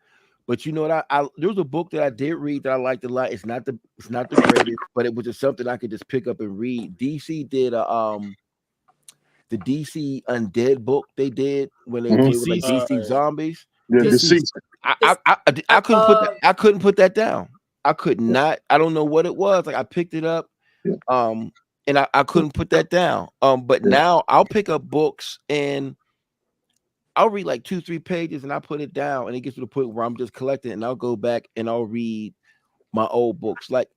But you know what? There was a book that I did read that I liked a lot. It's not the greatest, but it was just something I could just pick up and read. DC did the DC Undead book they did when they were like DC Zombies. Yeah, Deceased. I couldn't put that down. I could not. I don't know what it was. Like I picked it up, and I couldn't put that down. But now I'll pick up books and I'll read like 2-3 pages and I put it down, and it gets to the point where I'm just collecting, and I'll go back and I'll read my old books. Like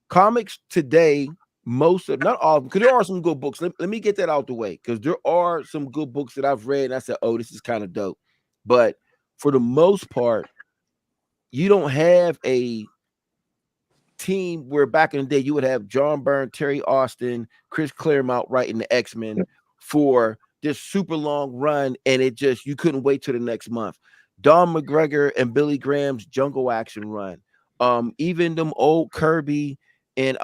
comics today, most of not all, because there are some good books. Let me get that out the way, because there are some good books that I've read and I said, oh, this is kind of dope. But for the most part, you don't have a team where back in the day you would have John Byrne, Terry Austin, Chris Claremont writing the X-Men for this super long run, and you couldn't wait till the next month. Don McGregor and Billy Graham's Jungle Action run, even them old Kirby and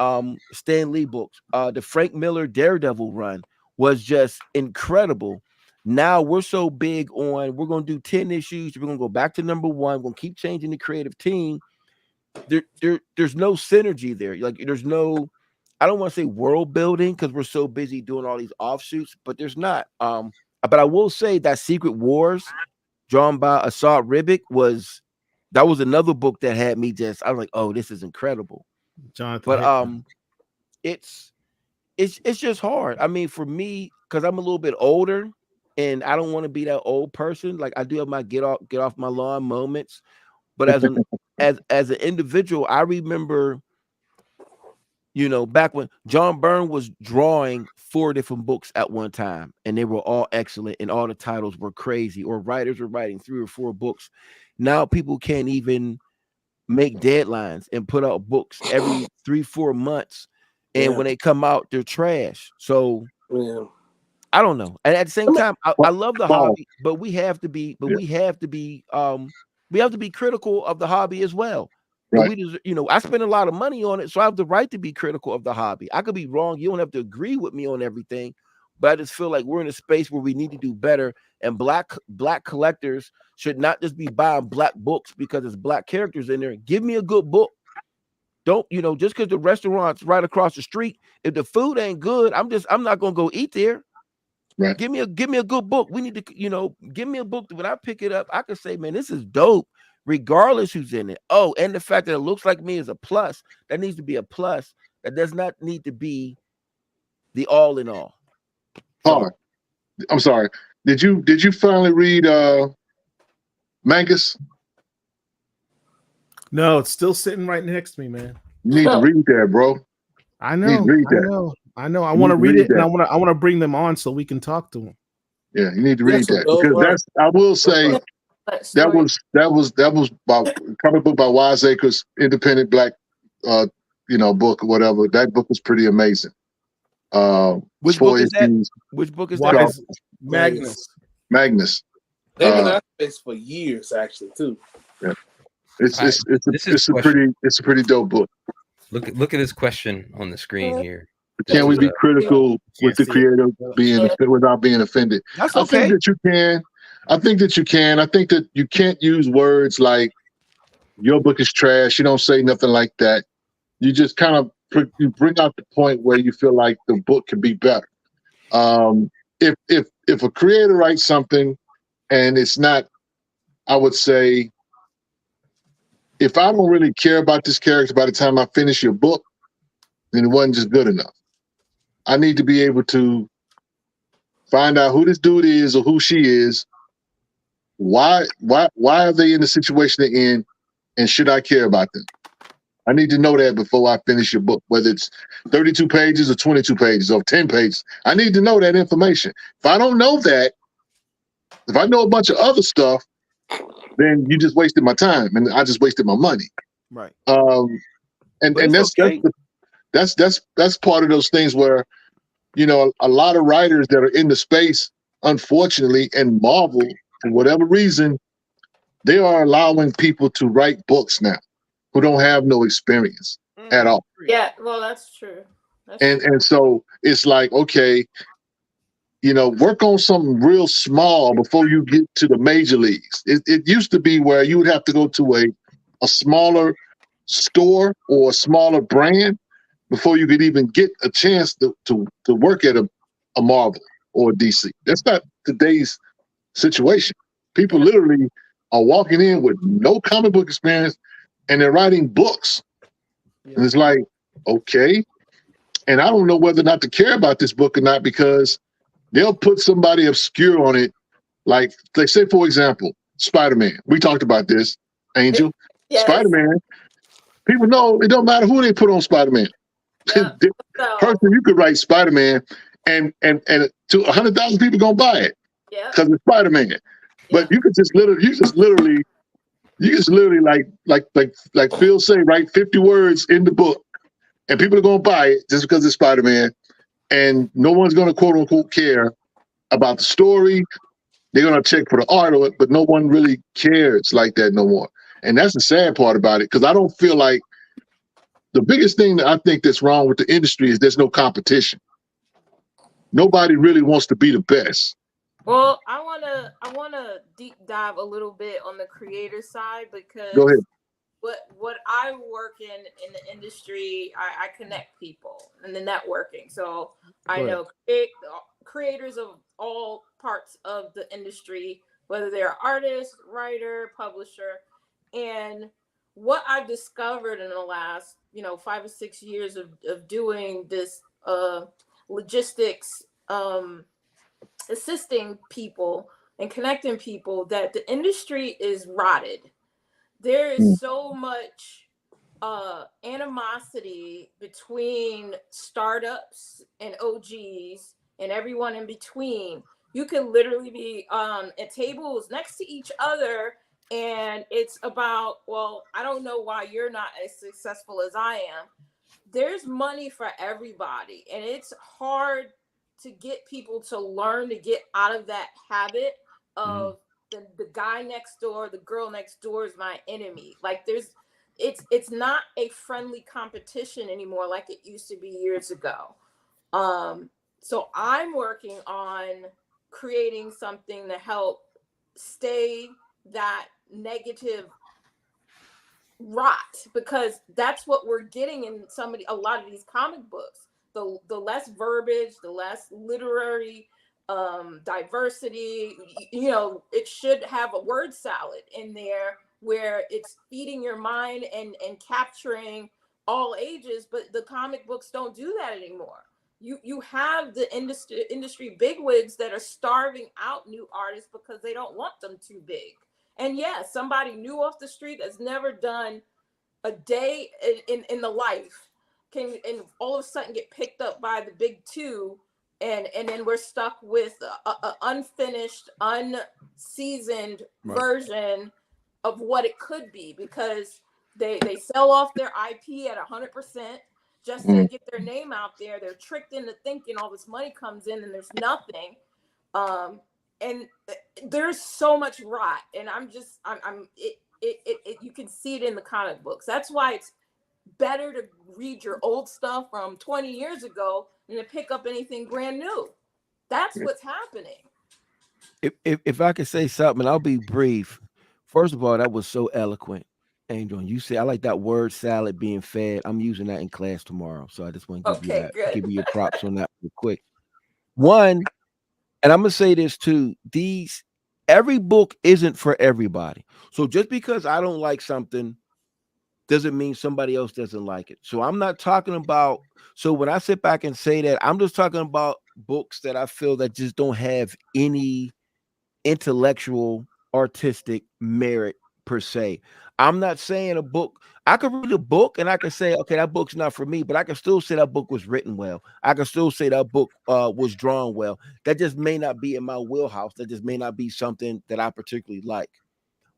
Stan Lee books, the Frank Miller Daredevil run was just incredible. Now we're so big on we're going to do 10 issues, we're going to go back to number 1, we're going to keep changing the creative team. There's no synergy there. Like there's no, I don't want to say world building because we're so busy doing all these offshoots, but there's not. But I will say that Secret Wars, drawn by Asad Ribic, was another book that had me I was like, oh, this is incredible. Jonathan, but it's just hard. I mean, for me, because I'm a little bit older and I don't want to be that old person. Like I do have my get off my lawn moments, but as an individual, I remember, back when John Byrne was drawing 4 different books at one time, and they were all excellent, and all the titles were crazy, or writers were writing 3 or 4 books. Now people can't even make deadlines and put out books every 3-4 months, and when they come out, they're trash. So I don't know. And at the same time, I love the hobby, but we have to be critical of the hobby as well. Right. I spend a lot of money on it, so I have the right to be critical of the hobby. I could be wrong. You don't have to agree with me on everything, but I just feel like we're in a space where we need to do better. And black collectors should not just be buying black books because there's black characters in there. Give me a good book. Don't, just because the restaurant's right across the street, if the food ain't good, I'm not gonna go eat there. Right. Give me a good book. We need to, give me a book that when I pick it up, I can say, man, this is dope, regardless who's in it. Oh, and the fact that it looks like me is a plus. That needs to be a plus. That does not need to be the all in all. Oh, I'm sorry. Did you finally read Mangus? No, it's still sitting right next to me, man. You need to read that, bro. I know. I want to read it, and I want to bring them on so we can talk to them. Yeah, you need to read that, because I will say that was about comic book by Wiseacres, independent black book or whatever. That book was pretty amazing. Which book is that? Which book is that? Magnus. Magnus. It's for years actually too. Yeah. It's a pretty dope book. Look at this question on the screen here. Can we be critical with the creator being without being offended? That's I okay. think that you can. I think that you can. I think that you can't use words like "your book is trash." You don't say nothing like that. You just kind of you bring out the point where you feel like the book could be better. If a creator writes something and it's not, I would say, if I don't really care about this character by the time I finish your book, then it wasn't just good enough. I need to be able to find out who this dude is or who she is. Why are they in the situation they're in, and should I care about them? I need to know that before I finish your book, whether it's 32 pages or 22 pages or 10 pages. I need to know that information. If I don't know that, if I know a bunch of other stuff, then you just wasted my time and I just wasted my money. Right. And that's part of those things where, a lot of writers that are in the space, unfortunately, and Marvel, for whatever reason, they are allowing people to write books now who don't have no experience at all. Yeah, well, that's true. And so it's like, okay, work on something real small before you get to the major leagues. It used to be where you would have to go to a smaller store or a smaller brand before you could even get a chance to work at a Marvel or a DC. That's not today's situation. People literally are walking in with no comic book experience and they're writing books. And it's like, okay. And I don't know whether or not to care about this book or not, because they'll put somebody obscure on it. Like say, for example, Spider-Man. We talked about this, Angel. Yes. Spider-Man. People know it don't matter who they put on Spider-Man. Yeah. Person, you could write Spider-Man and to 100,000 people gonna buy it. Yeah. Because it's Spider-Man. Yeah. But you could just literally like Phil say, write 50 words in the book and people are gonna buy it just because it's Spider-Man. And no one's gonna quote unquote care about the story. They're gonna check for the art of it, but no one really cares like that no more. And that's the sad part about it, because I don't feel like the biggest thing that I think that's wrong with the industry is there's no competition. Nobody really wants to be the best. Well, I wanna deep dive a little bit on the creator side, because go ahead. What I work in the industry, I connect people in the networking. So I know creators of all parts of the industry, whether they're artist, writer, publisher. And what I've discovered in the last, 5 or 6 years of doing this logistics, assisting people and connecting people, that the industry is rotted. There is so much animosity between startups and OGs and everyone in between. You can literally be at tables next to each other, and it's about, well, I don't know why you're not as successful as I am. There's money for everybody, and it's hard to get people to learn to get out of that habit of the guy next door, the girl next door is my enemy. Like it's not a friendly competition anymore like it used to be years ago. So I'm working on creating something to help stay that negative rot, because that's what we're getting in a lot of these comic books. The less verbiage, the less literary diversity, it should have a word salad in there where it's feeding your mind and capturing all ages, but the comic books don't do that anymore. You have the industry bigwigs that are starving out new artists because they don't want them too big. And yes, somebody new off the street that's never done a day in the life can all of a sudden get picked up by the big two, and then we're stuck with a unfinished, unseasoned version of what it could be, because they sell off their IP at 100% just to get their name out there. They're tricked into thinking all this money comes in and there's nothing. and there's so much rot, and you can see it in the comic books. That's why it's better to read your old stuff from 20 years ago than to pick up anything brand new. That's what's happening. If I could say something, I'll be brief. First of all, that was so eloquent, Angel. You say I like that word salad being fed. I'm using that in class tomorrow, so I just want to give you that, give you your props on that real quick. One, and I'm gonna say this too: every book isn't for everybody. So just because I don't like something doesn't mean somebody else doesn't like it. So I'm not talking about. So when I sit back and say that, I'm just talking about books that I feel that just don't have any intellectual, artistic merit per se. I'm not saying a book. I could read a book and I could say, okay, that book's not for me, but I can still say that book was written well. I can still say that book was drawn well. That just may not be in my wheelhouse. That just may not be something that I particularly like.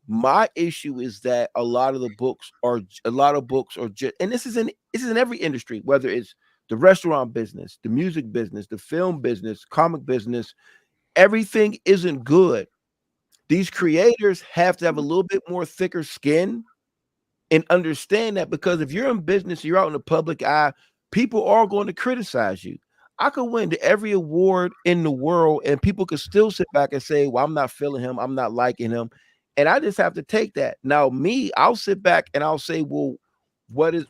My issue is that a lot of books are just, and this is in every industry, whether it's the restaurant business, the music business, the film business, comic business, everything isn't good. These creators have to have a little bit more thicker skin and understand that, because if you're in business, you're out in the public eye, people are going to criticize you. I could win every award in the world and people could still sit back and say, well, I'm not feeling him, I'm not liking him. And I just have to take that. Now, I'll sit back and I'll say, well, what is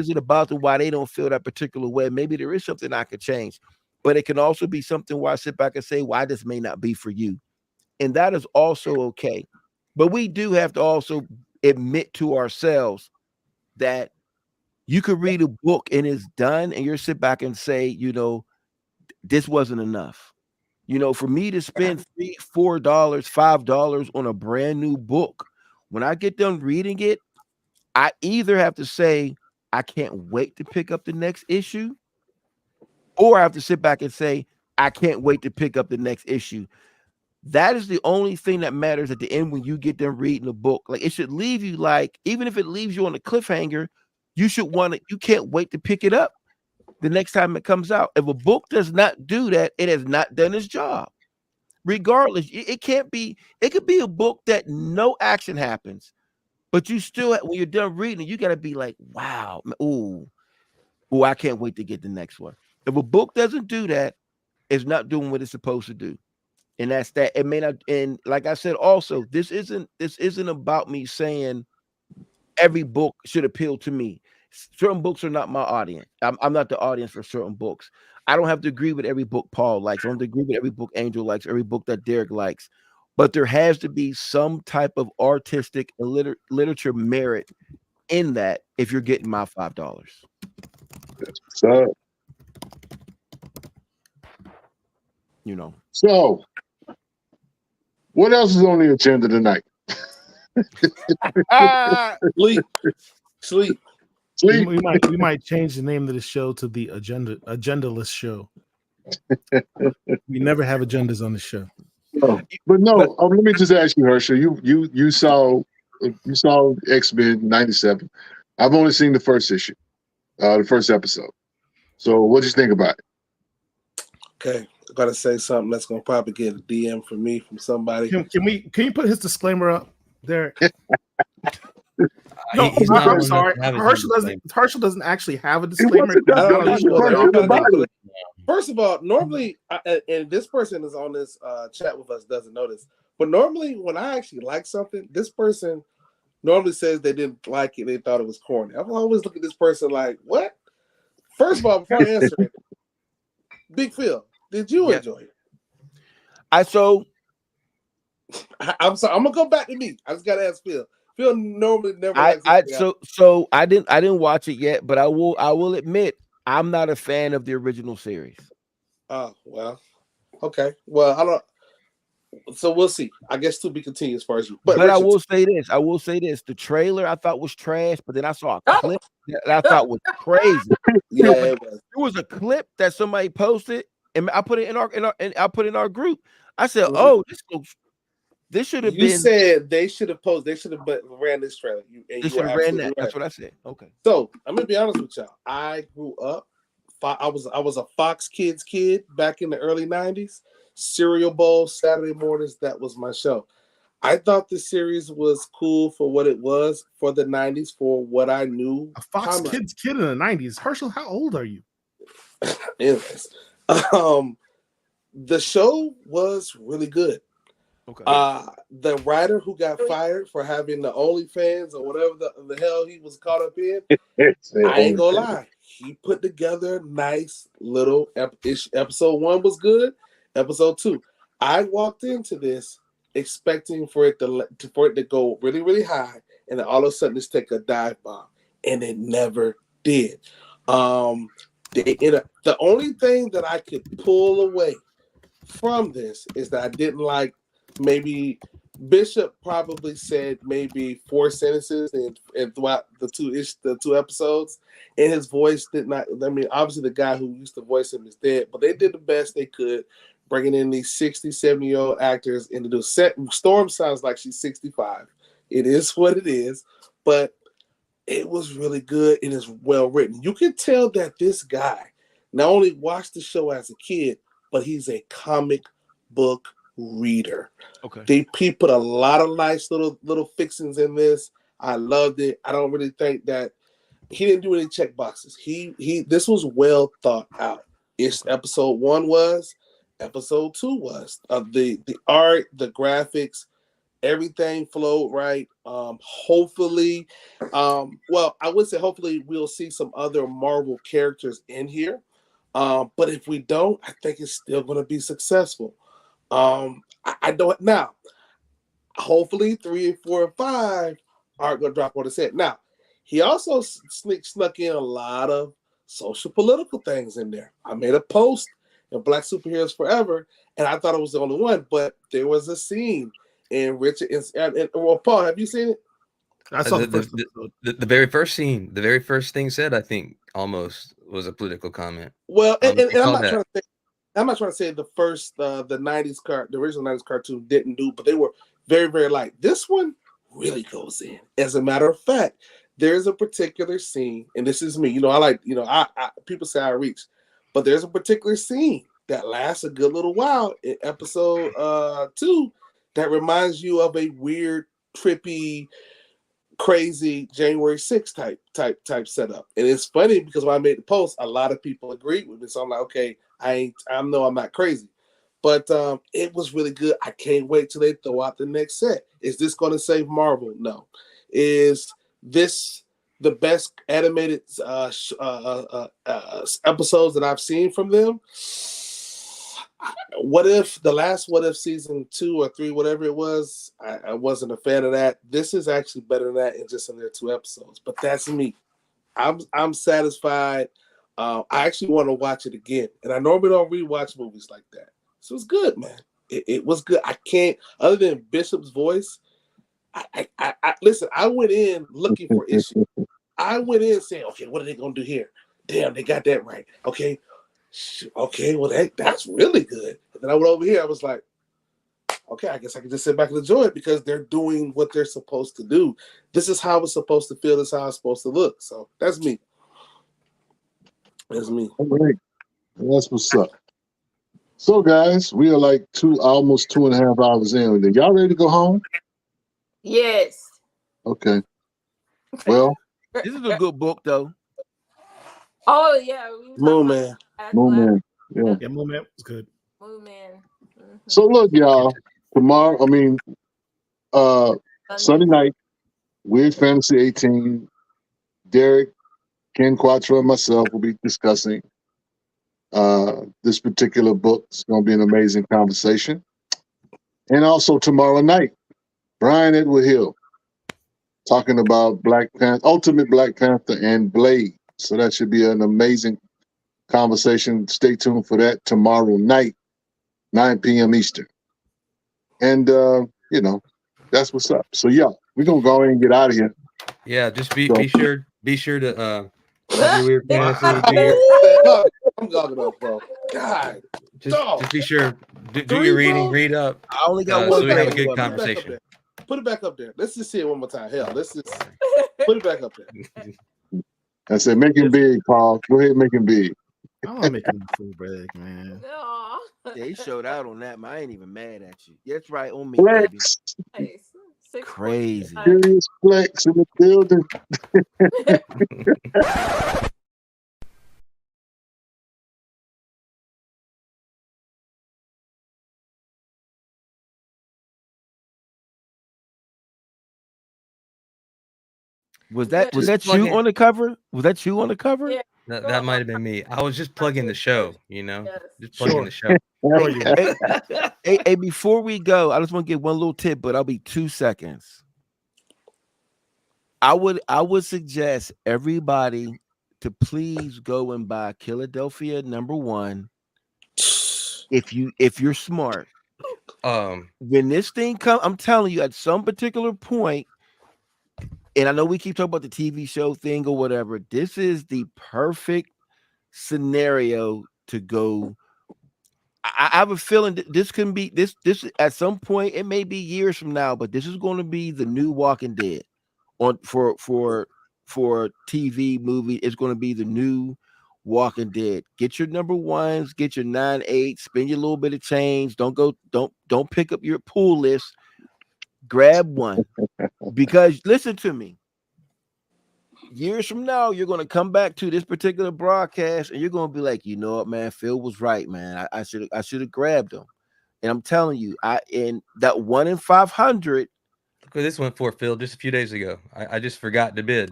it about them why they don't feel that particular way? Maybe there is something I could change. But it can also be something where I sit back and say, why this may not be for you. And that is also okay. But we do have to also admit to ourselves that you could read a book and it's done, and you sit back and say, this wasn't enough. For me to spend $3, $4, $5 on a brand new book, when I get done reading it, I either have to say, I can't wait to pick up the next issue, or I have to sit back and say, I can't wait to pick up the next issue. That is the only thing that matters at the end when you get done reading the book. Like, it should leave you even if it leaves you on a cliffhanger, you can't wait to pick it up the next time it comes out. If a book does not do that, it has not done its job. Regardless, it could be a book that no action happens, but you still, when you're done reading, you got to be like, wow, ooh, I can't wait to get the next one. If a book doesn't do that, it's not doing what it's supposed to do. And that's that. It may not, and like I said, also, this isn't about me saying every book should appeal to me. Certain books are not my audience. I'm not the audience for certain books. I don't have to agree with every book Paul likes. I don't have to agree with every book Angel likes, every book that Derek likes. But there has to be some type of artistic and literature merit in that if you're getting my $5. So, So, what else is on the agenda tonight? Sleep. We might change the name of the show to the agendaless show. We never have agendas on the show. Let me just ask you, Herschel. You saw X-Men '97. I've only seen the first issue, the first episode. So, what did you think about it? Okay, I gotta say something that's gonna probably get a DM from me from somebody. Can you put his disclaimer up there? No, He's I'm not sorry. have his Herschel doesn't actually have a disclaimer. First of all, normally, and this person is on this chat with us doesn't know this, but normally when I actually like something, this person normally says they didn't like it, they thought it was corny. I always look at this person like, what? First of all, before I answer it, Big Phil, did you enjoy it? I'm sorry. I'm gonna go back to me. I just gotta ask Phil. Phil normally never. I didn't watch it yet, but I will admit I'm not a fan of the original series. Oh well, okay. Well, I don't. So we'll see. I guess to be continued as far as you. But Richard, I will say this: the trailer I thought was trash, but then I saw a clip that I thought was crazy. Yeah, there was a clip that somebody posted, and I put it in our group. I said, "Oh, this should have been." You said they should have posted. They should have ran this trailer. They should have ran that. Right. That's what I said. Okay. So I'm gonna be honest with y'all. I grew up. I was a Fox Kids kid back in the early '90s. cereal bowl Saturday mornings. That was my show. I thought the series was cool for what it was for the 90s, for what I knew. A Fox Kids kid in the 90s. Herschel, how old are you? Anyways, the show was really good. Okay. The writer who got fired for having the OnlyFans or whatever the hell he was caught up in, I ain't gonna lie, he put together a nice little episode 1 was good. Episode 2, I walked into this expecting for it to go really, really high, and then all of a sudden just take a dive bomb, and it never did. The only thing that I could pull away from this is that I didn't like, maybe Bishop probably said maybe 4 sentences and throughout the two episodes, and his voice did not. I mean, obviously the guy who used to voice him is dead, but they did the best they could, bringing in these 60, 70-year-old actors into the set. Storm sounds like she's 65. It is what it is, but it was really good and it's well written. You can tell that this guy not only watched the show as a kid, but he's a comic book reader. Okay. He put a lot of nice little fixings in this. I loved it. I don't really think that he didn't do any check boxes. This was well thought out. It's episode 1 was, episode 2 was. The art, the graphics, everything flowed right. Hopefully, well, I would say hopefully we'll see some other Marvel characters in here. But if we don't, I think it's still going to be successful. I don't now. Hopefully 3 and 4 and 5 aren't going to drop on his head. Now, he also snuck in a lot of social political things in there. I made a post in Black Superheroes Forever, and I thought it was the only one, but there was a scene in Richard and well, Paul, have you seen it? I saw the very first scene. The very first thing said, I think, almost was a political comment. Well, and I'm not trying to say the first the original 90s cartoon didn't do, but they were very, very light. This one really goes in. As a matter of fact, there's a particular scene, and this is me. I like, I people say I reach, but there's a particular scene that lasts a good little while in episode 2 that reminds you of a weird, trippy, crazy January 6th type setup. And it's funny because when I made the post, a lot of people agreed with me. So I'm like, okay, I know I'm not crazy. But it was really good. I can't wait till they throw out the next set. Is this going to save Marvel? No. Is this the best animated episodes that I've seen from them? What if the last What If season 2 or 3, whatever it was, I wasn't a fan of that. This is actually better than that in their 2 episodes. But that's me. I'm satisfied. I actually want to watch it again, and I normally don't rewatch movies like that. So it's good, man. It was good. I can't, other than Bishop's voice. I listen. I went in looking for issues. I went in saying, okay, what are they gonna do here? Damn, they got that right. Okay, well that's really good. And then I went over here. I was like, okay, I guess I can just sit back and enjoy it because they're doing what they're supposed to do. This is how it's supposed to feel. This is how it's supposed to look. So that's me. That's me. All right. That's what's up. So, guys, we are like almost 2.5 hours in. Are y'all ready to go home? Yes. Okay. Well, this is a good book, though. Oh yeah, Moon Man. Moon Man. Yeah. Yeah, Moon Man was good. Moon Man. Mm-hmm. So look, y'all. Sunday night, Weird Fantasy 18. Derek, Ken Quattro, and myself will be discussing this particular book. It's going to be an amazing conversation. And also tomorrow night, Brian Edward Hill talking about Black Panther, Ultimate Black Panther, and Blade. So that should be an amazing conversation. Stay tuned for that tomorrow night, 9 p.m. Eastern. And that's what's up. So yeah, we're gonna go ahead and get out of here. Yeah, just be sure to have your Weird Fantasy. I'm talking about, bro. God, just be sure do your reading, read up. I only got one. So we have a good conversation. Put it back up there. Let's just see it one more time. Hell, let's just put it back up there. I said, make him big, Paul. Go ahead and make him big. I'm not making the food big, man. No. Yeah, he showed out on that, man. I ain't even mad at you. That's right, on me, baby. Flex. Nice. Crazy. Serious flex in the building. Was that Just you plug on the cover? Was that you on the cover? Yeah. that might have been me. I was just plugging the show, Yes. just plugging Sure. the show. Sure you were. Hey, before we go, I just want to get one little tip, but I'll be 2 seconds. I would suggest everybody to please go and buy Philadelphia #1 if you're smart. When this thing comes, I'm telling you, at some particular point, and I know we keep talking about the TV show thing or whatever, this is the perfect scenario to go. I have a feeling that this can be this at some point. It may be years from now, but this is going to be the new Walking Dead on for TV movie. It's going to be the new Walking Dead. Get your #1s, get your 9/8, spend your little bit of change. Don't pick up your pool list. Grab one, because listen to me. Years from now, you're going to come back to this particular broadcast and you're going to be like, you know what, man, Phil was right, man. I should have grabbed him. And I'm telling you, in that 1 in 500. This went for Phil just a few days ago. I just forgot to bid.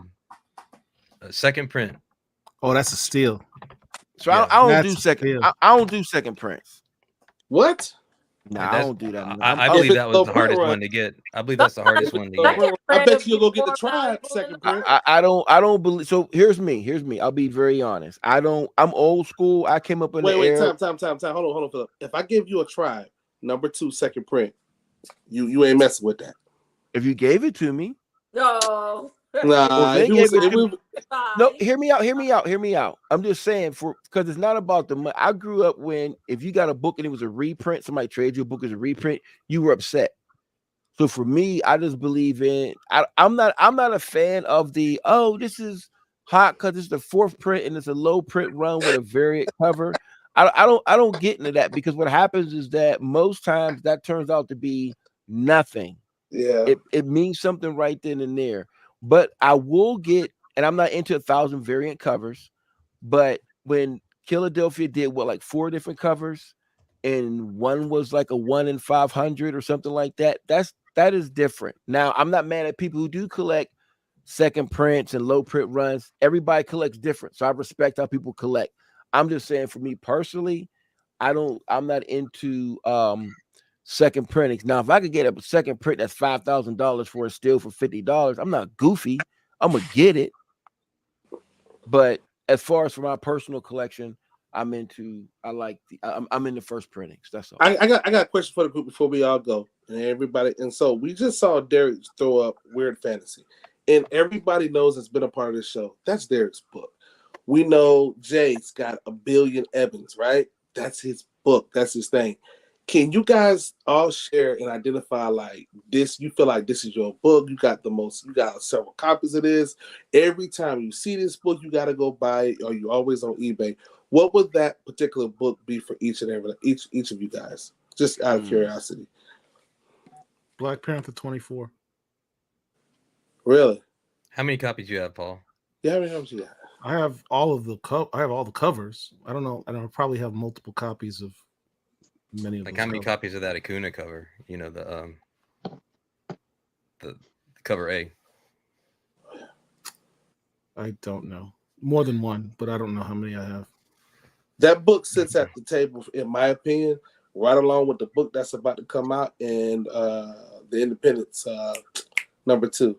Second print. Oh, that's a steal. So yeah, I don't do second. I don't do second prints. What? No, I don't do that. I believe that was the hardest one to get. I believe that's the hardest one to get. I bet you'll go get the Tribe second print. I don't believe. So here's me. I'll be very honest. I'm old school. I came up in the era. Time. Hold on, Philip. If I give you a Tribe #2 second print, you ain't messing with that. If you gave it to me. No. Nah, no, hear me out. I'm just saying, because it's not about the money. I grew up when if you got a book and it was a reprint, somebody traded you a book as a reprint, you were upset. So for me, I just believe in. I'm not a fan of the this is hot because it's the 4th print and it's a low print run with a variant cover. I don't get into that, because what happens is that most times that turns out to be nothing. Yeah, it means something right then and there. But I will get, and I'm not into 1,000 variant covers, but when Philadelphia did like 4 different covers, and one was like a 1 in 500 or something like that, that is different. Now, I'm not mad at people who do collect second prints and low print runs. Everybody collects different, so I respect how people collect. I'm just saying, for me personally, I'm not into second printings. Now, if I could get a second print that's $5,000 for a steal for $50, I'm not goofy. I'm gonna get it. But as far as for my personal collection, I'm into the first printings. That's all. I got a question for the group before we all go, and everybody. And so we just saw Derek throw up Weird Fantasy, and everybody knows it's been a part of the show. That's Derek's book. We know Jay's got A Billion Evans, right? That's his book. That's his thing. Can you guys all share and identify like this? You feel like this is your book. You got several copies of this. Every time you see this book, you got to go buy it, or you always on eBay. What would that particular book be for each of you guys? Just out of curiosity. Black Panther 24. Really? How many copies do you have, Paul? Yeah, how many copies you got? I have all of the covers. I don't know. I don't probably have multiple copies of many of them. Like how many copies of that Acuna cover? You know, the cover A. I don't know. More than one, but I don't know how many I have. That book sits at the table, in my opinion, right along with the book that's about to come out and the Independence #2.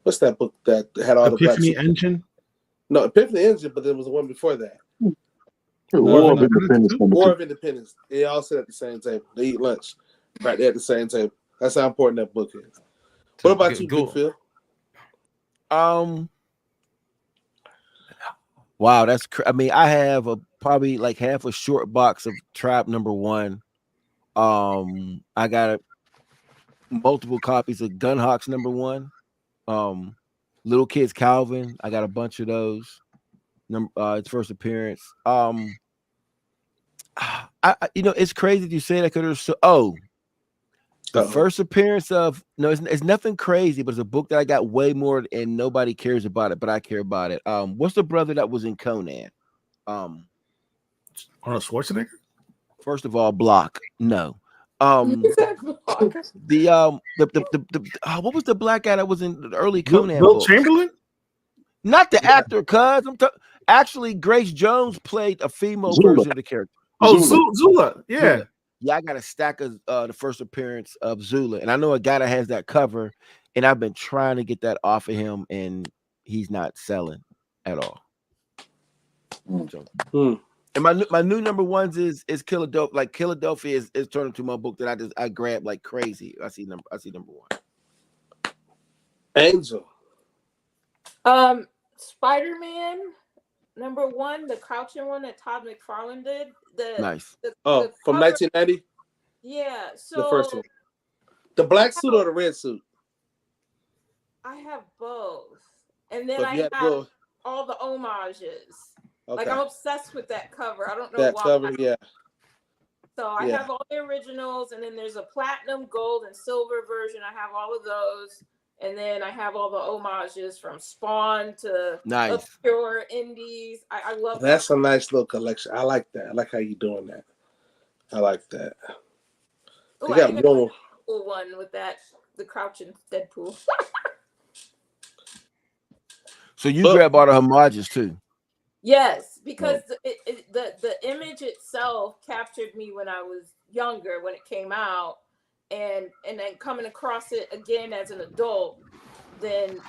What's that book that had all Epiphany the black Engine? No, Epiphany Engine, but there was one before that. War of Independence. War of Independence. They all sit at the same table. They eat lunch right there at the same table. That's how important that book is. What about you, Big Phil? Wow, that's. I have probably like half a short box of Tribe #1. I got multiple copies of Gunhawks #1. Little Kids Calvin. I got a bunch of those. Its first appearance. it's crazy that you say that because the first appearance of it's nothing crazy, but it's a book that I got way more and nobody cares about it, but I care about it. What's the brother that was in Conan? Arnold Schwarzenegger. First of all, Block. No. What was the black guy that was in the early Conan Will books? Chamberlain? Not the actor, cuz actually Grace Jones played a female version of the character. Oh, Zula. Yeah. Zula. Yeah, I got a stack of the first appearance of Zula, and I know a guy that has that cover, and I've been trying to get that off of him, and he's not selling at all. So, and my new number ones is Philadelphia. Like Philadelphia is turning to my book that I grabbed like crazy. I see number one. Angel. Spider-Man #1, the crouching one that Todd McFarlane did. Nice. From 1990. Yeah. So the first one. The black suit or the red suit? I have both, and then But I you have have both. all the homages. Okay. Like I'm obsessed with that cover. I don't know That why. cover, yeah. So I have all the originals, and then there's a platinum, gold, and silver version. I have all of those, and then I have all the homages from Spawn to obscure indies. I love That's a nice little collection. I like that. I like how you're doing that. I like that. Oh, I even got a cool one with that, the crouching Deadpool. So you grab all the homages too. Yes, because the image itself captured me when I was younger, when it came out, and then coming across it again as an adult, then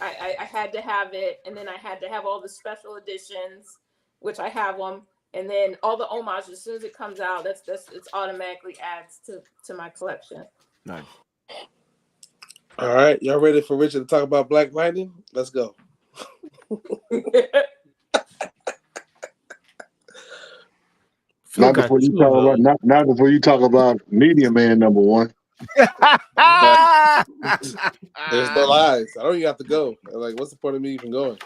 I had to have it, and then I had to have all the special editions, which I have them, and then all the homages. As soon as it comes out, it's automatically adds to my collection. Nice. All right, y'all ready for Richard to talk about Black Lightning? Let's go. Not before you talk about Media Man #1. There's no lies. I don't even have to go. I'm like, what's the point of me even going?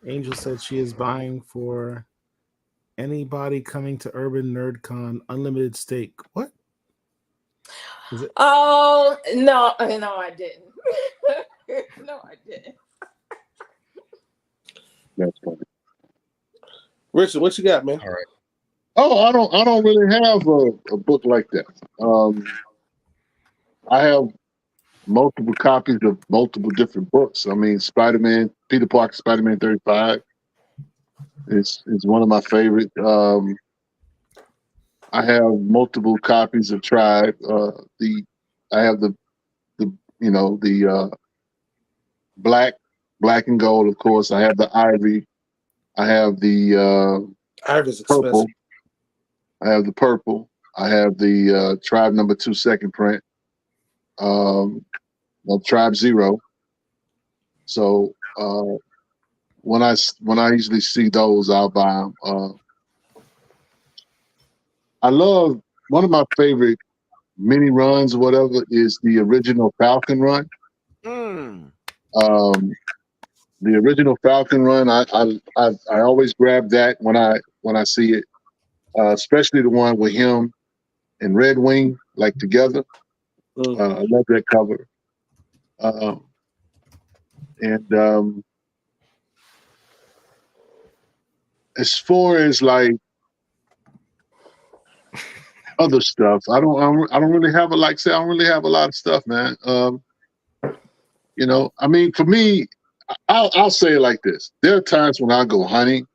Angel said she is buying for anybody coming to Urban NerdCon unlimited steak. What? Is it? Oh no, I didn't. No, I didn't. That's funny. Richard, what you got, man? All right. Oh, I don't really have a book like that. I have multiple copies of multiple different books. I mean, Spider-Man, Peter Parker, Spider-Man 35 is one of my favorite. I have multiple copies of Tribe. I have the black and gold, of course. I have the Ivory. I have the Ivory's purple. expensive. I have the purple. I have the Tribe #2 second print. Tribe 0. So when I usually see those, I'll buy them. I love one of my favorite mini runs or whatever is the original Falcon run. The original Falcon run, I always grab that when I see it, especially the one with him and Red Wing like together. I love that cover. As far as like other stuff, I don't really have I don't really have a lot of stuff, man. I mean, for me, I'll say it like this. There are times when I go hunting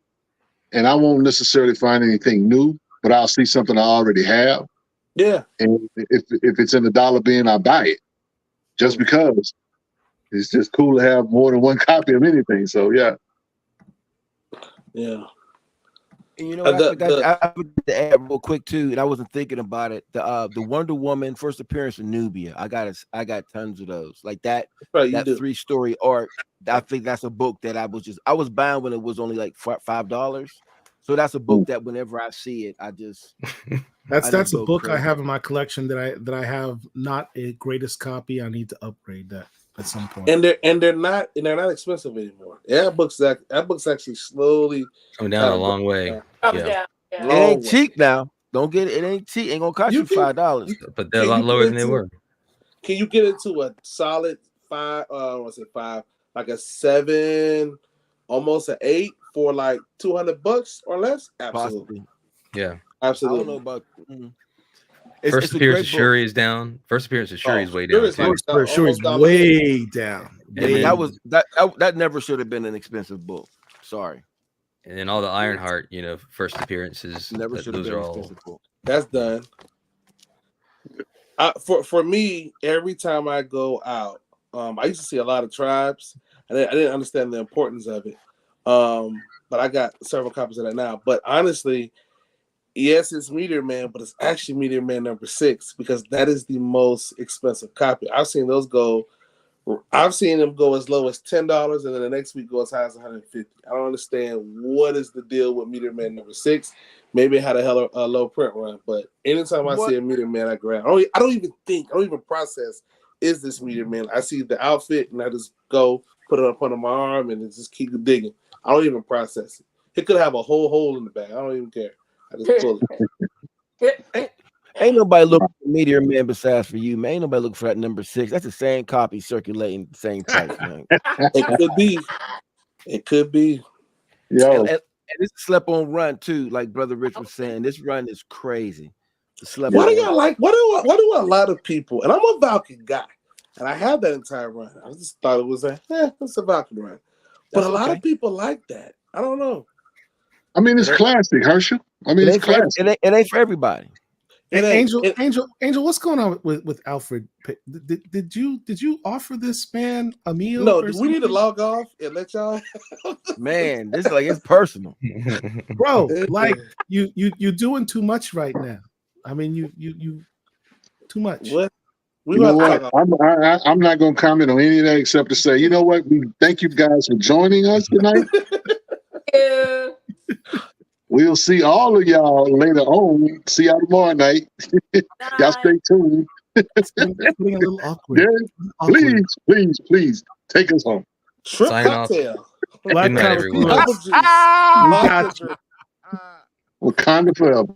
and I won't necessarily find anything new, but I'll see something I already have. Yeah. And if it's in the dollar bin, I buy it just because it's just cool to have more than one copy of anything. So yeah. Yeah. And I forgot to add real quick too, and I wasn't thinking about it. The Wonder Woman first appearance in Nubia. I got tons of those. Like that. Right, that 3-story arc. I think that's a book that I was buying when it was only like $5. So that's a book that whenever I see it, I just that's a book crazy. I have in my collection that I have not a greatest copy. I need to upgrade that. at some point. And they're not expensive anymore. That book's actually slowly Coming down a long way. Yeah. It ain't cheap now. Don't get it. It ain't cheap. Ain't gonna cost you $5. But they're a lot lower than they were. Can you get into a solid 5? I want to say 5, like a 7, almost an 8 for like $200 or less? Absolutely. Possibly. Yeah. Absolutely. I don't know about. First appearance of Shuri is down. First appearance of Shuri is way down. Shuri's way down. That never should have been an expensive book. Sorry. And then all the Ironheart, first appearances. Never should have been an an expensive book. That's done. For me, every time I go out, I used to see a lot of tribes, and I didn't understand the importance of it. But I got several copies of that now. But honestly, yes, it's Meteor Man, but it's actually Meteor Man number 6 because that is the most expensive copy. I've seen them go as low as $10, and then the next week go as high as $150. I don't understand what is the deal with Meteor Man number 6. Maybe it had a low print run, but anytime I see a Meteor Man, I grab. I don't even process. Is this Meteor Man? I see the outfit and I just go put it up under my arm and just keep digging. I don't even process it. It could have a whole hole in the back. I don't even care. I just pull it. Ain't nobody looking for Meteor Man besides for you, man. Ain't nobody looking for that number 6. That's the same copy circulating, same price, man. It could be. It could be. Yo. And it's a slept on run too, like Brother Rich was saying. This run is crazy. What do y'all like? What do a lot of people? And I'm a Valkyrie guy, and I have that entire run. I just thought it was it's a Valkyrie run, but a lot of people like that. I don't know. I mean, it's classic, Herschel. I mean, it's classic. It ain't for everybody. Angel, what's going on with Alfred? Did you offer this man a meal? No, do we need to log off and let y'all? Man, this is like it's personal, bro. Like you doing too much right now. I mean, you too much. What? You know what? I'm not going to comment on any of that except to say, you know what? We thank you guys for joining us tonight. Yeah. We'll see all of y'all later on. See y'all tomorrow night. Y'all stay tuned. It's getting a little awkward. Please take us home. Shrimp Sign cocktail. Good night, everyone. Apple juice. We got you. Wakanda forever.